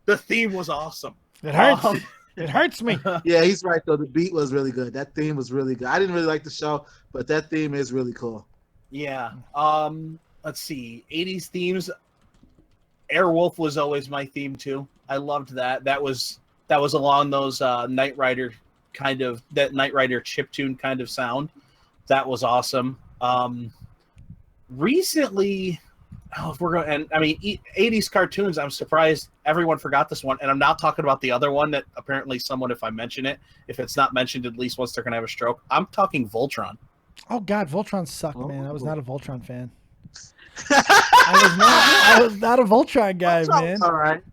Speaker 15: The theme was awesome.
Speaker 2: It hurts. It hurts me.
Speaker 3: Yeah, he's right though. The beat was really good. That theme was really good. I didn't really like the show, but that theme is really cool.
Speaker 15: Yeah. Let's see. 80s themes. Airwolf was always my theme too. I loved that. That was along those Knight Rider chiptune kind of sound. That was awesome. Recently, if we're going, and I mean 80s cartoons, I'm surprised everyone forgot this one, and I'm not talking about the other one that apparently someone, if I mention it, if it's not mentioned at least once, they're gonna have a stroke. I'm talking Voltron.
Speaker 2: Oh God, Voltron sucked, man. I was not a Voltron fan. I was not a Voltron guy, man.
Speaker 3: All right.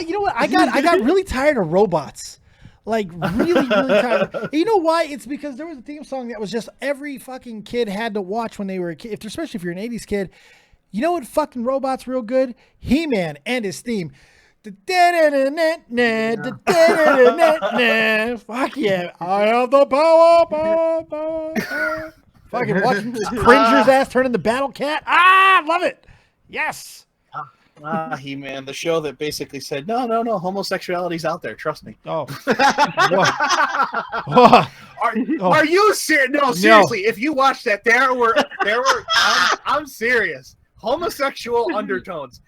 Speaker 2: You know what? I got really tired of robots. Like really tired. You know why? It's because there was a theme song that was just every fucking kid had to watch when they were a kid. Especially if you're an 80s kid. You know what fucking robot's real good? He-Man and his theme. Fuck yeah. I have the power. Fucking watching Cringer's ass turn into Battle Cat. Love it. Yes.
Speaker 15: He-Man, the show that basically said, no, homosexuality's out there. Trust me.
Speaker 2: Oh.
Speaker 15: Are you serious? No, seriously. No. If you watch that, there were. I'm serious. Homosexual undertones.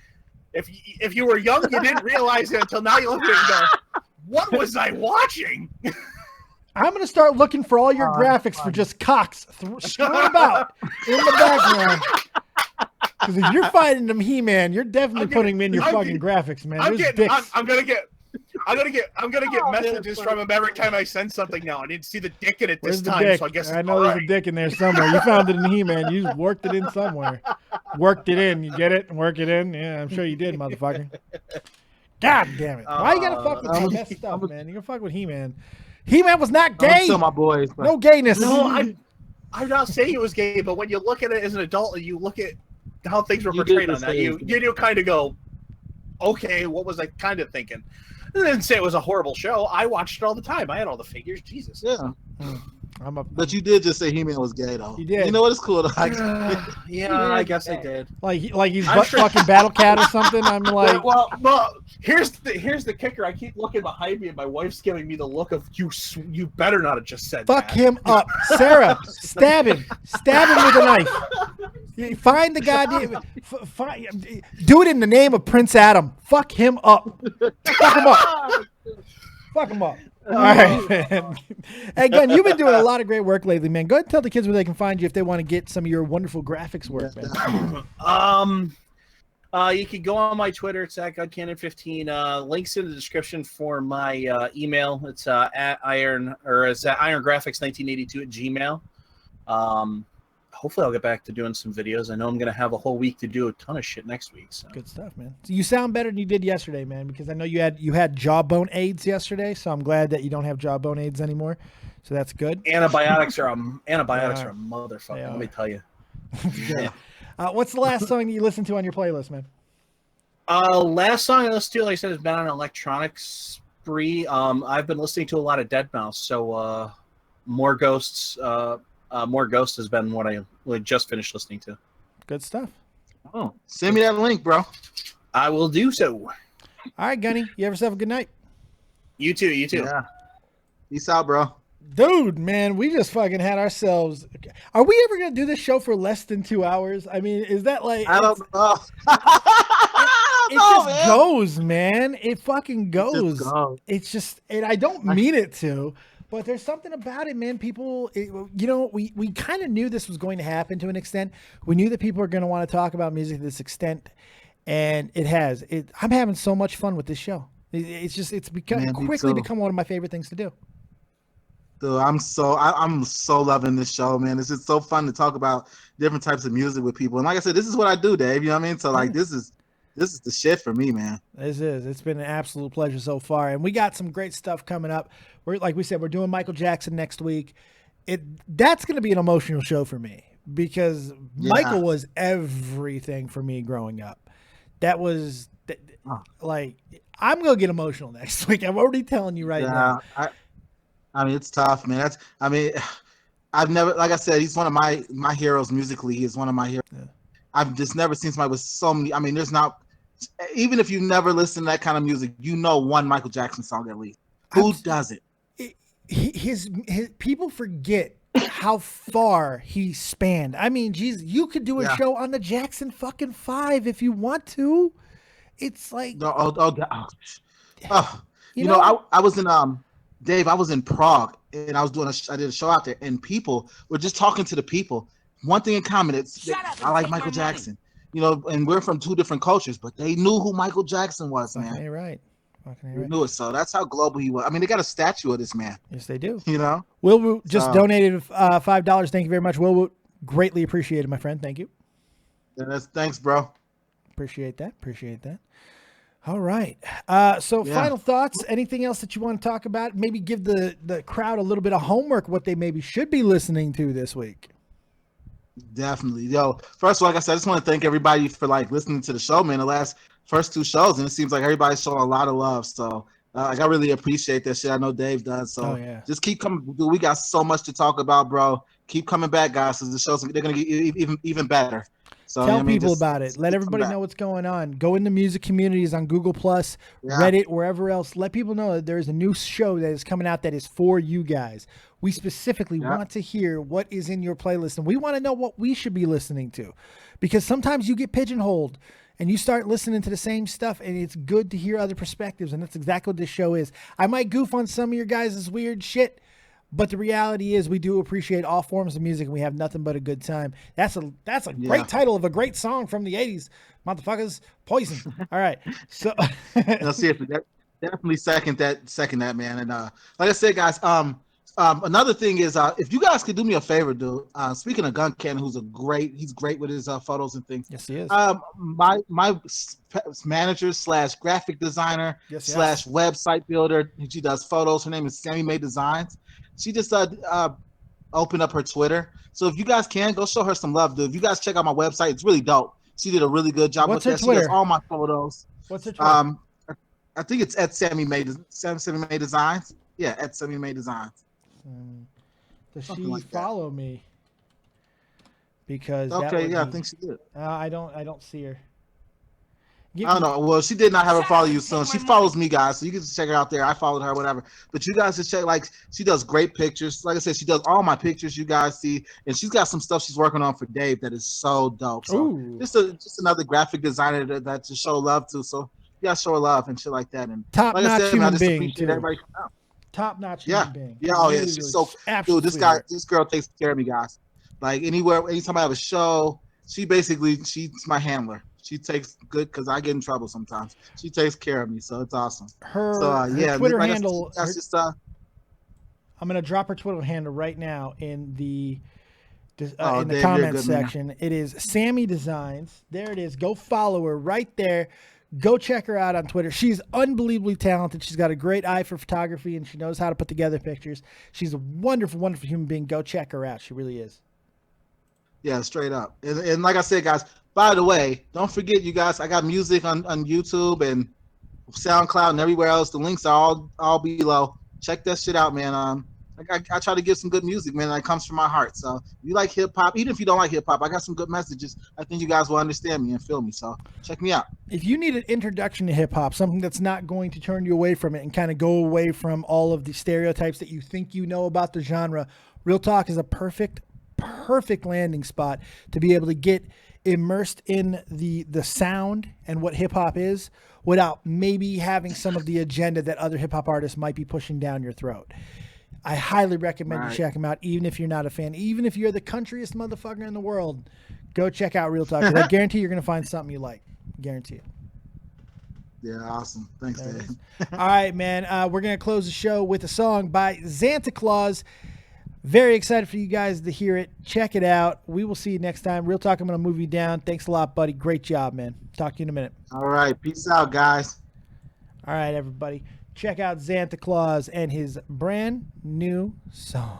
Speaker 15: If you were young, you didn't realize it until now. You look at it and go, "What was I watching?"
Speaker 2: I'm going to start looking for all your graphics for just cocks screwing about in the background. Because if you're fighting them He-Man, you're definitely putting them in your fucking graphics, man.
Speaker 15: I'm gonna get messages from him every time I send something now. I didn't see the dick in it this time, so I guess
Speaker 2: I know there's a dick in there somewhere. You found it in He-Man. You worked it in somewhere. Worked it in. You get it? Work it in? Yeah, I'm sure you did, motherfucker. God damn it. Why you gotta fuck with the best stuff, man? You gonna fuck with He-Man. He-Man was not gay.
Speaker 3: My boys,
Speaker 2: no gayness.
Speaker 15: No, I'm not saying it was gay, but when you look at it as an adult and you look at how things were portrayed on that, you do kind of go, okay, what was I kind of thinking? I didn't say it was a horrible show. I watched it all the time. I had all the figures. Jesus.
Speaker 3: Yeah.
Speaker 2: But
Speaker 3: you did just say He-Man was gay, though.
Speaker 2: You did.
Speaker 3: You know what? It's cool. Though.
Speaker 15: Yeah, I guess I did.
Speaker 2: Like he's fucking Battle Cat or something. I'm like,
Speaker 15: well, here's the kicker. I keep looking behind me, and my wife's giving me the look of you better not have just said
Speaker 2: fuck
Speaker 15: that.
Speaker 2: him up, Sarah. Stab him with a knife. Find the goddamn. Do it in the name of Prince Adam. Fuck him up. Fuck him up. Fuck him up. All right, man. Hey, Gunn, you've been doing a lot of great work lately, man. Go ahead and tell the kids where they can find you if they want to get some of your wonderful graphics work, man.
Speaker 15: You can go on my Twitter. It's at GunCannon15. Links in the description for my email. It's at irongraphics1982 at Gmail. Hopefully I'll get back to doing some videos. I know I'm going to have a whole week to do a ton of shit next week. So.
Speaker 2: Good stuff, man. So you sound better than you did yesterday, man, because I know you had jawbone AIDS yesterday, so I'm glad that you don't have jawbone AIDS anymore. So that's good.
Speaker 15: Antibiotics are a motherfucker, let me tell you.
Speaker 2: Yeah. What's the last song that you listened to on your playlist, man?
Speaker 15: Last song I listened to, like I said, has been on an electronic spree. I've been listening to a lot of Deadmau5, so More Ghosts. More Ghost has been what I just finished listening to.
Speaker 2: Good stuff.
Speaker 3: Oh, send me that link, bro.
Speaker 15: I will do so.
Speaker 2: All right, Gunny. You have yourself a good night.
Speaker 15: You too.
Speaker 3: Yeah. Peace out, bro.
Speaker 2: Dude, man, we just fucking had ourselves. Are we ever gonna do this show for less than 2 hours? I mean, is that like?
Speaker 3: I don't know.
Speaker 2: It just goes, man. It fucking goes. It's just, and I don't mean it to. But there's something about it, man. People, we kind of knew this was going to happen to an extent. We knew that people are going to want to talk about music to this extent, and it has. I'm having so much fun with this show. It's quickly become one of my favorite things to do.
Speaker 3: Dude, I'm so loving this show, man. It's just so fun to talk about different types of music with people. And like I said, this is what I do, Dave. You know what I mean? So like, this is the shit for me, man.
Speaker 2: It's been an absolute pleasure so far, and we got some great stuff coming up. Like we said, we're doing Michael Jackson next week. That's going to be an emotional show for me because Michael was everything for me growing up. That was like, I'm going to get emotional next week. I'm already telling you right now.
Speaker 3: I mean, it's tough, man. I've never, like I said, he's one of my heroes musically. He's one of my heroes. Yeah. I've just never seen somebody with so many. I mean, there's not, even if you never listen to that kind of music, you know one Michael Jackson song at least. Who doesn't?
Speaker 2: His people forget how far he spanned. I mean, geez, you could do a show on the Jackson fucking 5 if you want to. It's like,
Speaker 3: I was in Dave. I was in Prague and I did a show out there, and people were just talking to the people. One thing in common, I like Michael Jackson. You know, and we're from two different cultures, but they knew who Michael Jackson was, man.
Speaker 2: Okay, right.
Speaker 3: They knew it, so that's how global he was. I mean, they got a statue of this man.
Speaker 2: Yes, they do.
Speaker 3: You know?
Speaker 2: Will just donated $5. Thank you very much, Will. Greatly appreciated, my friend. Thank you.
Speaker 3: Yeah, thanks, bro.
Speaker 2: Appreciate that. All right. Final thoughts. Anything else that you want to talk about? Maybe give the crowd a little bit of homework, what they maybe should be listening to this week.
Speaker 3: Definitely. First of all, like I said, I just want to thank everybody for listening to the show, man. The first 2 shows, and it seems like everybody's showing a lot of love. So I really appreciate that shit. I know Dave does. So just keep coming. Dude, we got so much to talk about, bro. Keep coming back, guys, because the shows, they're going to get even better. So
Speaker 2: tell people about it. Let everybody know what's going on. Go in the music communities on Google+, Reddit, wherever else. Let people know that there is a new show that is coming out that is for you guys. We specifically want to hear what is in your playlist, and we want to know what we should be listening to, because sometimes you get pigeonholed and you start listening to the same stuff, and it's good to hear other perspectives, and that's exactly what this show is. I might goof on some of your guys' weird shit, but the reality is we do appreciate all forms of music, and we have nothing but a good time. That's a great title of a great song from the 80s. Motherfuckers, Poison. All right. So
Speaker 3: seriously, definitely second that, man. And like I said, guys, another thing is, if you guys could do me a favor, dude. Speaking of Gun Cannon, he's great with his photos and things.
Speaker 2: Yes, he is.
Speaker 3: My manager / graphic designer / website builder. She does photos. Her name is Sammy May Designs. She just opened up her Twitter. So if you guys can, go show her some love, dude. If you guys check out my website, it's really dope. She did a really good job with that. She does all my photos.
Speaker 2: What's her Twitter?
Speaker 4: I think it's at Sammy May Designs. Yeah, at Sammy May Designs.
Speaker 2: Does
Speaker 4: Something
Speaker 2: she
Speaker 4: like that.
Speaker 2: follow me? Because that
Speaker 4: Okay,
Speaker 2: would
Speaker 4: yeah, I
Speaker 2: be-
Speaker 4: think she did.
Speaker 2: I don't see her.
Speaker 4: I don't know. Well, she did not have her follow you soon. She follows me, guys, so you can just check her out there. I followed her, whatever. But you guys just check. Like, she does great pictures. Like I said, she does all my pictures you guys see, and she's got some stuff she's working on for Dave that is so dope. So just another graphic designer that to show love to. So you gotta show her love and shit like that. And
Speaker 2: Top
Speaker 4: like I
Speaker 2: notch
Speaker 4: said,
Speaker 2: human
Speaker 4: I just
Speaker 2: being
Speaker 4: appreciate
Speaker 2: too.
Speaker 4: everybody coming out.
Speaker 2: Top notch
Speaker 4: Yeah,
Speaker 2: human being.
Speaker 4: yeah, oh yeah,
Speaker 2: Really,
Speaker 4: she's
Speaker 2: really
Speaker 4: so
Speaker 2: absolute
Speaker 4: dude.
Speaker 2: sweetheart.
Speaker 4: This girl takes care of me, guys. Like anytime I have a show, she's my handler. She takes good because I get in trouble sometimes. She takes care of me, so it's awesome.
Speaker 2: Her
Speaker 4: Yeah,
Speaker 2: Twitter
Speaker 4: like
Speaker 2: handle.
Speaker 4: that's just
Speaker 2: I'm gonna drop her Twitter handle right now in the
Speaker 4: Dave,
Speaker 2: comments section. It is Sammy Designs. There it is. Go follow her right there. Go check her out on Twitter. She's unbelievably talented. She's got a great eye for photography, and she knows how to put together pictures. She's a wonderful, wonderful human being. Go check her out. She really is.
Speaker 4: Yeah, straight up. And like I said, guys, by the way, don't forget, you guys, I got music on YouTube and SoundCloud and everywhere else. The links are all below. Check that shit out, man. I try to give some good music, man, that comes from my heart. So if you like hip hop, even if you don't like hip hop, I got some good messages. I think you guys will understand me and feel me. So check me out.
Speaker 2: If you need an introduction to hip hop, something that's not going to turn you away from it and kind of go away from all of the stereotypes that you think you know about the genre, Real Talk is a perfect landing spot to be able to get immersed in the sound and what hip hop is without maybe having some of the agenda that other hip hop artists might be pushing down your throat. I highly recommend you check them out, even if you're not a fan, even if you're the countryest motherfucker in the world. Go check out Real Talk. I guarantee you're going to find something you like. Guarantee it.
Speaker 4: Yeah, awesome. Thanks, Dave.
Speaker 2: All right, man. We're going to close the show with a song by Zanta Claus. Very excited for you guys to hear it. Check it out. We will see you next time. Real Talk, I'm going to move you down. Thanks a lot, buddy. Great job, man. Talk to you in a minute.
Speaker 4: All right. Peace out, guys.
Speaker 2: All right, everybody. Check out Zanta Claus and his brand new song.